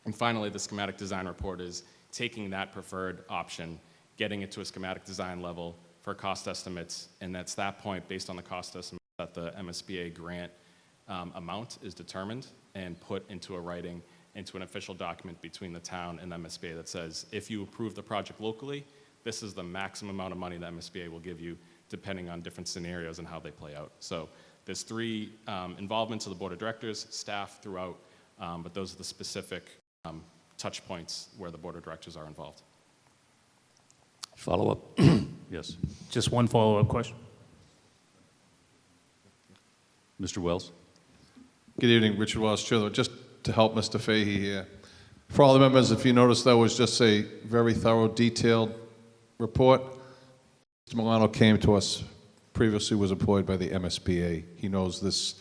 And finally, the schematic design report is taking that preferred option, getting it to a schematic design level for cost estimates, and that's that point, based on the cost estimate, that the MSBA grant amount is determined and put into a writing, into an official document between the town and the MSBA that says, if you approve the project locally, this is the maximum amount of money the MSBA will give you, depending on different scenarios and how they play out. So there's 3 involvements of the Board of Directors, staff throughout, but those are the specific touch points where the Board of Directors are involved. Follow up? Yes. Just one follow-up question. Mr. Wells? Good evening, Richard Wells, Chair. Just to help Mr. Fahey here. For all the members, if you notice, that was just a very thorough, detailed report. Mr. Milano came to us, previously was employed by the MSBA. He knows this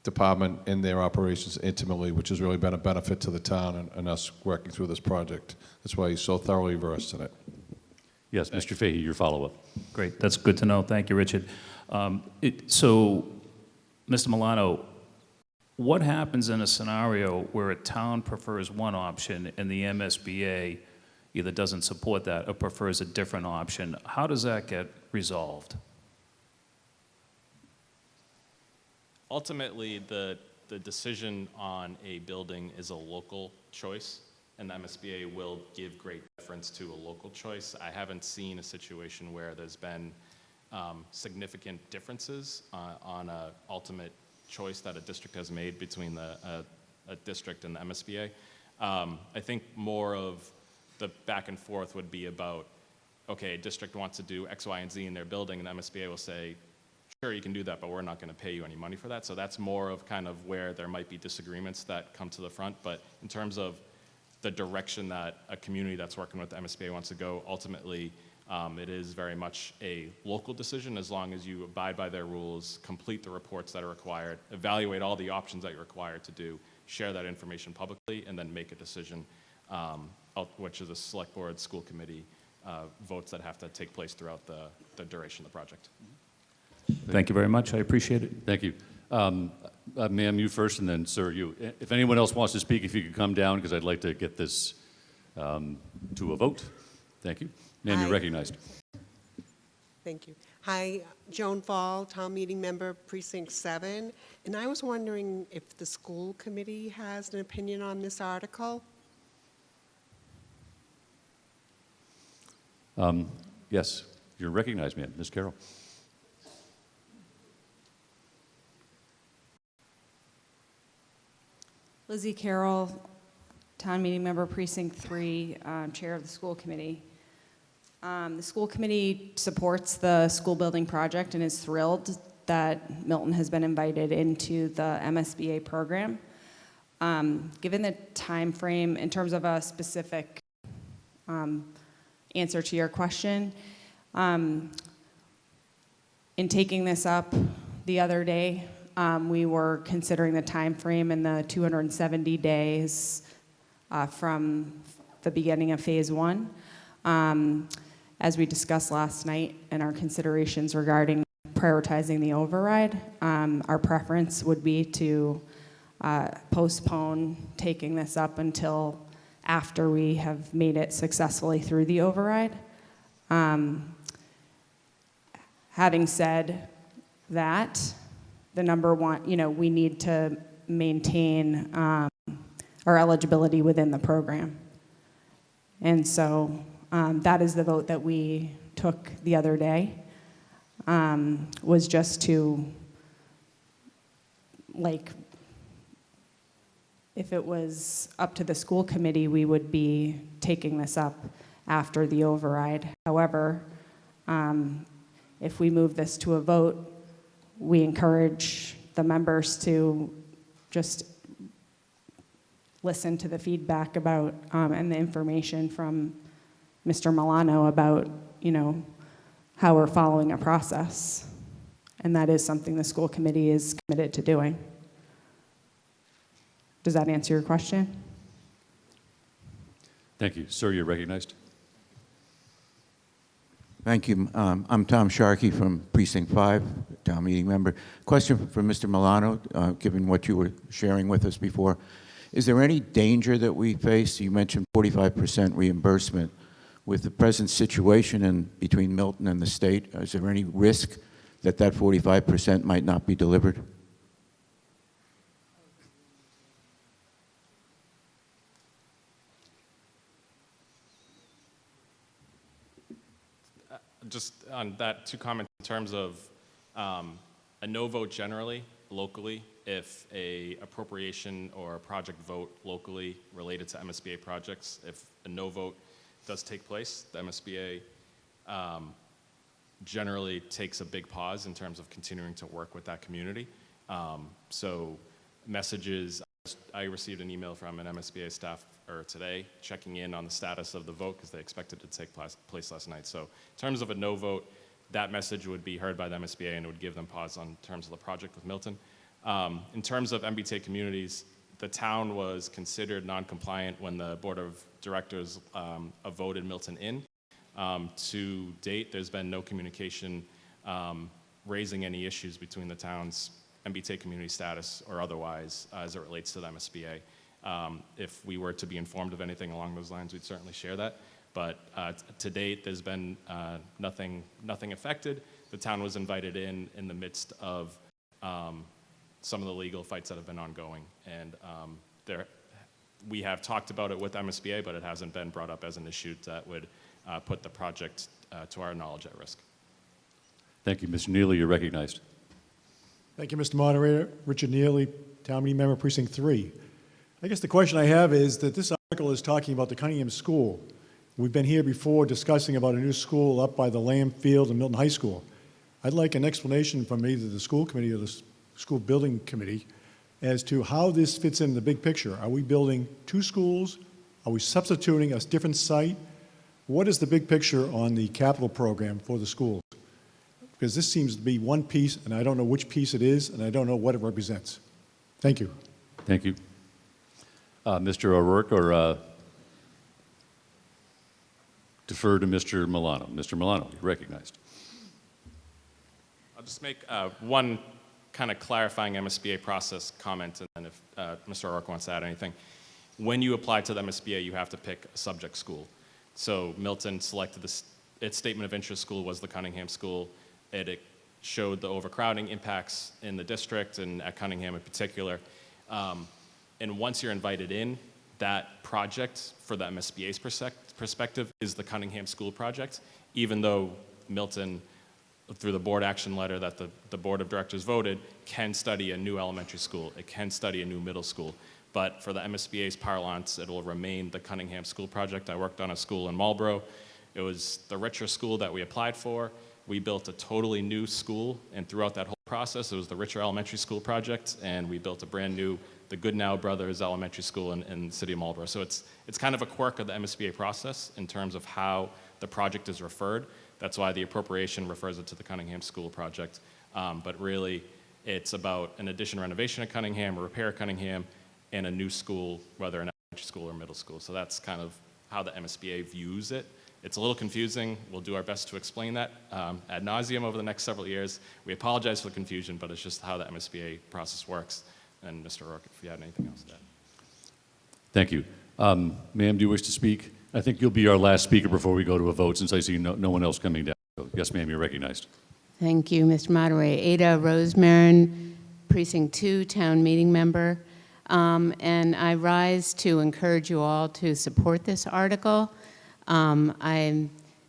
department and their operations intimately, which has really been a benefit to the town and us working through this project. That's why he's so thoroughly versed in it. Yes, Mr. Fahey, your follow-up. Great, that's good to know. Thank you, Richard. So, Mr. Milano, what happens in a scenario where a town prefers one option and the MSBA either doesn't support that or prefers a different option? How does that get resolved? Ultimately, the decision on a building is a local choice, and the MSBA will give great deference to a local choice. I haven't seen a situation where there's been significant differences on an ultimate choice that a district has made between a district and the MSBA. I think more of the back and forth would be about, okay, a district wants to do X, Y, and Z in their building, and the MSBA will say, sure, you can do that, but we're not going to pay you any money for that. So that's more of kind of where there might be disagreements that come to the front. But in terms of the direction that a community that's working with the MSBA wants to go, ultimately, it is very much a local decision as long as you abide by their rules, complete the reports that are required, evaluate all the options that you're required to do, share that information publicly, and then make a decision, which is a select board, school committee votes that have to take place throughout the duration of the project. Thank you very much. I appreciate it. Thank you. Ma'am, you first, and then, sir, you. If anyone else wants to speak, if you could come down, because I'd like to get this to a vote. Thank you. Ma'am, you're recognized. Thank you. Hi, Joan Fall, Town Meeting Member, Precinct 7. And I was wondering if the school committee has an opinion on this article? Yes, you're recognized, ma'am. Ms. Carroll. Lizzie Carroll, Town Meeting Member, Precinct 3, Chair of the School Committee. The school committee supports the school building project and is thrilled that Milton has been invited into the MSBA program. Given the time frame, in terms of a specific answer to your question, in taking this up the other day, we were considering the time frame and the 270 days from the beginning of phase 1. As we discussed last night in our considerations regarding prioritizing the override, our preference would be to postpone taking this up until after we have made it successfully through the override. Having said that, the number one, we need to maintain our eligibility within the program. And so that is the vote that we took the other day, was just to, if it was up to the school committee, we would be taking this up after the override. However, if we move this to a vote, we encourage the members to just listen to the feedback about and the information from Mr. Milano about, how we're following a process. And that is something the school committee is committed to doing. Does that answer your question? Thank you. Sir, you're recognized. Thank you. I'm Tom Sharkey from Precinct 5, town meeting member. Question for Mr. Milano, given what you were sharing with us before. Is there any danger that we face? You mentioned 45% reimbursement. With the present situation between Milton and the state, is there any risk that 45% might not be delivered? Just on that, two comments in terms of a no vote generally, locally, if a appropriation or a project vote locally related to MSBA projects, if a no vote does take place, the MSBA generally takes a big pause in terms of continuing to work with that community. So messages, I received an email from an MSBA staff today checking in on the status of the vote because they expected it to take place last night. So in terms of a no vote, that message would be heard by the MSBA and it would give them pause on terms of the project with Milton. In terms of MBTA communities, the town was considered non-compliant when the board of directors voted Milton in. To date, there's been no communication raising any issues between the town's MBTA community status or otherwise as it relates to the MSBA. If we were to be informed of anything along those lines, we'd certainly share that. But to date, there's been nothing affected. The town was invited in the midst of some of the legal fights that have been ongoing. And we have talked about it with MSBA, but it hasn't been brought up as an issue that would put the project, to our knowledge, at risk. Thank you. Mr. Neely, you're recognized. Thank you, Mr. Moderator. Richard Neely, town meeting member, Precinct 3. I guess the question I have is that this article is talking about the Cunningham School. We've been here before discussing about a new school up by the Lamb Field and Milton High School. I'd like an explanation from either the school committee or the school building committee as to how this fits in the big picture. Are we building two schools? Are we substituting a different site? What is the big picture on the capital program for the schools? Because this seems to be one piece, and I don't know which piece it is, and I don't know what it represents. Thank you. Thank you. Mr. O'Rourke, or defer to Mr. Milano. Mr. Milano, you're recognized. I'll just make one kind of clarifying MSBA process comment, and then if Mr. O'Rourke wants to add anything. When you apply to the MSBA, you have to pick a subject school. So Milton selected its statement of interest school was the Cunningham School. It showed the overcrowding impacts in the district and at Cunningham in particular. And once you're invited in, that project for the MSBA's perspective is the Cunningham School project, even though Milton, through the board action letter that the board of directors voted, can study a new elementary school. It can study a new middle school. But for the MSBA's parlance, it will remain the Cunningham School project. I worked on a school in Marlboro. It was the richer school that we applied for. We built a totally new school, and throughout that whole process, it was the richer elementary school project, and we built a brand new, the Goodnow Brothers Elementary School in the city of Marlboro. So it's kind of a quirk of the MSBA process in terms of how the project is referred. That's why the appropriation refers it to the Cunningham School project. But really, it's about an addition renovation at Cunningham, a repair at Cunningham, and a new school, whether an elementary school or middle school. So that's kind of how the MSBA views it. It's a little confusing. We'll do our best to explain that ad nauseum over the next several years. We apologize for the confusion, but it's just how the MSBA process works. And Mr. O'Rourke, if you had anything else to add. Thank you. Ma'am, do you wish to speak? I think you'll be our last speaker before we go to a vote, since I see no one else coming down. So, yes, ma'am, you're recognized. Thank you, Mr. Moderator. Ada Rosemarin, Precinct 2, town meeting member. And I rise to encourage you all to support this article. I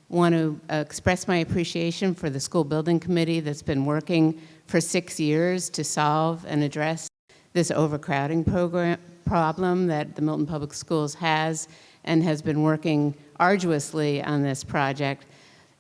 want to express my appreciation for the school building committee that's been working for 6 years to solve and address this overcrowding problem that the Milton Public Schools has, and has been working arduously on this project.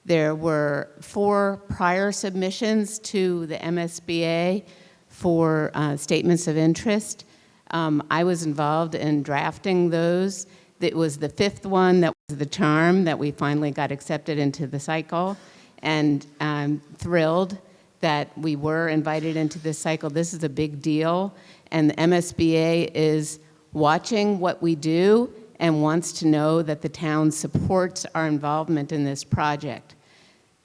There were 4 prior submissions to the MSBA for statements of interest. I was involved in drafting those. It was the 5th one that was the charm that we finally got accepted into the cycle, and I'm thrilled that we were invited into this cycle. This is a big deal, and the MSBA is watching what we do and wants to know that the town supports our involvement in this project.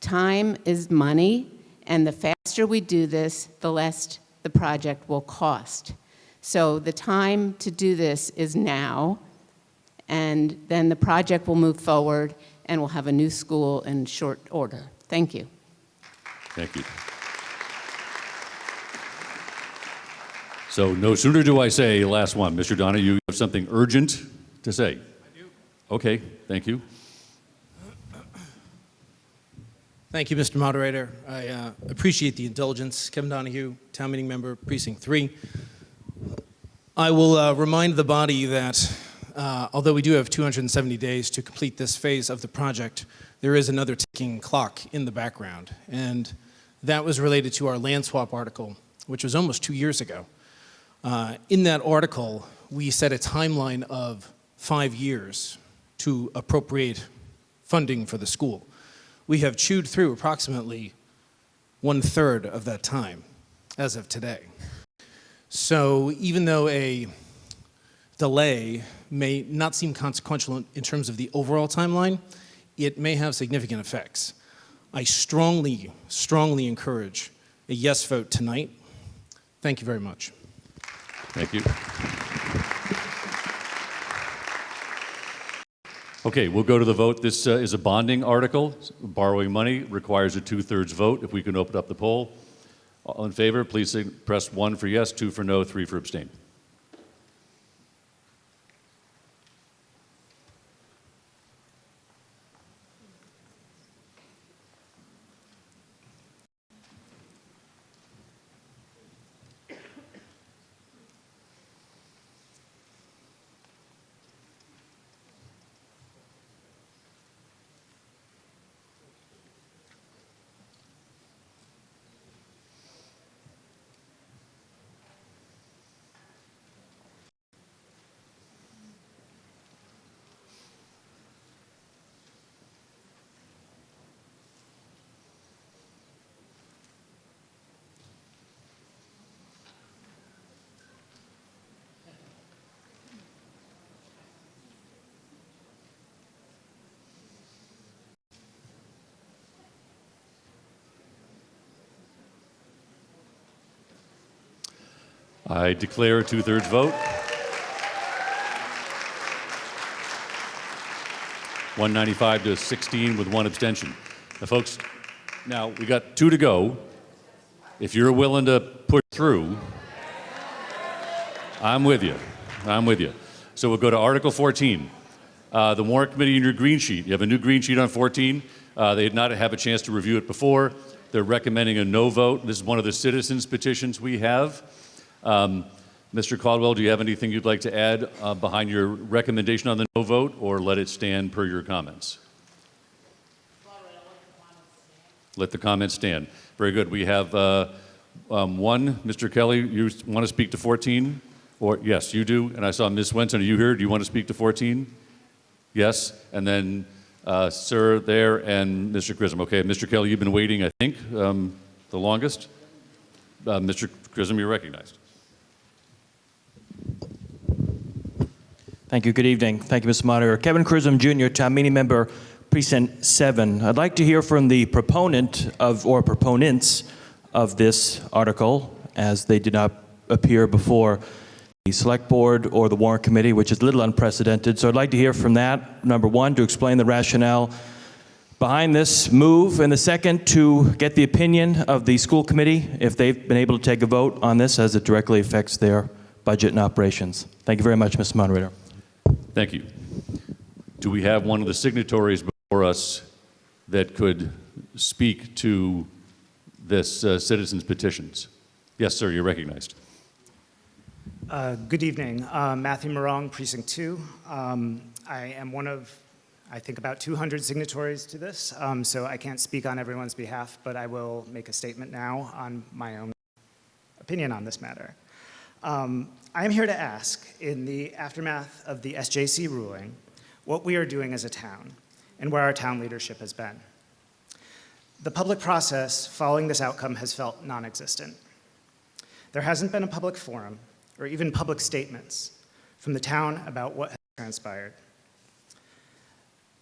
Time is money, and the faster we do this, the less the project will cost. So the time to do this is now, and then the project will move forward and we'll have a new school in short order. Thank you. Thank you. So no sooner do I say, last one, Mr. Donahue, you have something urgent to say? I do. Okay, thank you. Thank you, Mr. Moderator. I appreciate the indulgence. Kevin Donahue, Town Meeting Member, Precinct 3. I will remind the body that although we do have 270 days to complete this phase of the project, there is another ticking clock in the background. And that was related to our land swap article, which was almost 2 years ago. In that article, we set a timeline of 5 years to appropriate funding for the school. We have chewed through approximately 1/3 of that time as of today. So even though a delay may not seem consequential in terms of the overall timeline, it may have significant effects. I strongly, strongly encourage a yes vote tonight. Thank you very much. Thank you. Okay, we'll go to the vote. This is a bonding article. Borrowing money requires a 2/3 vote. If we can open up the poll. All in favor, please press 1 for yes, 2 for no, 3 for abstain. I declare a 2/3 vote. 195 to 16 with 1 abstention. Now, folks, now we got 2 to go. If you're willing to push through, I'm with you. I'm with you. So we'll go to Article 14. The Warrant Committee in your green sheet. You have a new green sheet on 14. They did not have a chance to review it before. They're recommending a no vote. This is one of the citizens petitions we have. Mr. Caldwell, do you have anything you'd like to add behind your recommendation on the no vote, or let it stand per your comments? Let the comments stand. Very good. We have one. Mr. Kelly, you want to speak to 14? Or yes, you do. And I saw Ms. Swenson. Are you here? Do you want to speak to 14? Yes. And then Sir there and Mr. Chisholm. Okay, Mr. Kelly, you've been waiting, I think, the longest. Mr. Chisholm, you're recognized. Thank you. Good evening. Thank you, Mr. Moderator. Kevin Chisholm, Jr., Town Meeting Member, Precinct 7. I'd like to hear from the proponent of, or proponents of this article, as they did not appear before the Select Board or the Warrant Committee, which is a little unprecedented. So I'd like to hear from that, number one, to explain the rationale behind this move, and the second, to get the opinion of the school committee, if they've been able to take a vote on this, as it directly affects their budget and operations. Thank you very much, Mr. Moderator. Thank you. Do we have one of the signatories before us that could speak to this citizens' petitions? Yes, sir, you're recognized. Good evening. Matthew Morong, Precinct 2. I am one of, I think, about 200 signatories to this, so I can't speak on everyone's behalf, but I will make a statement now on my own opinion on this matter. I am here to ask, in the aftermath of the SJC ruling, what we are doing as a town, and where our town leadership has been. The public process following this outcome has felt non-existent. There hasn't been a public forum or even public statements from the town about what has transpired.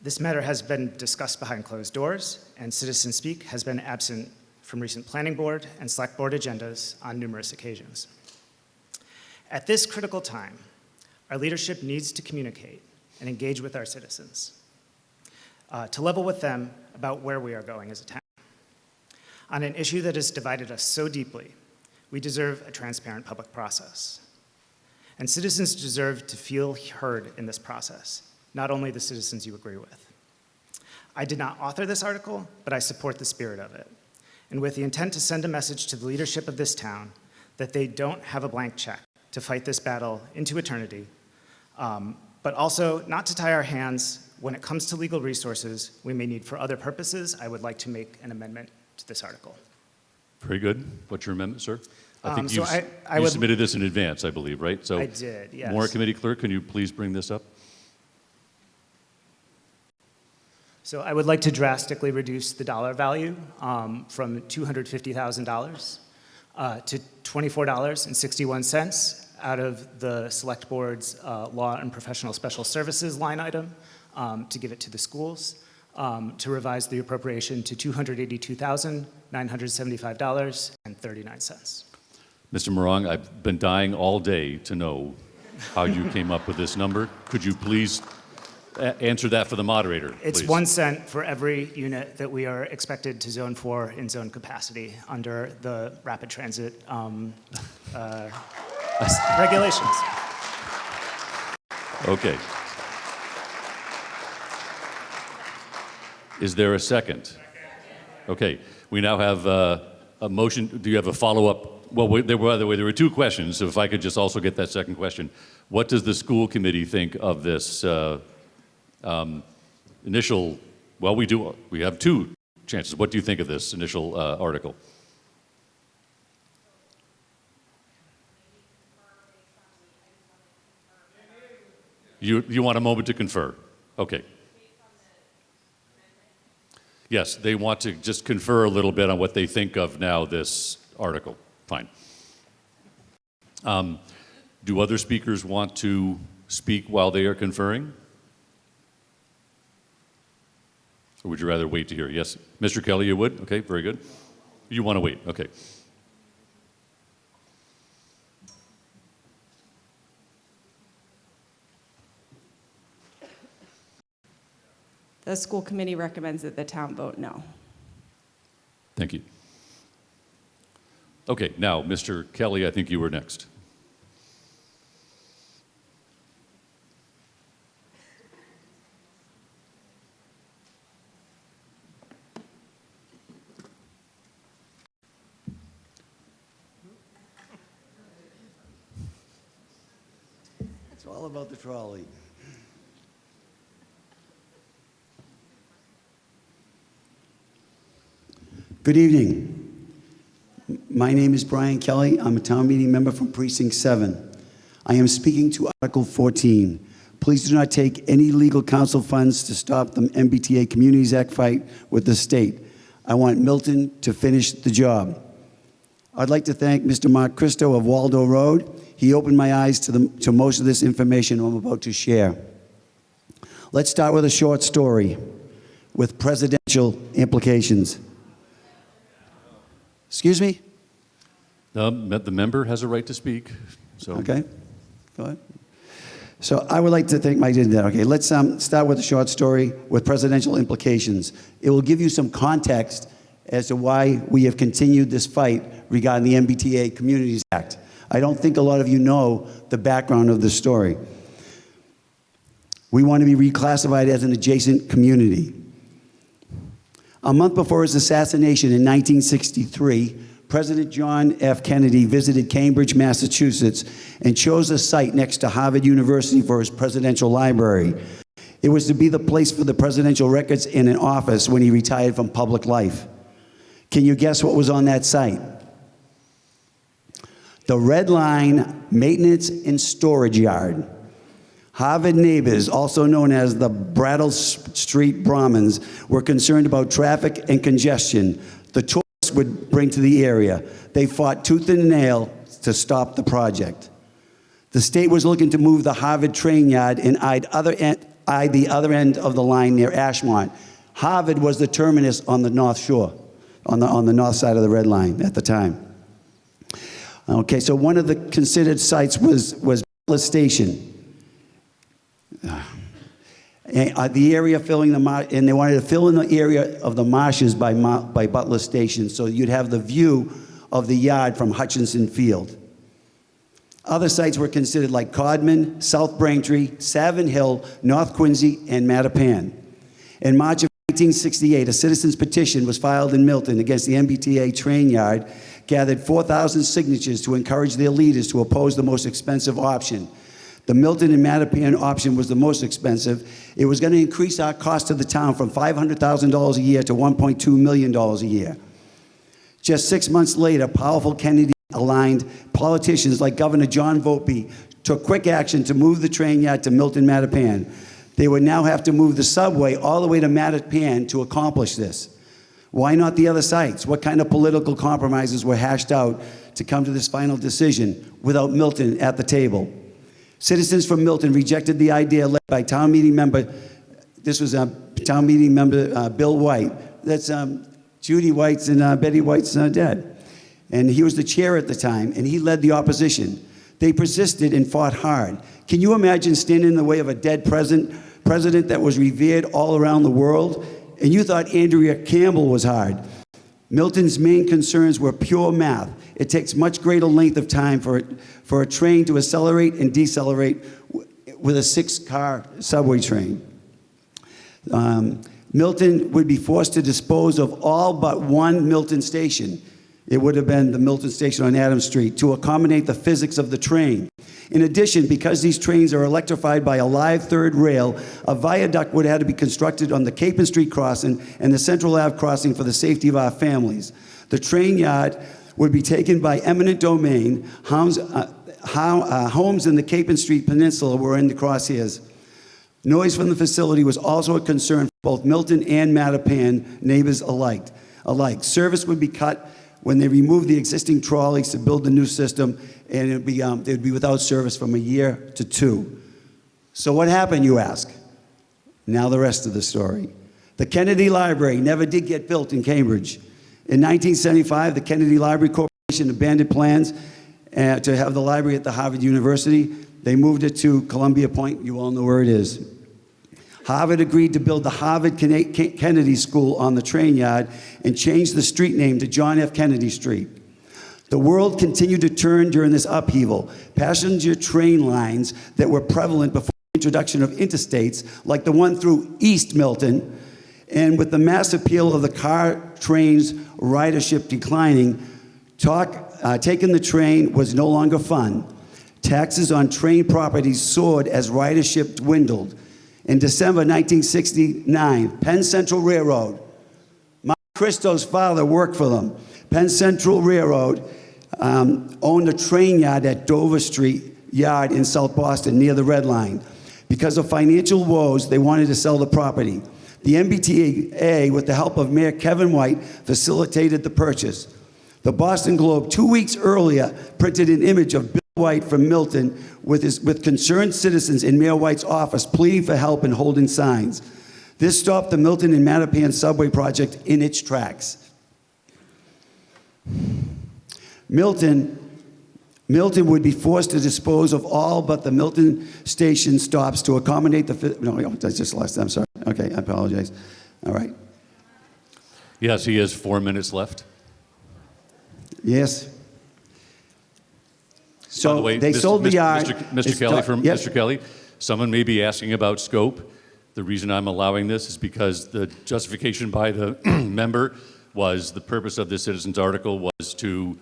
This matter has been discussed behind closed doors, and citizen speak has been absent from recent planning board and select board agendas on numerous occasions. At this critical time, our leadership needs to communicate and engage with our citizens, to level with them about where we are going as a town. On an issue that has divided us so deeply, we deserve a transparent public process. And citizens deserve to feel heard in this process, not only the citizens you agree with. I did not author this article, but I support the spirit of it, and with the intent to send a message to the leadership of this town that they don't have a blank check to fight this battle into eternity, but also not to tie our hands when it comes to legal resources we may need for other purposes. I would like to make an amendment to this article. Very good. What's your amendment, sir? I think So I you would- submitted this in advance, I believe, right? So, I did, yes. Warrant Committee Clerk, can you please bring this up? So I would like to drastically reduce the dollar value from $250,000 to $24.61 out of the Select Board's Law and Professional Special Services line item to give it to the schools, to revise the appropriation to $282,975.39. Mr. Morong, I've been dying all day to know how you came up with this number. Could you please answer that for the moderator, It's please? 1 cent for every unit that we are expected to zone for in zone capacity under the rapid transit regulations. Okay. Is there a second? Okay. We now have a motion. Do you have a follow-up? Well, there were two questions, so if I could just also get that second question. What does the school committee think of this initial, well, we have two chances. What do you think of this initial article? You want a moment to confer? Okay. Yes, they want to just confer a little bit on what they think of now this article. Fine. Do other speakers want to speak while they are conferring? Or would you rather wait to hear? Yes, Mr. Kelly, you would? Okay, very good. You want to wait, okay. The school committee recommends that the town vote no. Thank you. Okay, now, Mr. Kelly, I think you were next. It's all about the trolley. Good evening. My name is Brian Kelly. I'm a town meeting member from Precinct 7. I am speaking to Article 14. Please do not take any legal counsel funds to stop the MBTA Communities Act fight with the state. I want Milton to finish the job. I'd like to thank Mr. Mark Christo of Waldo Road. He opened my eyes to most of this information I'm about to share. Let's start with a short story with presidential implications. Excuse me? The member has a right to speak, so. Okay, go ahead. So I would like to thank Mike did that. Okay, let's start with a short story with presidential implications. It will give you some context as to why we have continued this fight regarding the MBTA Communities Act. I don't think a lot of you know the background of this story. We want to be reclassified as an adjacent community. A month before his assassination in 1963, President John F. Kennedy visited Cambridge, Massachusetts, and chose a site next to Harvard University for his presidential library. It was to be the place for the presidential records in an office when he retired from public life. Can you guess what was on that site? The Red Line Maintenance and Storage Yard. Harvard neighbors, also known as the Brattle Street Brahmins, were concerned about traffic and congestion the tourists would bring to the area. They fought tooth and nail to stop the project. The state was looking to move the Harvard train yard and eyed the other end of the line near Ashmont. Harvard was the terminus on the North Shore, on the north side of the Red Line at the time. Okay, so one of the considered sites was Butler Station. The area filling the and they wanted to fill in the area of the marshes by Butler Station, so you'd have the view of the yard from Hutchinson Field. Other sites were considered like Codman, South Braintree, Savin Hill, North Quincy, and Mattapan. In March of 1968, a citizen's petition was filed in Milton against the MBTA train yard, gathered 4,000 signatures to encourage their leaders to oppose the most expensive option. The Milton and Mattapan option was the most expensive. It was going to increase our cost to the town from $500,000 a year to $1.2 million a year. Just 6 months later, powerful Kennedy-aligned politicians like Governor John Volpe took quick action to move the train yard to Milton, Mattapan. They would now have to move the subway all the way to Mattapan to accomplish this. Why not the other sites? What kind of political compromises were hashed out to come to this final decision without Milton at the table? Citizens from Milton rejected the idea led by town meeting member, this was town meeting member Bill White. That's Judy White's and Betty White's dad. And he was the chair at the time, and he led the opposition. They persisted and fought hard. Can you imagine standing in the way of a dead president that was revered all around the world? And you thought Andrea Campbell was hard. Milton's main concerns were pure math. It takes much greater length of time for a train to accelerate and decelerate with a 6-car subway train. Milton would be forced to dispose of all but one Milton station. It would have been the Milton station on Adams Street to accommodate the physics of the train. In addition, because these trains are electrified by a live third rail, a viaduct would have to be constructed on the Capon Street crossing and the Central Ave crossing for the safety of our families. The train yard would be taken by eminent domain. Homes in the Capon Street Peninsula were in the crosshairs. Noise from the facility was also a concern for both Milton and Mattapan neighbors alike. Service would be cut when they removed the existing trolleys to build the new system, and they'd be without service from a year to 2. So what happened, you ask? Now the rest of the story. The Kennedy Library never did get built in Cambridge. In 1975, the Kennedy Library Corporation abandoned plans to have the library at the Harvard University. They moved it to Columbia Point. You all know where it is. Harvard agreed to build the Harvard Kennedy School on the train yard and changed the street name to John F. Kennedy Street. The world continued to turn during this upheaval. Passenger train lines that were prevalent before the introduction of interstates, like the one through East Milton, and with the mass appeal of the car train's ridership declining, taking the train was no longer fun. Taxes on train properties soared as ridership dwindled. In December 1969, Penn Central Railroad, Mark Christo's father worked for them. Penn Central Railroad owned a train yard at Dover Street Yard in South Boston near the Red Line. Because of financial woes, they wanted to sell the property. The MBTA, with the help of Mayor Kevin White, facilitated the purchase. The Boston Globe, 2 weeks earlier, printed an image of Bill White from Milton with concerned citizens in Mayor White's office pleading for help and holding signs. This stopped the Milton and Mattapan subway project in its tracks. Milton would be forced to dispose of all but the Milton station stops to accommodate the... No, I just lost that. I'm sorry. Okay, I apologize. All right. Yes, he has 4 minutes left. Yes. So By the way, they sold the yard. Mr. Kelly, Mr. Kelly, someone may be asking about scope. The reason I'm allowing this is because the justification by the member was the purpose of this citizen's article was to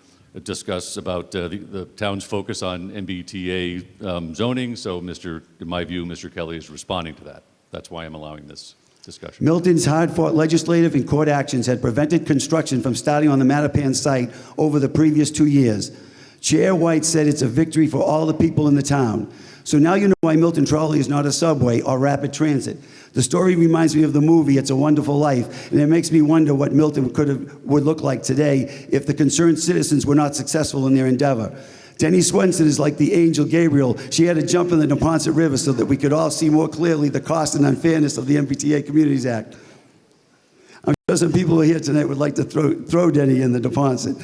discuss about the town's focus on MBTA zoning. So, in my view, Mr. Kelly is responding to that. That's why I'm allowing this discussion. Milton's hard-fought legislative and court actions had prevented construction from starting on the Mattapan site over the previous 2 years. Chair White said it's a victory for all the people in the town. So now you know why Milton Trolley is not a subway or rapid transit. The story reminds me of the movie It's a Wonderful Life, and it makes me wonder what Milton would look like today if the concerned citizens were not successful in their endeavor. Denny Swenson is like the angel Gabriel. She had to jump in the Neponset River so that we could all see more clearly the cost and unfairness of the MBTA Communities Act. I'm sure some people here tonight would like to throw Denny in the Neponset.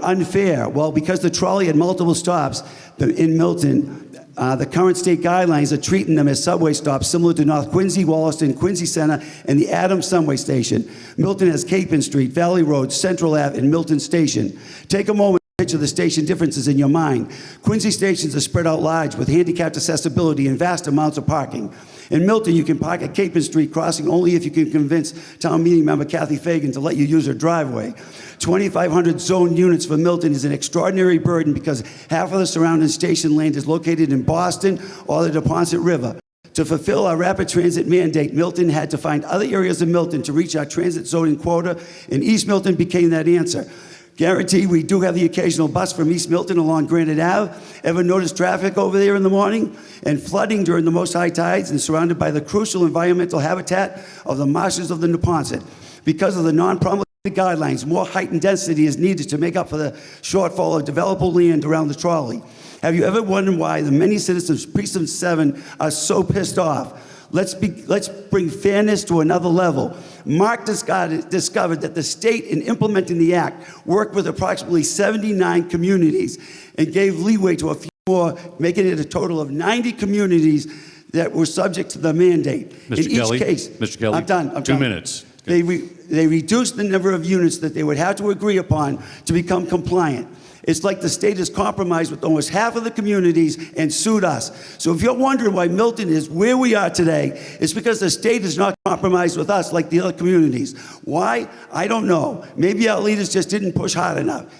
Unfair. Well, because the trolley had multiple stops in Milton, the current state guidelines are treating them as subway stops similar to North Quincy, Wollaston, Quincy Center, and the Adams Subway Station. Milton has Capon Street, Valley Road, Central Ave, and Milton Station. Take a moment to picture the station differences in your mind. Quincy stations are spread out large with handicapped accessibility and vast amounts of parking. In Milton, you can park at Capon Street crossing only if you can convince town meeting member Kathy Fagan to let you use her driveway. 2,500 zone units for Milton is an extraordinary burden because half of the surrounding station land is located in Boston or the Neponset River. To fulfill our rapid transit mandate, Milton had to find other areas of Milton to reach our transit zoning quota, and East Milton became that answer. Guarantee we do have the occasional bus from East Milton along Granite Ave. Ever notice traffic over there in the morning? And flooding during the most high tides and surrounded by the crucial environmental habitat of the marshes of the Neponset. Because of the non-promulgated guidelines, more height and density is needed to make up for the shortfall of developable land around the trolley. Have you ever wondered why the many citizens of Precinct 7 are so pissed off? Let's bring fairness to another level. Mark discovered that the state, in implementing the act, worked with approximately 79 communities and gave leeway to a few more, making it a total of 90 communities that were subject to the mandate. Mr. Kelly, Mr. Kelly, I'm done. 2 minutes. They reduced the number of units that they would have to agree upon to become compliant. It's like the state has compromised with almost half of the communities and sued us. So if you're wondering why Milton is where we are today, it's because the state is not compromised with us like the other communities. Why? I don't know. Maybe our leaders just didn't push hard enough.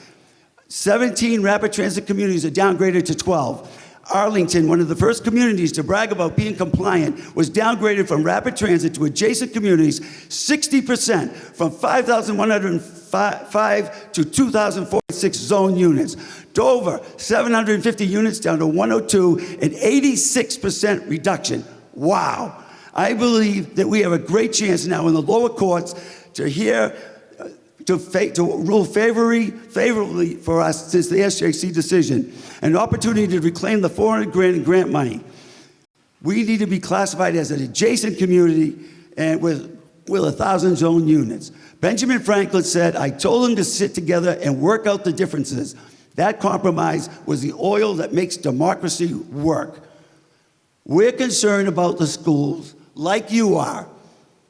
17 rapid transit communities are downgraded to 12. Arlington, one of the first communities to brag about being compliant, was downgraded from rapid transit to adjacent communities 60%, from 5,105 to 2,046 zone units. Dover, 750 units down to 102, an 86% reduction. Wow. I believe that we have a great chance now in the lower courts to rule favorably for us since the SJC decision, an opportunity to reclaim the $400 grand in grant money. We need to be classified as an adjacent community and with 1,000 zone units. Benjamin Franklin said, I told them to sit together and work out the differences. That compromise was the oil that makes democracy work. We're concerned about the schools like you are,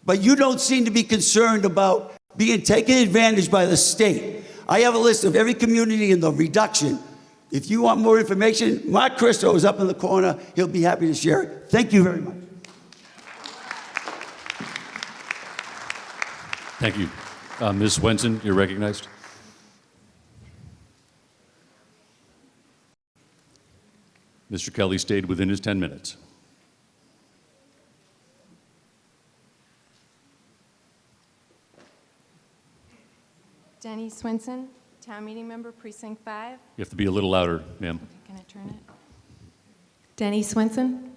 but you don't seem to be concerned about being taken advantage by the state. I have a list of every community in the reduction. If you want more information, Mark Christo is up in the corner. He'll be happy to share it. Thank you very much. Thank you. Ms. Swenson, you're recognized. Mr. Kelly stayed within his 10 minutes. Denny Swenson, Town Meeting Member, Precinct 5. You have to be a little louder, ma'am. Okay, can I turn it? Denny Swenson,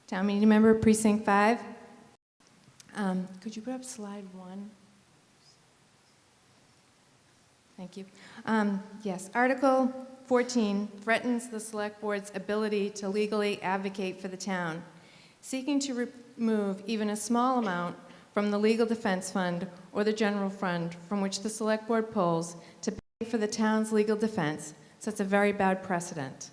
Town Meeting Member, Precinct 5. Could you put up slide 1? Thank you. Yes, Article 14 threatens the Select Board's ability to legally advocate for the town, seeking to remove even a small amount from the Legal Defense Fund or the General Fund from which the Select Board pulls to pay for the town's legal defense sets a very bad precedent.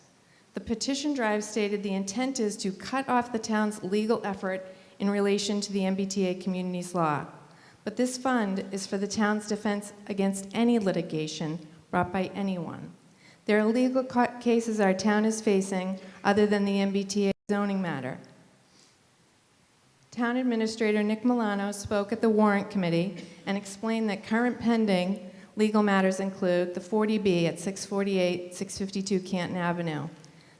The petition drive stated the intent is to cut off the town's legal effort in relation to the MBTA Communities Law. But this fund is for the town's defense against any litigation brought by anyone. There are legal cases our town is facing other than the MBTA zoning matter. Town Administrator Nick Milano spoke at the Warrant Committee and explained that current pending legal matters include the 40B at 648, 652 Canton Avenue,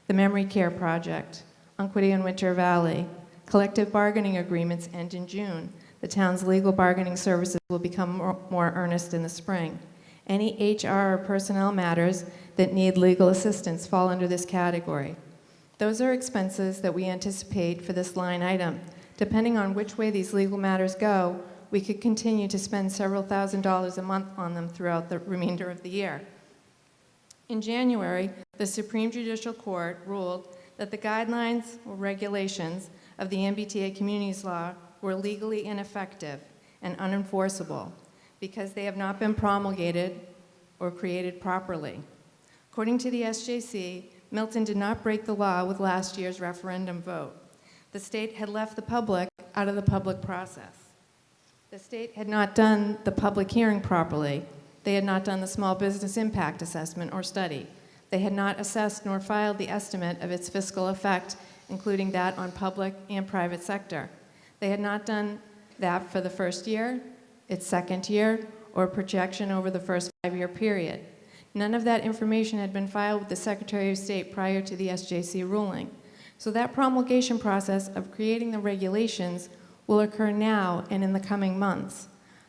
the Memory Care Project, Unquity and Winter Valley. Collective bargaining agreements end in June. The town's legal bargaining services will become more earnest in the spring. Any HR or personnel matters that need legal assistance fall under this category. Those are expenses that we anticipate for this line item. Depending on which way these legal matters go, we could continue to spend several $1,000s a month on them throughout the remainder of the year. In January, the Supreme Judicial Court ruled that the guidelines or regulations of the MBTA Communities Law were legally ineffective and unenforceable because they have not been promulgated or created properly. According to the SJC, Milton did not break the law with last year's referendum vote. The state had left the public out of the public process. The state had not done the public hearing properly. They had not done the small business impact assessment or study. They had not assessed nor filed the estimate of its fiscal effect, including that on public and private sector. They had not done that for the first year, its second year, or projection over the first 5-year period. None of that information had been filed with the Secretary of State prior to the SJC ruling. So that promulgation process of creating the regulations will occur now and in the coming months.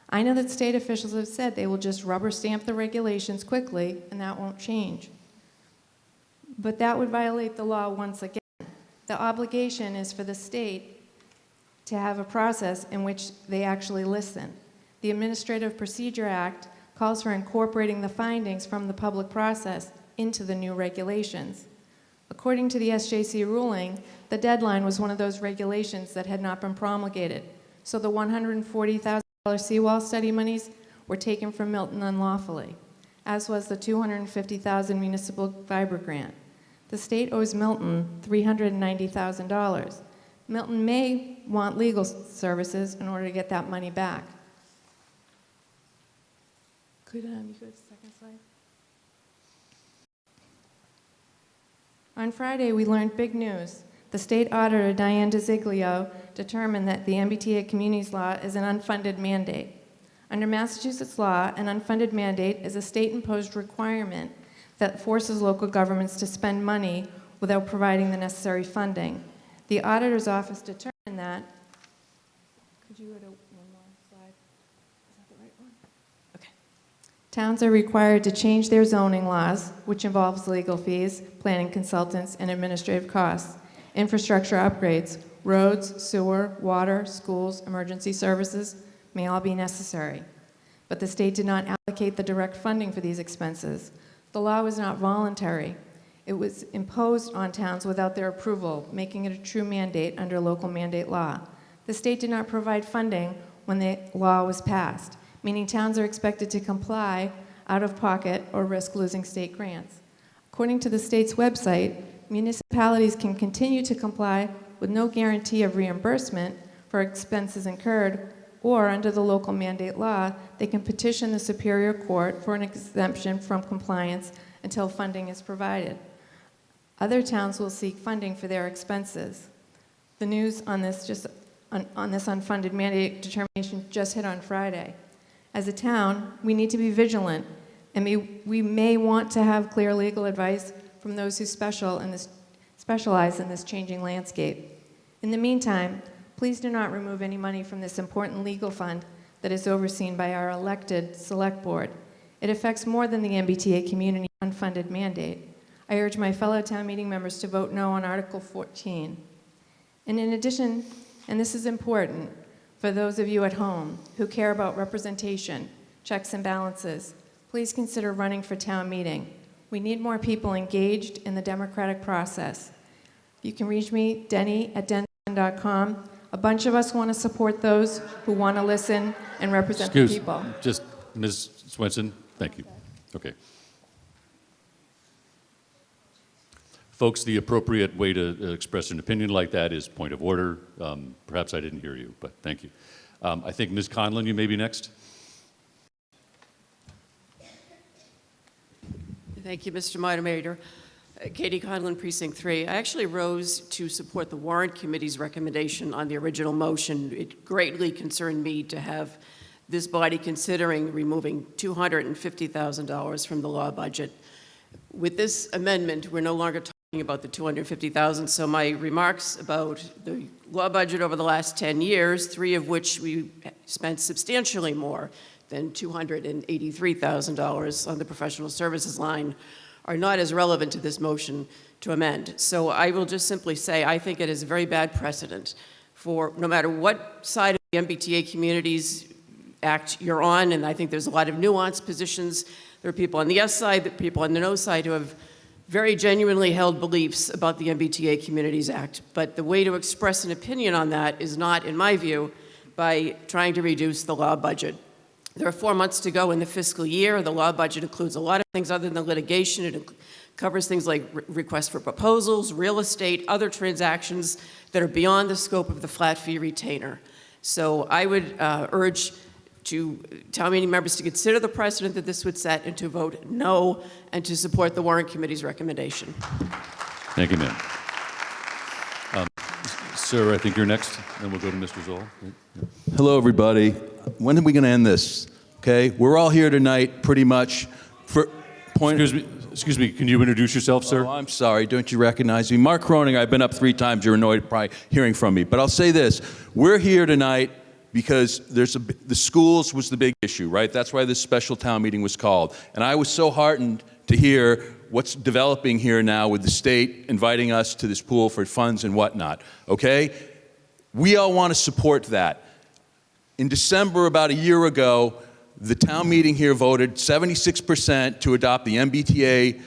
I know that state officials have said they will just rubber stamp the regulations quickly and that won't change. But that would violate the law once again. The obligation is for the state to have a process in which they actually listen. The Administrative Procedure Act calls for incorporating the findings from the public process into the new regulations. According to the SJC ruling, the deadline was one of those regulations that had not been promulgated. So the $140,000 seawall study monies were taken from Milton unlawfully, as was the $250,000 municipal fiber grant. The state owes Milton $390,000. Milton may want legal services in order to get that money back. Could you go to the second slide? On Friday, we learned big news. The state auditor, Diane DeZiglio, determined that the MBTA Communities Law is an unfunded mandate. Under Massachusetts law, an unfunded mandate is a state-imposed requirement that forces local governments to spend money without providing the necessary funding. The auditor's office determined that, could you go to one more slide? Is that the right one? Okay. Towns are required to change their zoning laws, which involves legal fees, planning consultants, and administrative costs. Infrastructure upgrades, roads, sewer, water, schools, emergency services may all be necessary. But the state did not allocate the direct funding for these expenses. The law was not voluntary. It was imposed on towns without their approval, making it a true mandate under local mandate law. The state did not provide funding when the law was passed, meaning towns are expected to comply out of pocket or risk losing state grants. According to the state's website, municipalities can continue to comply with no guarantee of reimbursement for expenses incurred, or under the local mandate law, they can petition the Superior Court for an exemption from compliance until funding is provided. Other towns will seek funding for their expenses. The news on this unfunded mandate determination just hit on Friday. As a town, we need to be vigilant, and we may want to have clear legal advice from those who specialize in this changing landscape. In the meantime, please do not remove any money from this important legal fund that is overseen by our elected select board. It affects more than the MBTA community unfunded mandate. I urge my fellow town meeting members to vote no on Article 14. And in addition, and this is important for those of you at home who care about representation, checks and balances, please consider running for town meeting. We need more people engaged in the democratic process. You can reach me, denny@denson.com. A bunch of us want to support those who want to listen and represent the people. Just Ms. Swenson, thank you. Okay. Folks, the appropriate way to express an opinion like that is point of order. Perhaps I didn't hear you, but thank you. I think Ms. Conlon, you may be next. Thank you, Mr. Moderator. Katie Conlon, Precinct 3. I actually rose to support the Warrant Committee's recommendation on the original motion. It greatly concerned me to have this body considering removing $250,000 from the law budget. With this amendment, we're no longer talking about the $250,000, so my remarks about the law budget over the last 10 years, 3 of which we spent substantially more than $283,000 on the professional services line, are not as relevant to this motion to amend. So I will just simply say I think it is a very bad precedent for no matter what side of the MBTA Communities Act you're on, and I think there's a lot of nuanced positions. There are people on the yes side, there are people on the no side who have very genuinely held beliefs about the MBTA Communities Act. But the way to express an opinion on that is not, in my view, by trying to reduce the law budget. There are 4 months to go in the fiscal year. The law budget includes a lot of things other than the litigation. It covers things like requests for proposals, real estate, other transactions that are beyond the scope of the flat fee retainer. So I would urge town meeting members to consider the precedent that this would set and to vote no and to support the Warrant Committee's recommendation. Thank you, ma'am. Sir, I think you're next, then we'll go to Mr. Zoll. Hello, everybody. When are we going to end this? Okay, we're all here tonight pretty much for point. Excuse me, can you introduce yourself, sir? Oh, I'm sorry, don't you recognize me? Mark Croning, I've been up 3 times. You're annoyed probably hearing from me. But I'll say this, we're here tonight because the schools was the big issue, right? That's why this special town meeting was called. And I was so heartened to hear what's developing here now with the state inviting us to this pool for funds and whatnot, okay? We all want to support that. In December, about a year ago, the town meeting here voted 76% to adopt the MBTA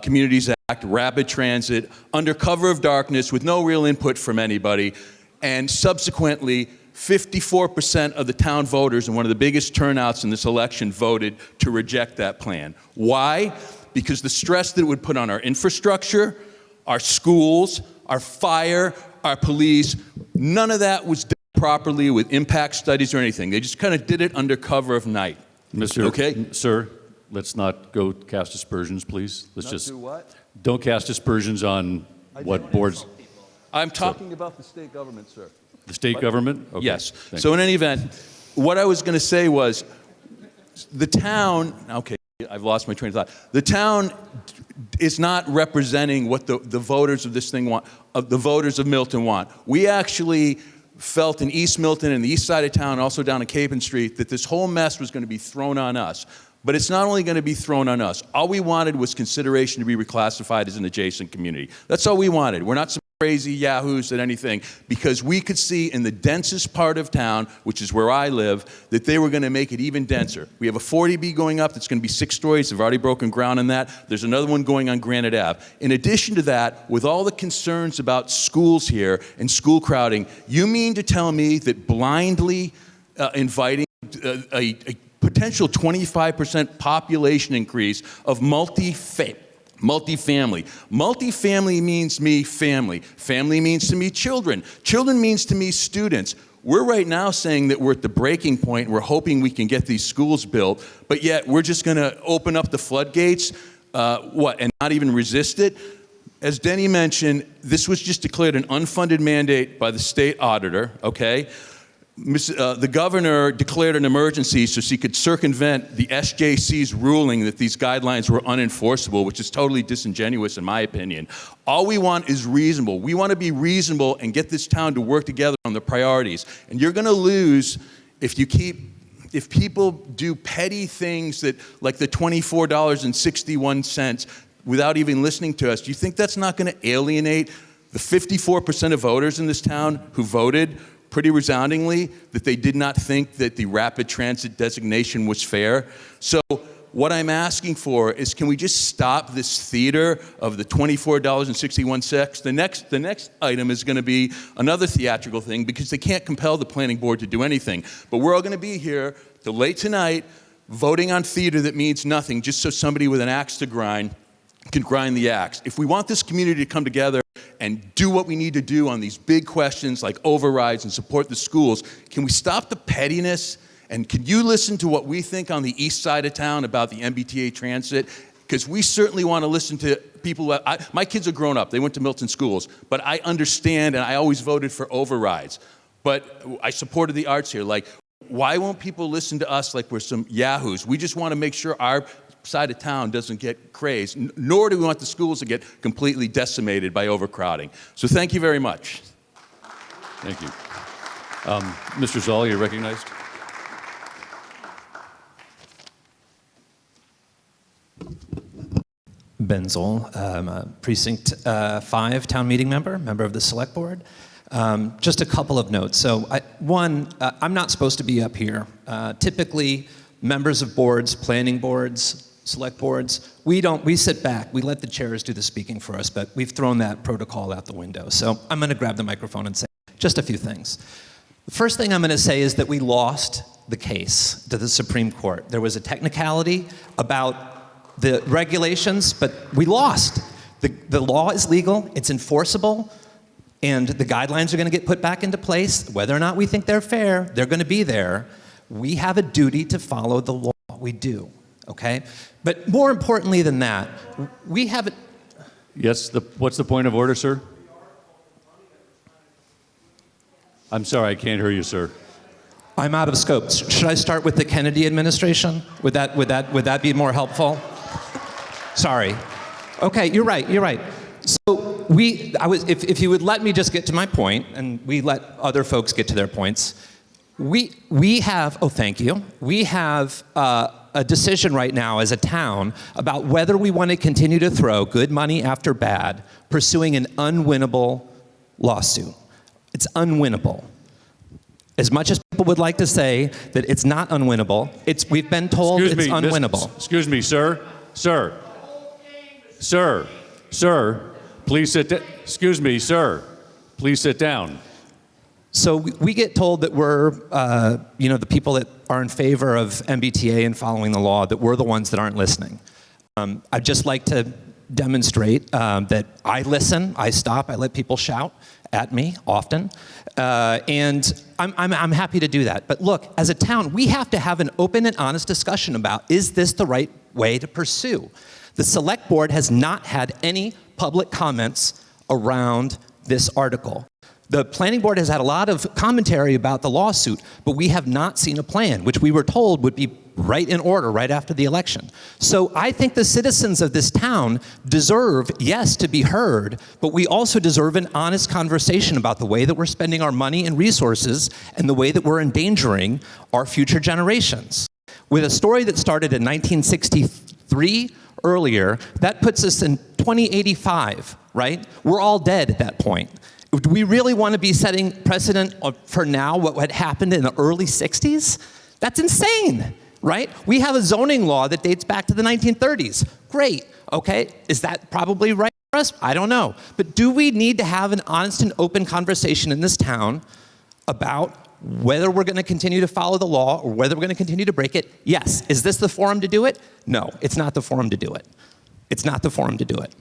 Communities Act, rapid transit, under cover of darkness with no real input from anybody. And subsequently, 54% of the town voters, and one of the biggest turnouts in this election, voted to reject that plan. Why? Because the stress that it would put on our infrastructure, our schools, our fire, our police, none of that was done properly with impact studies or anything. They just kind of did it under cover of night. Sir, let's not go cast aspersions, please. Let's just do what? Don't cast aspersions on what boards. I'm talking about the state government, sir. The state government? Okay. Yes. Thank So you. in any event, what I was going to say was the town, okay, I've lost my train of thought. The town is not representing what the voters of this thing want, the voters of Milton want. We actually felt in East Milton and the east side of town, also down on Capon Street, that this whole mess was going to be thrown on us. But it's not only going to be thrown on us. All we wanted was consideration to be reclassified as an adjacent community. That's all we wanted. We're not some crazy yahoos at anything, because we could see in the densest part of town, which is where I live, that they were going to make it even denser. We have a 40B going up that's going to be 6 stories. They've already broken ground on that. There's another one going on Granite Ave. In addition to that, with all the concerns about schools here and school crowding, you mean to tell me that blindly inviting a potential 25% population increase of multifamily. Multifamily means me family. Family means to me children. Children means to me students. We're right now saying that we're at the breaking point. We're hoping we can get these schools built, but yet we're just going to open up the floodgates, and not even resist it? As Denny mentioned, this was just declared an unfunded mandate by the state auditor, okay? The governor declared an emergency so she could circumvent the SJC's ruling that these guidelines were unenforceable, which is totally disingenuous in my opinion. All we want is reasonable. We want to be reasonable and get this town to work together on the priorities. And you're going to lose if people do petty things that, like the $24.61 without even listening to us. Do you think that's not going to alienate the 54% of voters in this town who voted pretty resoundingly that they did not think that the rapid transit designation was fair? So what I'm asking for is, can we just stop this theater of the $24.61? The next item is going to be another theatrical thing, because they can't compel the planning board to do anything. But we're all going to be here till late tonight voting on theater that means nothing, just so somebody with an axe to grind can grind the axe. If we want this community to come together and do what we need to do on these big questions like overrides and support the schools, can we stop the pettiness? And can you listen to what we think on the east side of town about the MBTA transit? Because we certainly want to listen to people. My kids are grown up. They went to Milton schools. But I understand, and I always voted for overrides. But I supported the arts here. Like, why won't people listen to us like we're some yahoos? We just want to make sure our side of town doesn't get crazed, nor do we want the schools to get completely decimated by overcrowding. So thank you very much. Thank you. Mr. Zoll, you're recognized. Benzel, Precinct 5 town meeting member of the Select Board. Just a couple of notes. So, one, I'm not supposed to be up here. Typically, members of boards, planning boards, select boards, we sit back. We let the chairs do the speaking for us, but we've thrown that protocol out the window. So I'm going to grab the microphone and say just a few things. The first thing I'm going to say is that we lost the case to the Supreme Court. There was a technicality about the regulations, but we lost. The law is legal, it's enforceable, and the guidelines are going to get put back into place. Whether or not we think they're fair, they're going to be there. We have a duty to follow the law. We do, okay? But more importantly than that, we have... Yes, what's the point of order, sir? I'm sorry, I can't hear you, sir. I'm out of scope. Should I start with the Kennedy administration? Would that be more helpful? Sorry. Okay, you're right. So if you would let me just get to my point, and we let other folks get to their points, we have, oh, thank you. We have a decision right now as a town about whether we want to continue to throw good money after bad, pursuing an unwinnable lawsuit. It's unwinnable. As much as people would like to say that it's not unwinnable, we've been told it's unwinnable. Excuse me, sir. Sir, please sit down. Excuse me, sir. Please sit down. So we get told that we're, the people that are in favor of MBTA and following the law, that we're the ones that aren't listening. I'd just like to demonstrate that I listen, I stop, I let people shout at me often, and I'm happy to do that. But look, as a town, we have to have an open and honest discussion about, is this the right way to pursue? The Select Board has not had any public comments around this article. The Planning Board has had a lot of commentary about the lawsuit, but we have not seen a plan, which we were told would be right in order right after the election. So I think the citizens of this town deserve, yes, to be heard, but we also deserve an honest conversation about the way that we're spending our money and resources and the way that we're endangering our future generations. With a story that started in 1963 earlier, that puts us in 2085, right? We're all dead at that point. Do we really want to be setting precedent for now what had happened in the early 60s? That's insane, right? We have a zoning law that dates back to the 1930s. Great, okay. Is that probably right for us? I don't know. But do we need to have an honest and open conversation in this town about whether we're going to continue to follow the law or whether we're going to continue to break it? Yes. Is this the forum to do it? No, it's not the forum to do it. It's not the forum to do it.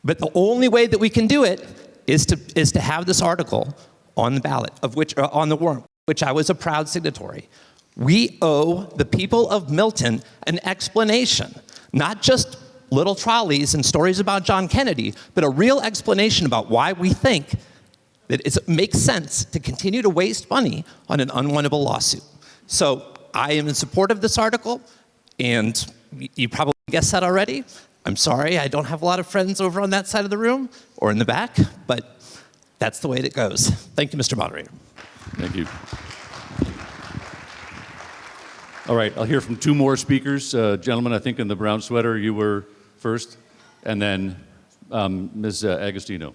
But the only way that we can do it is to have this article on the ballot, on the warrant, which I was a proud signatory. We owe the people of Milton an explanation, not just little trolleys and stories about John Kennedy, but a real explanation about why we think that it makes sense to continue to waste money on an unwinnable lawsuit. So I am in support of this article, and you probably guessed that already. I'm sorry, I don't have a lot of friends over on that side of the room or in the back, but that's the way it goes. Thank you, Mr. Moderator. Thank you. All right, I'll hear from two more speakers. Gentlemen, I think in the brown sweater, you were first, and then Ms. Agostino.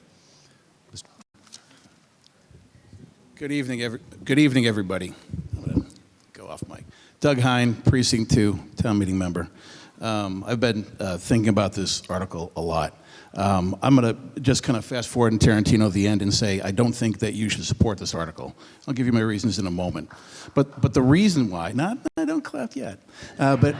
Good evening, everybody. I'm going to go off mic. Doug Hine, Precinct 2, town meeting member. I've been thinking about this article a lot. I'm going to just kind of fast forward in Tarantino at the end and say I don't think that you should support this article. I'll give you my reasons in a moment. But the reason why, don't clap yet. But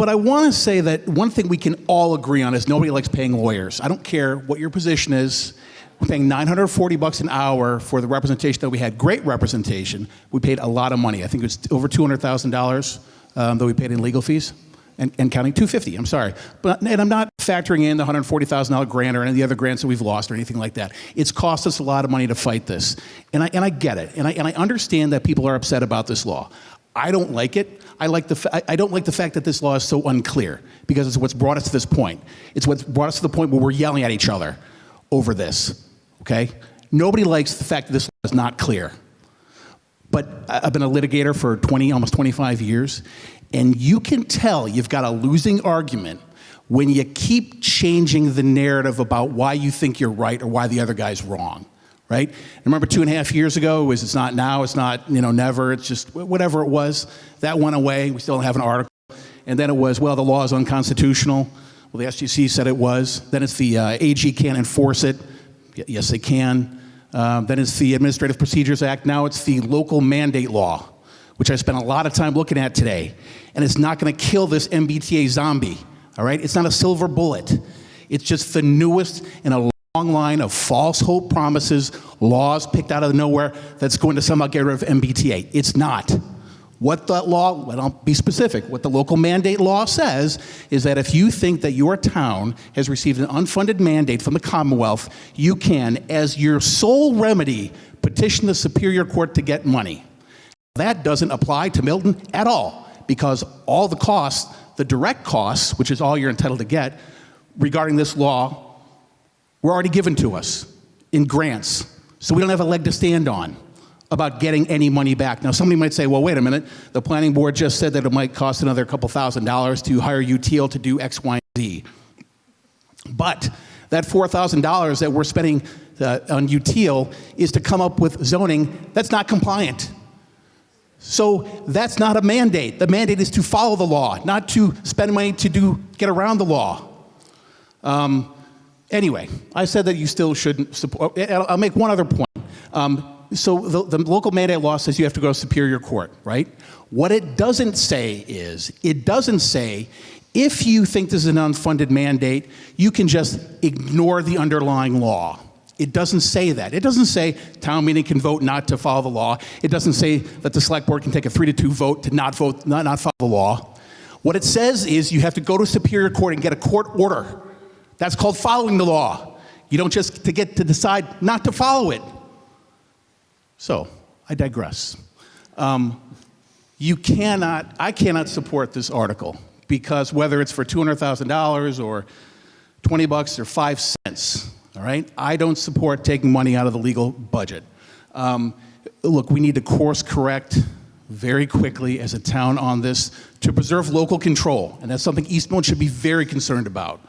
I want to say that one thing we can all agree on is nobody likes paying lawyers. I don't care what your position is. We're paying $940 an hour for the representation that we had. Great representation. We paid a lot of money. I think it was over $200,000 that we paid in legal fees. And counting, $250, I'm sorry. And I'm not factoring in the $140,000 grant or any of the other grants that we've lost or anything like that. It's cost us a lot of money to fight this. And I get it. And I understand that people are upset about this law. I don't like it. I don't like the fact that this law is so unclear because it's what's brought us to this point. It's what's brought us to the point where we're yelling at each other over this, okay? Nobody likes the fact that this law is not clear. But I've been a litigator for almost 25 years, and you can tell you've got a losing argument when you keep changing the narrative about why you think you're right or why the other guy's wrong, right? And remember 2.5 years ago, it was it's not now, it's not, never, it's just whatever it was. That went away. We still don't have an article. And then it was, well, the law is unconstitutional. Well, the SGC said it was. Then it's the AG can't enforce it. Yes, they can. Then it's the Administrative Procedures Act. Now it's the local mandate law, which I spent a lot of time looking at today. And it's not going to kill this MBTA zombie, all right? It's not a silver bullet. It's just the newest in a long line of false hope promises, laws picked out of nowhere that's going to somehow get rid of MBTA. It's not. What that law, well, I'll be specific, what the local mandate law says is that if you think that your town has received an unfunded mandate from the Commonwealth, you can, as your sole remedy, petition the Superior Court to get money. That doesn't apply to Milton at all, because all the costs, the direct costs, which is all you're entitled to get, regarding this law, were already given to us in grants. So we don't have a leg to stand on about getting any money back. Now, somebody might say, well, wait a minute, the planning board just said that it might cost another couple $1,000s to hire UTL to do X, Y, and Z. But that $4,000 that we're spending on UTL is to come up with zoning that's not compliant. So that's not a mandate. The mandate is to follow the law, not to spend money to get around the law. Anyway, I said that you still shouldn't support. I'll make one other point. So the local mandate law says you have to go to Superior Court, right? What it doesn't say is, it doesn't say, if you think this is an unfunded mandate, you can just ignore the underlying law. It doesn't say that. It doesn't say town meeting can vote not to follow the law. It doesn't say that the select board can take a 3-2 vote to not follow the law. What it says is you have to go to Superior Court and get a court order. That's called following the law. You don't just get to decide not to follow it. So, I digress. I cannot support this article because whether it's for $200,000 or 20 bucks or 5 cents, all right? I don't support taking money out of the legal budget. Look, we need to course correct very quickly as a town on this to preserve local control, and that's something East Milton should be very concerned about.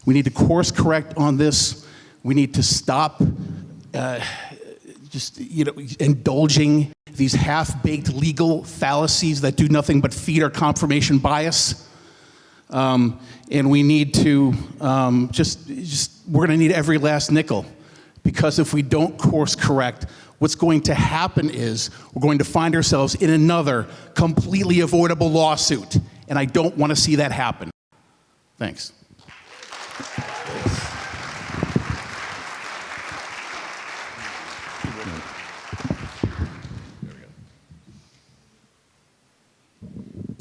We need to course correct on this. We need to stop indulging these half-baked legal fallacies that do nothing but feed our confirmation bias. And we need to we're going to need every last nickel, because if we don't course correct, what's going to happen is we're going to find ourselves in another completely avoidable lawsuit, and I don't want to see that happen. Thanks.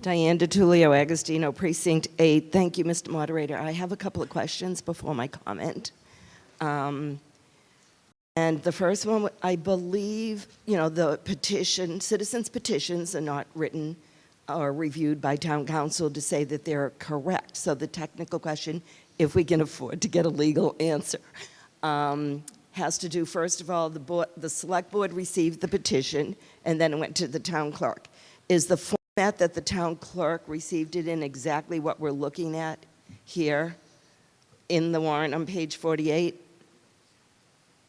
Diane DiTullio, Agostino, Precinct 8. Thank you, Mr. Moderator. I have a couple of questions before my comment. And the first one, I believe, the petition, citizens' petitions are not written or reviewed by town council to say that they're correct. So the technical question, if we can afford to get a legal answer, has to do, first of all, the select board received the petition and then it went to the town clerk. Is the format that the town clerk received it in exactly what we're looking at here in the warrant on page 48?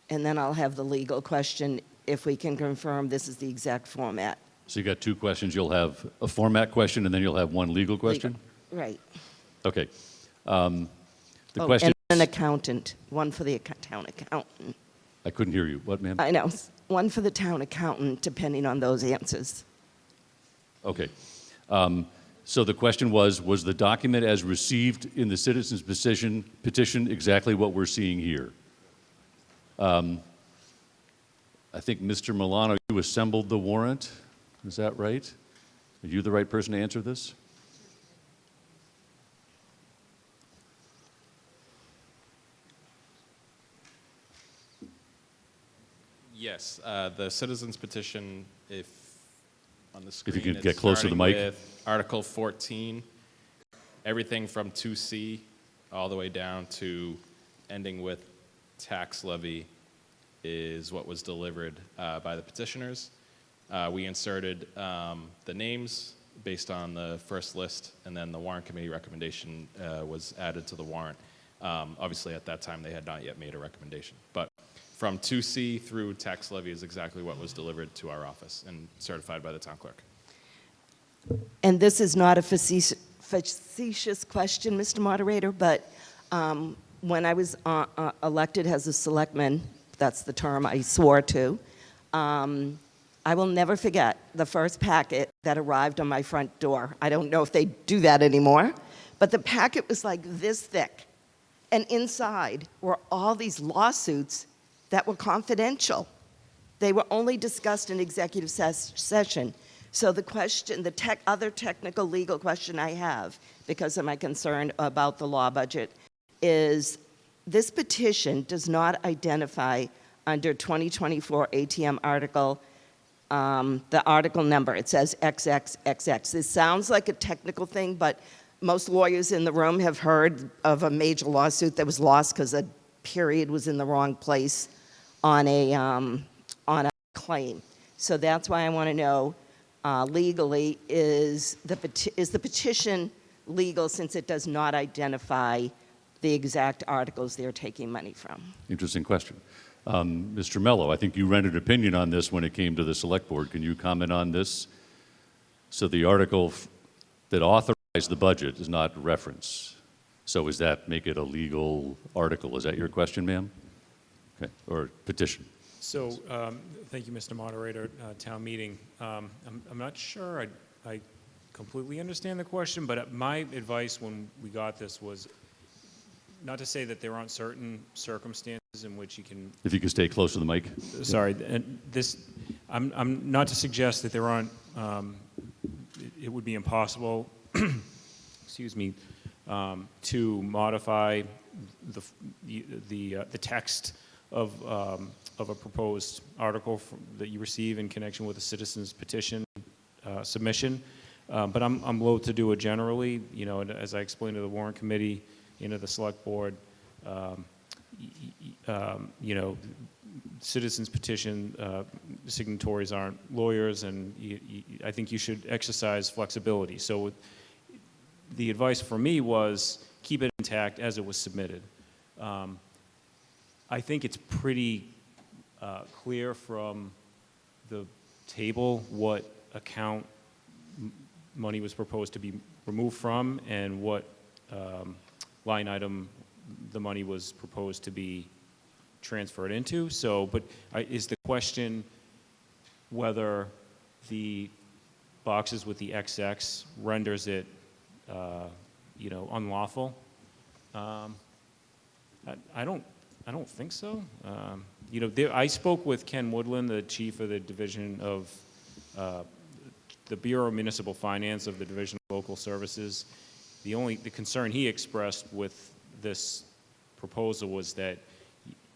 And then I'll have the legal question if we can confirm this is the exact format. So you got two questions. You'll have a format question and then you'll have one legal question? Right. Okay. The question and an accountant, one for the town accountant. I couldn't hear you. What, ma'am? I know. One for the town accountant, depending on those answers. Okay. So the question was the document as received in the citizens' petition exactly what we're seeing here? I think, Mr. Milano, you assembled the warrant. Is that right? Are you the right person to answer this? Yes, the citizens petition, if on the screen, If you could it's get close to the starting mic. with Article 14, everything from 2C all the way down to ending with tax levy is what was delivered by the petitioners. We inserted the names based on the first list, and then the warrant committee recommendation was added to the warrant. Obviously, at that time, they had not yet made a recommendation. But from 2C through tax levy is exactly what was delivered to our office and certified by the town clerk. And this is not a facetious question, Mr. Moderator, but when I was elected as a selectman, that's the term I swore to, I will never forget the first packet that arrived on my front door. I don't know if they do that anymore, but the packet was like this thick. And inside were all these lawsuits that were confidential. They were only discussed in executive session. So the question, the other technical legal question I have, because of my concern about the law budget, is this petition does not identify under 2024 ATM article, the article number. It says XXXX. This sounds like a technical thing, but most lawyers in the room have heard of a major lawsuit that was lost because a period was in the wrong place on a claim. So that's why I want to know, legally, is the petition legal since it does not identify the exact articles they're taking money from? Interesting question. Mr. Mello, I think you rendered opinion on this when it came to the select board. Can you comment on this? So the article that authorized the budget is not referenced. So does that make it a legal article? Is that your question, ma'am? Okay, or petition? So, thank you, Mr. Moderator, town meeting. I'm not sure I completely understand the question, but my advice when we got this was not to say that there aren't certain circumstances in which you can... If you could stay close to the mic. Sorry, and I'm not to suggest that there aren't, it would be impossible, excuse me, to modify the text of a proposed article that you receive in connection with a citizen's petition submission. But I'm loath to do it generally. You know, as I explained to the warrant committee, the select board, you know, citizens petition signatories aren't lawyers, and I think you should exercise flexibility. So the advice for me was keep it intact as it was submitted. I think it's pretty clear from the table what account money was proposed to be removed from and what line item the money was proposed to be transferred into. So, but is the question whether the boxes with the XX renders it, you know, unlawful? I don't think so. You know, I spoke with Ken Woodland, the chief of the division of the Bureau of Municipal Finance of the Division of Local Services. The concern he expressed with this proposal was that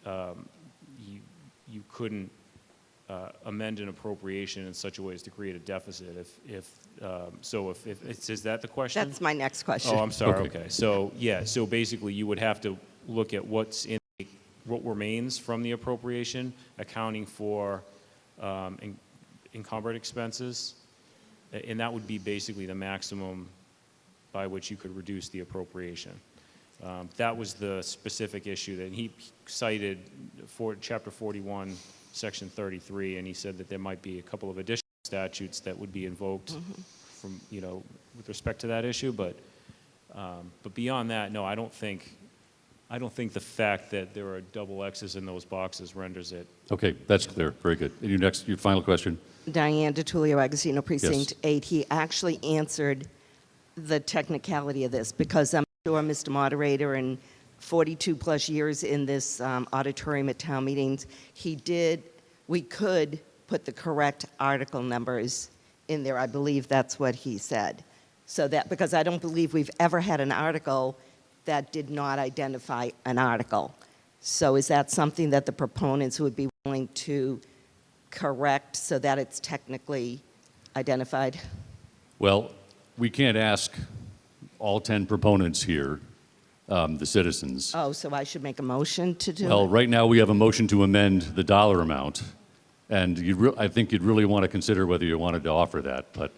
you couldn't amend an appropriation in such a way as to create a deficit. Is that the question? That's my next question. Oh, I'm sorry. Okay. So yeah. So basically, you would have to look at what remains from the appropriation, accounting for encumbered expenses, and that would be basically the maximum by which you could reduce the appropriation. That was the specific issue that he cited for Chapter 41, Section 33, and he said that there might be a couple of additional statutes that would be invoked from, you know, with respect to that issue. But beyond that, no, I don't think the fact that there are double X's in those boxes renders it. Okay, that's clear. Very good. And your final question? Diane DiTullio Agostino, Precinct 8. He actually answered the technicality of this, because I'm sure, Mr. Moderator, in 42 plus years in this auditorium at town meetings, we could put the correct article numbers in there. I believe that's what he said. So that, because I don't believe we've ever had an article that did not identify an article. So is that something that the proponents would be willing to correct so that it's technically identified? Well, we can't ask all 10 proponents here, the citizens. Oh, so I should make a motion to do it? Well, right now we have a motion to amend the dollar amount, and I think you'd really want to consider whether you wanted to offer that. But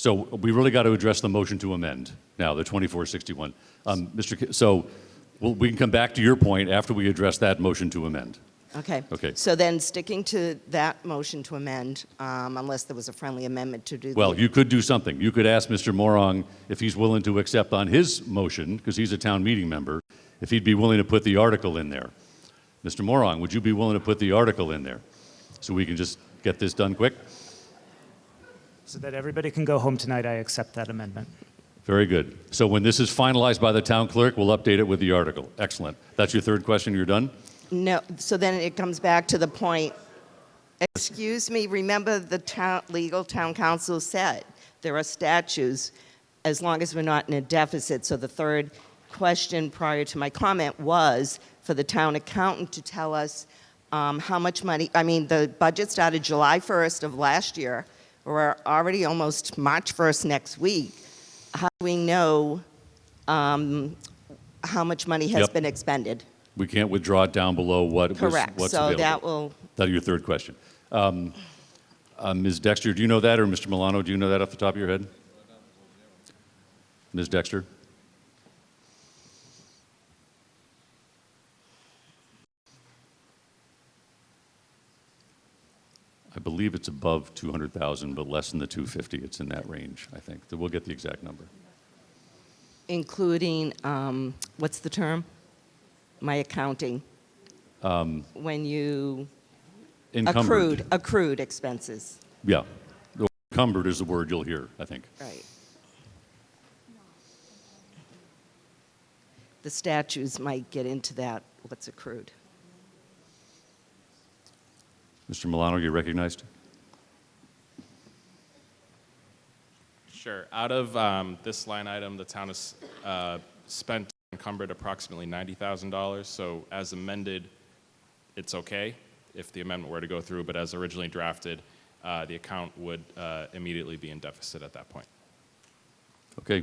So we really got to address the motion to amend now, the 2461. So we can come back to your point after we address that motion to amend. Okay. Okay. So then sticking to that motion to amend, unless there was a friendly amendment to do. Well, you could do something. You could ask Mr. Morong if he's willing to accept on his motion, because he's a town meeting member, if he'd be willing to put the article in there. Mr. Morong, would you be willing to put the article in there so we can just get this done quick? So that everybody can go home tonight, I accept that amendment. Very good. So when this is finalized by the town clerk, we'll update it with the article. Excellent. That's your third question. You're done? No, so then it comes back to the point, excuse me, remember the legal town council said there are statutes as long as we're not in a deficit. So the third question prior to my comment was for the town accountant to tell us how much money, I mean, the budget started July 1st of last year. We're already almost March 1st next week. How do we know how much money has been expended? We can't withdraw it down below what's Correct. available. So that will. That's your third question. Ms. Dexter, do you know that, or Mr. Milano, do you know that off the top of your head? Ms. Dexter? I believe it's above 200,000, but less than the 250. It's in that range, I think. We'll get the exact number. Including, what's the term? My accounting. When you Encumbered. accrued expenses. Yeah. Encumbered is the word you'll hear, I think. Right. The statutes might get into that, what's accrued. Mr. Milano, you're recognized. Sure. Out of this line item, the town has spent encumbered approximately $90,000. So as amended, it's okay if the amendment were to go through, but as originally drafted, the account would immediately be in deficit at that point. Okay.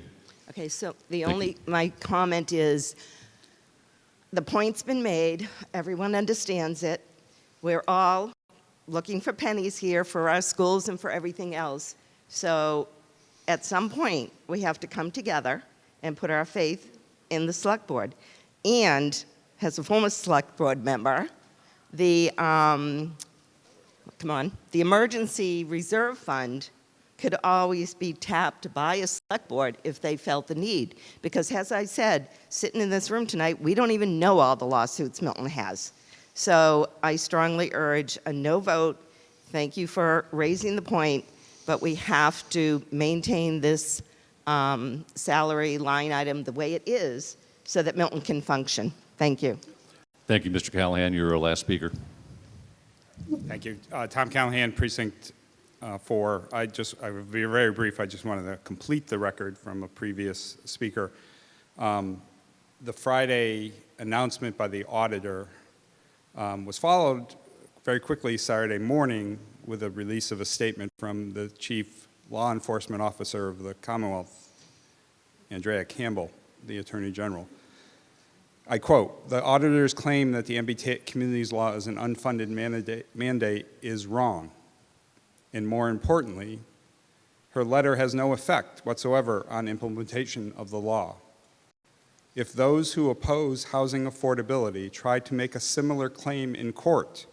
Okay, so my comment is, the point's been made, everyone understands it. We're all looking for pennies here for our schools and for everything else. So at some point, we have to come together and put our faith in the select board. And as a former select board member, the emergency reserve fund could always be tapped by a select board if they felt the need. Because as I said, sitting in this room tonight, we don't even know all the lawsuits Milton has. So I strongly urge a no vote. Thank you for raising the point, but we have to maintain this salary line item the way it is so that Milton can function. Thank you. Thank you, Mr. Callahan. You're our last speaker. Thank you. Tom Callahan, Precinct 4. I will be very brief. I just wanted to complete the record from a previous speaker. The Friday announcement by the auditor was followed very quickly Saturday morning with a release of a statement from the Chief Law Enforcement Officer of the Commonwealth, Andrea Campbell, the Attorney General. I quote, "The auditor's claim that the MBTA communities law is an unfunded mandate is wrong. And more importantly, her letter has no effect whatsoever on implementation of the law. If those who oppose housing affordability try to make a similar claim in court,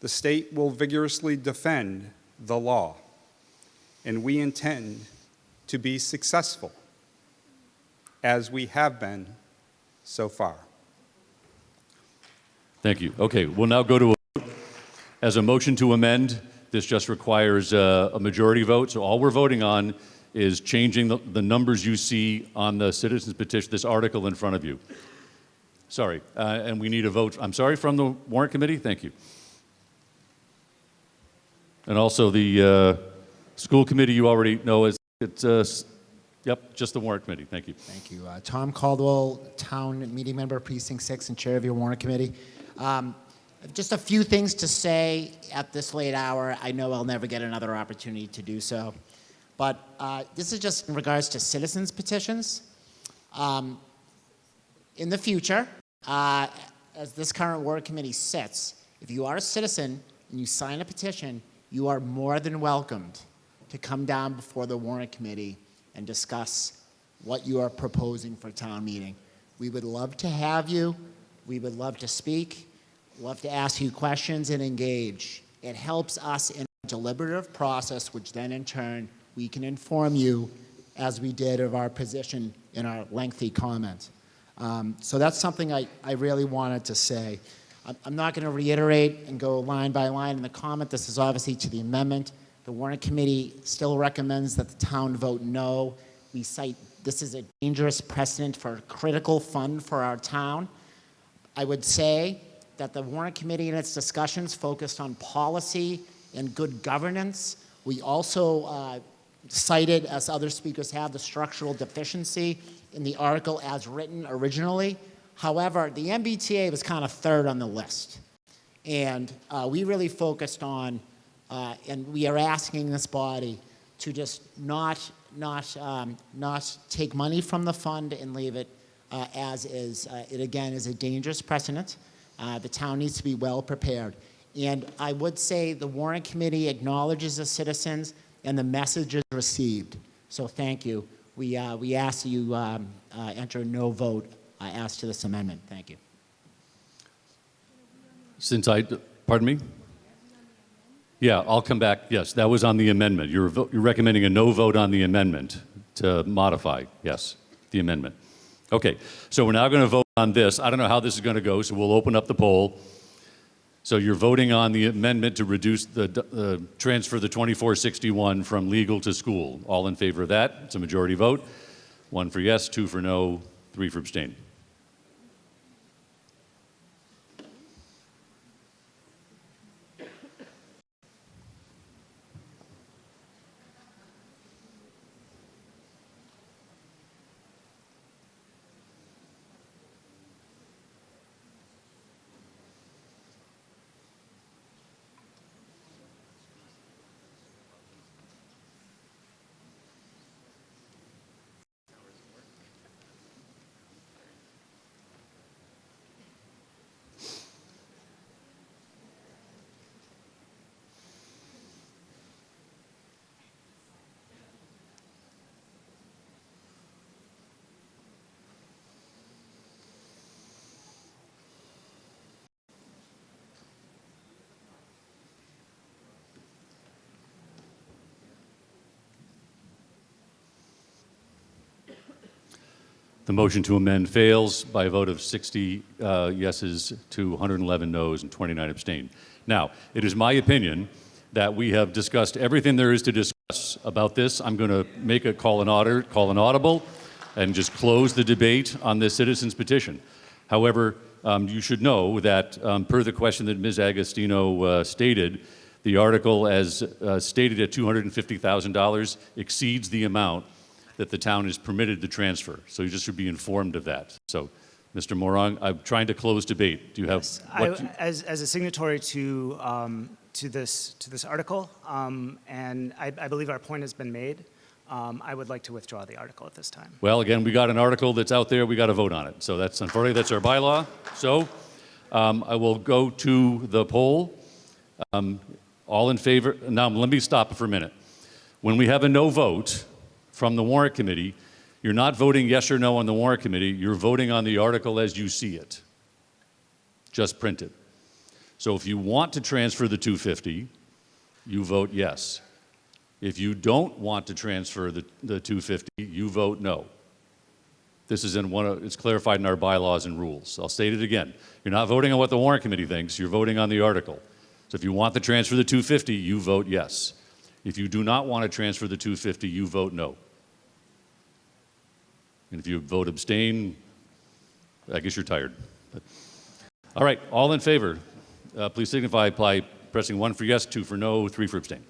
the state will vigorously defend the law, and we intend to be successful, as we have been so far." Thank you. Okay, we'll now go to as a motion to amend. This just requires a majority vote. So all we're voting on is changing the numbers you see on the citizens petition, this article in front of you. Sorry, and we need a vote. I'm sorry, from the warrant committee. Thank you. And also the school committee, you already know, yep, just the warrant committee. Thank you. Thank you. Tom Caldwell, Town Meeting Member, Precinct 6, and Chair of your warrant committee. Just a few things to say at this late hour. I know I'll never get another opportunity to do so. But this is just in regards to citizens petitions. In the future, as this current warrant committee sits, if you are a citizen and you sign a petition, you are more than welcomed to come down before the warrant committee and discuss what you are proposing for town meeting. We would love to have you. We would love to speak, love to ask you questions and engage. It helps us in a deliberative process, which then in turn we can inform you as we did of our position in our lengthy comments. So that's something I really wanted to say. I'm not going to reiterate and go line by line in the comment. This is obviously to the amendment. The warrant committee still recommends that the town vote no. We cite this is a dangerous precedent for a critical fund for our town. I would say that the warrant committee in its discussions focused on policy and good governance. We also cited, as other speakers have, the structural deficiency in the article as written originally. However, the MBTA was kind of third on the list. And we really focused on, and we are asking this body to just not take money from the fund and leave it as is. It again is a dangerous precedent. The town needs to be well prepared. And I would say the warrant committee acknowledges the citizens and the message is received. So thank you. We ask you enter a no vote as to this amendment. Thank you. Pardon me? Yeah, I'll come back. Yes, that was on the amendment. You're recommending a no vote on the amendment to modify, yes, the amendment. Okay, so we're now going to vote on this. I don't know how this is going to go, so we'll open up the poll. So you're voting on the amendment to reduce the transfer the 2461 from legal to school. All in favor of that? It's a majority vote. 1 for yes, 2 for no, 3 for abstain. The motion to amend fails by a vote of 60 yeses to 111 noes and 29 abstain. Now, it is my opinion that we have discussed everything there is to discuss about this. I'm going to make a call an audible, and just close the debate on this citizen's petition. However, you should know that per the question that Ms. Agostino stated, the article as stated at $250,000 exceeds the amount that the town is permitted to transfer. So you just should be informed of that. So, Mr. Morong, I'm trying to close debate. Do you have? As a signatory to this article, and I believe our point has been made, I would like to withdraw the article at this time. Well, again, we got an article that's out there. We got to vote on it. So that's unfortunately that's our bylaw. So I will go to the poll. All in favor? Now let me stop for a minute. When we have a no vote from the warrant committee, you're not voting yes or no on the warrant committee, you're voting on the article as you see it, just printed. So if you want to transfer the 250, you vote yes. If you don't want to transfer the 250, you vote no. This is it's clarified in our bylaws and rules. I'll state it again. You're not voting on what the warrant committee thinks, you're voting on the article. So if you want to transfer the 250, you vote yes. If you do not want to transfer the 250, you vote no. And if you vote abstain, I guess you're tired. But, all right, all in favor, please signify by pressing 1 for yes, 2 for no, 3 for abstain.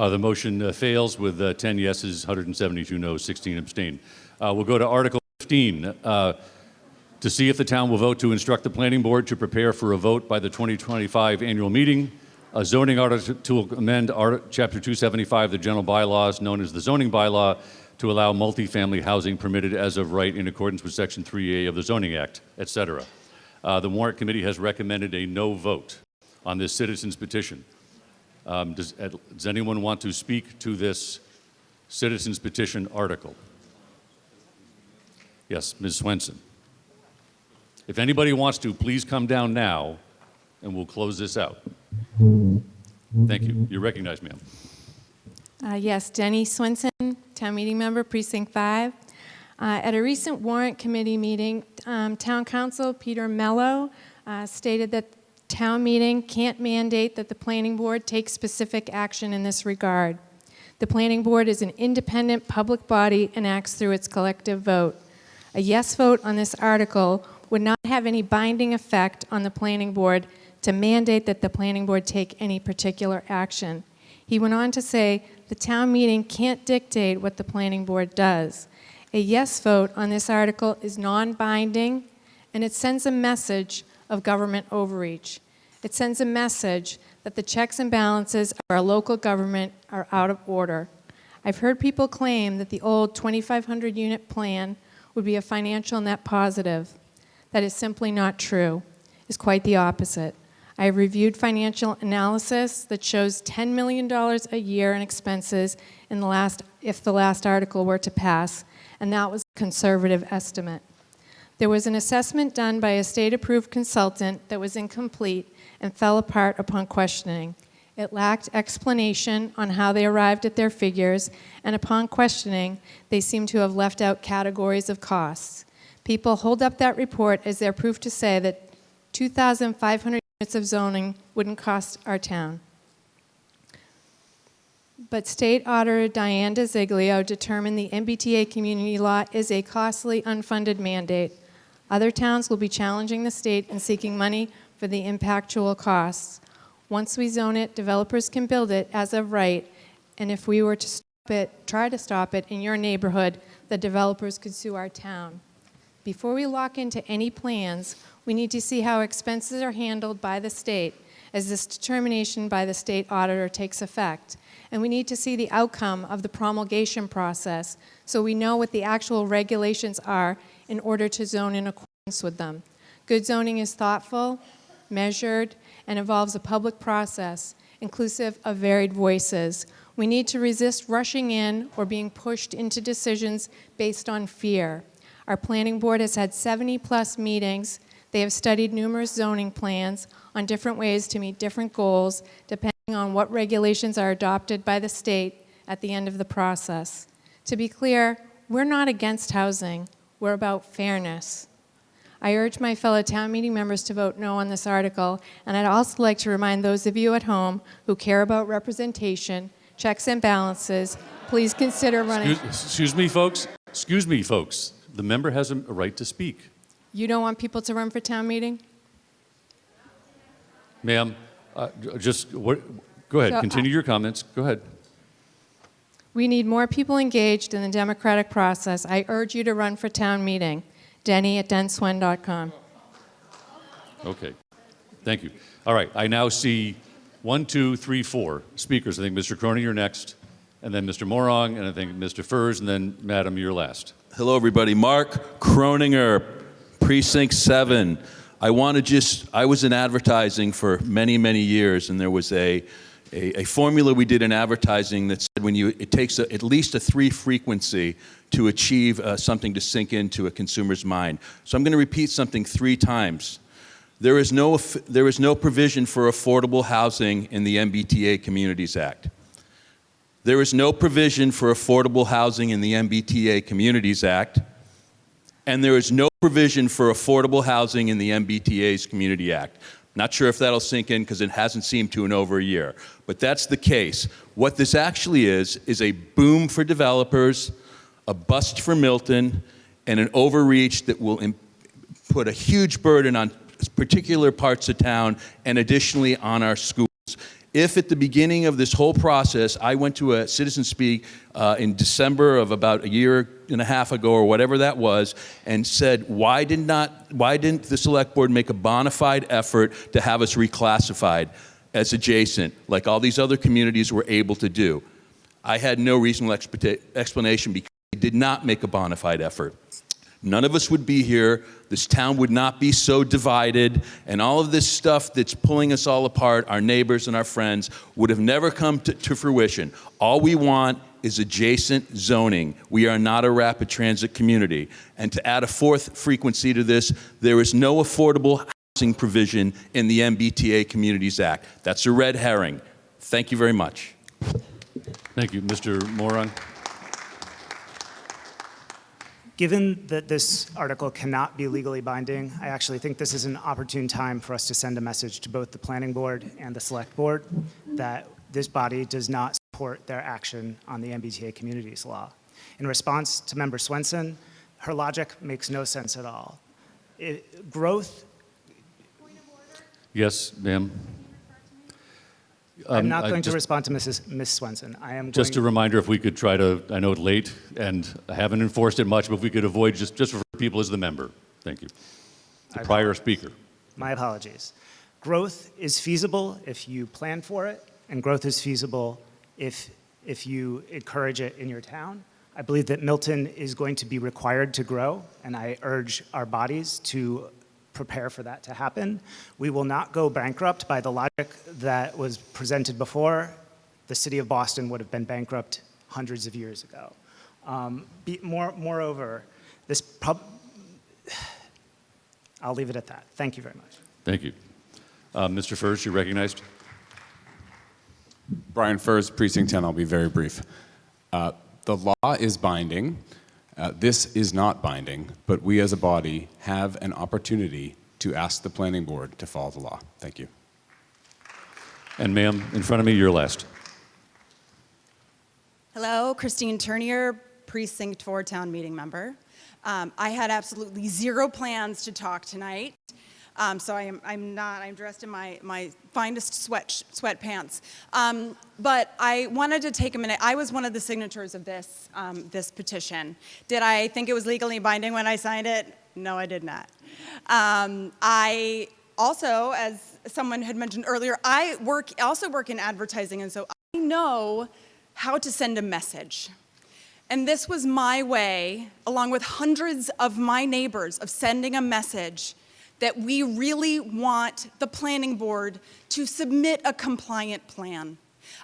The motion fails with 10 yeses, 172 noes, 16 abstain. We'll go to Article 15. To see if the town will vote to instruct the planning board to prepare for a vote by the 2025 annual meeting, a zoning article to amend Chapter 275 of the general bylaws, known as the zoning bylaw, to allow multifamily housing permitted as of right in accordance with Section 3A of the Zoning Act, etc. The Warrant Committee has recommended a no vote on this citizen's petition. Does anyone want to speak to this citizen's petition article? Yes, Ms. Swenson. If anybody wants to, please come down now, and we'll close this out. Thank you. You're recognized, ma'am. Yes, Jenny Swenson, town meeting member, Precinct 5. At a recent warrant committee meeting, town council Peter Mello stated that town meeting can't mandate that the planning board take specific action in this regard. The planning board is an independent public body and acts through its collective vote. A yes vote on this article would not have any binding effect on the planning board to mandate that the planning board take any particular action. He went on to say the town meeting can't dictate what the planning board does. A yes vote on this article is non-binding, and it sends a message of government overreach. It sends a message that the checks and balances of our local government are out of order. I've heard people claim that the old 2,500 unit plan would be a financial net positive. That is simply not true. It's quite the opposite. I have reviewed financial analysis that shows $10 million a year in expenses in if the last article were to pass, and that was a conservative estimate. There was an assessment done by a state-approved consultant that was incomplete and fell apart upon questioning. It lacked explanation on how they arrived at their figures, and upon questioning, they seem to have left out categories of costs. People hold up that report as their proof to say that 2,500 units of zoning wouldn't cost our town. But State Auditor Diane DeZiglio determined the MBTA community law is a costly, unfunded mandate. Other towns will be challenging the state and seeking money for the impactual costs. Once we zone it, developers can build it as of right, and if we were to stop it, try to stop it in your neighborhood, the developers could sue our town. Before we lock into any plans, we need to see how expenses are handled by the state as this determination by the state auditor takes effect. And we need to see the outcome of the promulgation process so we know what the actual regulations are in order to zone in accordance with them. Good zoning is thoughtful, measured, and involves a public process inclusive of varied voices. We need to resist rushing in or being pushed into decisions based on fear. Our planning board has had 70+ meetings. They have studied numerous zoning plans on different ways to meet different goals, depending on what regulations are adopted by the state at the end of the process. To be clear, we're not against housing. We're about fairness. I urge my fellow town meeting members to vote no on this article, and I'd also like to remind those of you at home who care about representation, checks and balances, please consider running. Excuse me, folks. Excuse me, folks. The member has a right to speak. You don't want people to run for town meeting? Ma'am, go ahead. So, Continue your comments. Go ahead. We need more people engaged in the democratic process. I urge you to run for town meeting. Denny@denswen.com. Okay. Thank you. All right. I now see 1, 2, 3, 4 speakers. I think Mr. Cronin, you're next, and then Mr. Morong, and I think Mr. Furs, and then Madam, you're last. Hello, everybody. Mark Croninger, Precinct 7. I was in advertising for many, many years, and there was a formula we did in advertising that said it takes at least a 3 frequency to achieve something to sink into a consumer's mind. So I'm going to repeat something 3 times. There is no provision for affordable housing in the MBTA Communities Act. There is no provision for affordable housing in the MBTA Communities Act, and there is no provision for affordable housing in the MBTA's Community Act. Not sure if that'll sink in because it hasn't seemed to in over a year, but that's the case. What this actually is a boom for developers, a bust for Milton, and an overreach that will put a huge burden on particular parts of town and additionally on our schools. If at the beginning of this whole process, I went to a citizen speak in December of about a year and a half ago or whatever that was, and said, why didn't the select board make a bona fide effort to have us reclassified as adjacent, like all these other communities were able to do? I had no reasonable explanation because they did not make a bona fide effort. None of us would be here, this town would not be so divided, and all of this stuff that's pulling us all apart, our neighbors and our friends, would have never come to fruition. All we want is adjacent zoning. We are not a rapid transit community. And to add a fourth frequency to this, there is no affordable housing provision in the MBTA Communities Act. That's a red herring. Thank you very much. Thank you. Mr. Moron? Given that this article cannot be legally binding, I actually think this is an opportune time for us to send a message to both the planning board and the select board that this body does not support their action on the MBTA Communities Law. In response to Member Swenson, her logic makes no sense at all. Growth. Yes, ma'am. I'm not going to respond to Ms. Swenson. I am just a reminder, if we could try to, I know it's late and I haven't enforced it much, but if we could avoid just for people as the member. Thank you. The prior speaker. My apologies. Growth is feasible if you plan for it, and growth is feasible if you encourage it in your town. I believe that Milton is going to be required to grow, and I urge our bodies to prepare for that to happen. We will not go bankrupt by the logic that was presented before. The city of Boston would have been bankrupt hundreds of years ago. Moreover, I'll leave it at that. Thank you very much. Thank you. Mr. Furs, you're recognized. Brian Furs, Precinct 10. I'll be very brief. The law is binding. This is not binding, but we as a body have an opportunity to ask the planning board to follow the law. Thank you. And ma'am, in front of me, you're last. Hello, Christine Turnier, Precinct 4 Town Meeting Member. I had absolutely zero plans to talk tonight. So I'm dressed in my finest sweatpants. But I wanted to take a minute. I was one of the signatories of this, this petition. Did I think it was legally binding when I signed it? No, I did not. I also, as someone had mentioned earlier, I also work in advertising, and so I know how to send a message. And this was my way, along with hundreds of my neighbors, of sending a message that we really want the planning board to submit a compliant plan.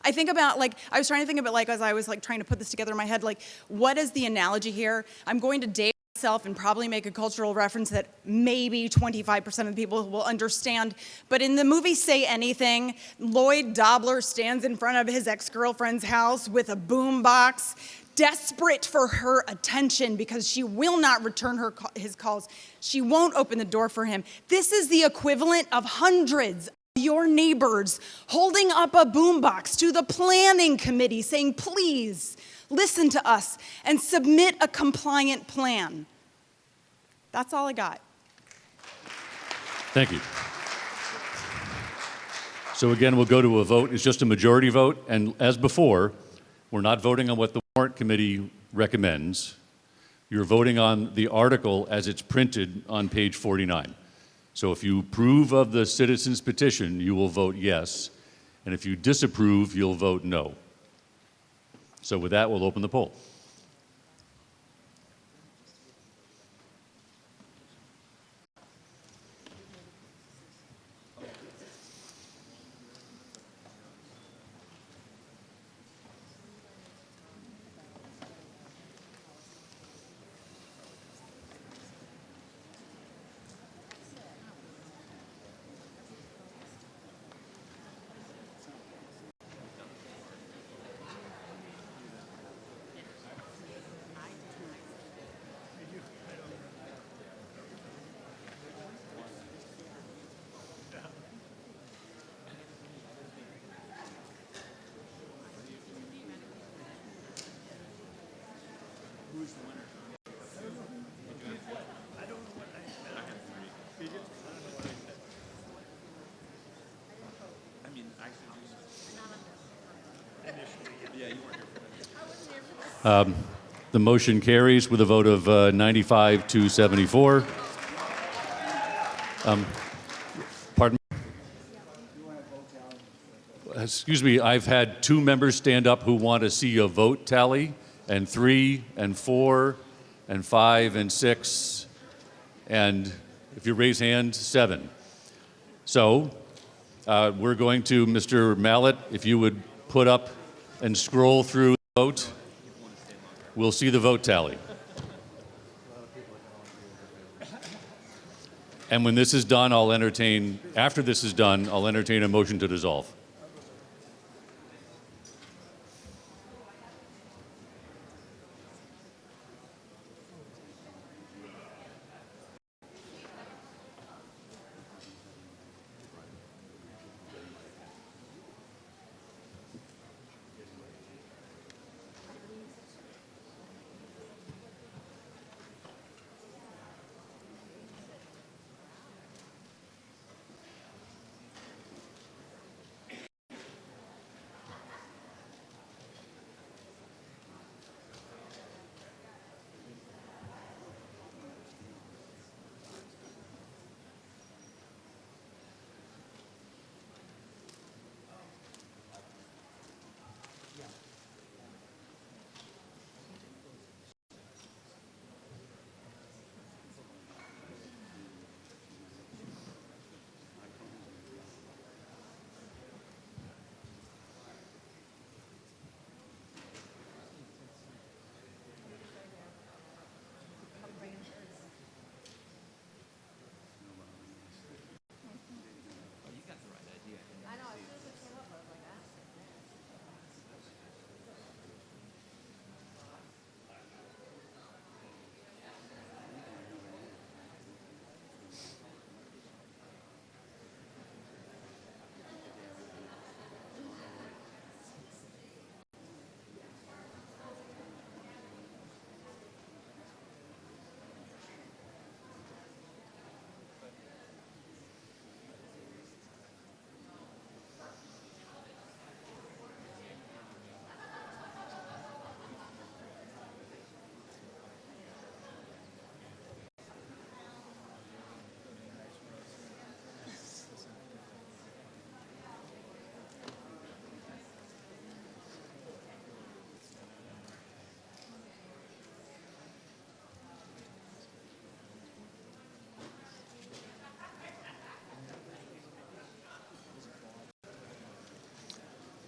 I think about, I was trying to think about, as I was trying to put this together in my head, what is the analogy here? I'm going to date myself and probably make a cultural reference that maybe 25% of the people will understand. But in the movie Say Anything, Lloyd Dobler stands in front of his ex-girlfriend's house with a boombox, desperate for her attention because she will not return his calls. She won't open the door for him. This is the equivalent of hundreds of your neighbors holding up a boombox to the planning committee saying, please listen to us and submit a compliant plan. That's all I got. Thank you. So again, we'll go to a vote. It's just a majority vote. And as before, we're not voting on what the warrant committee recommends. You're voting on the article as it's printed on page 49. So if you approve of the citizens' petition, you will vote yes. And if you disapprove, you'll vote no. So with that, we'll open the poll. The motion carries with a vote of 95 to 74. Pardon? Excuse me, I've had 2 members stand up who want to see a vote tally, and 3 and 4 and 5 and 6, and if you raise hand, 7. So we're going to, Mr. Mallett, if you would put up and scroll through the vote, we'll see the vote tally. And when this is done, after this is done, I'll entertain a motion to dissolve.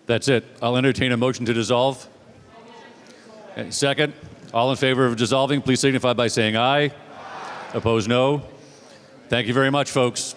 That's it. I'll entertain a motion to dissolve. Okay, second. All in favor of dissolving, please signify by saying aye. Opposed, no. Thank you very much, folks.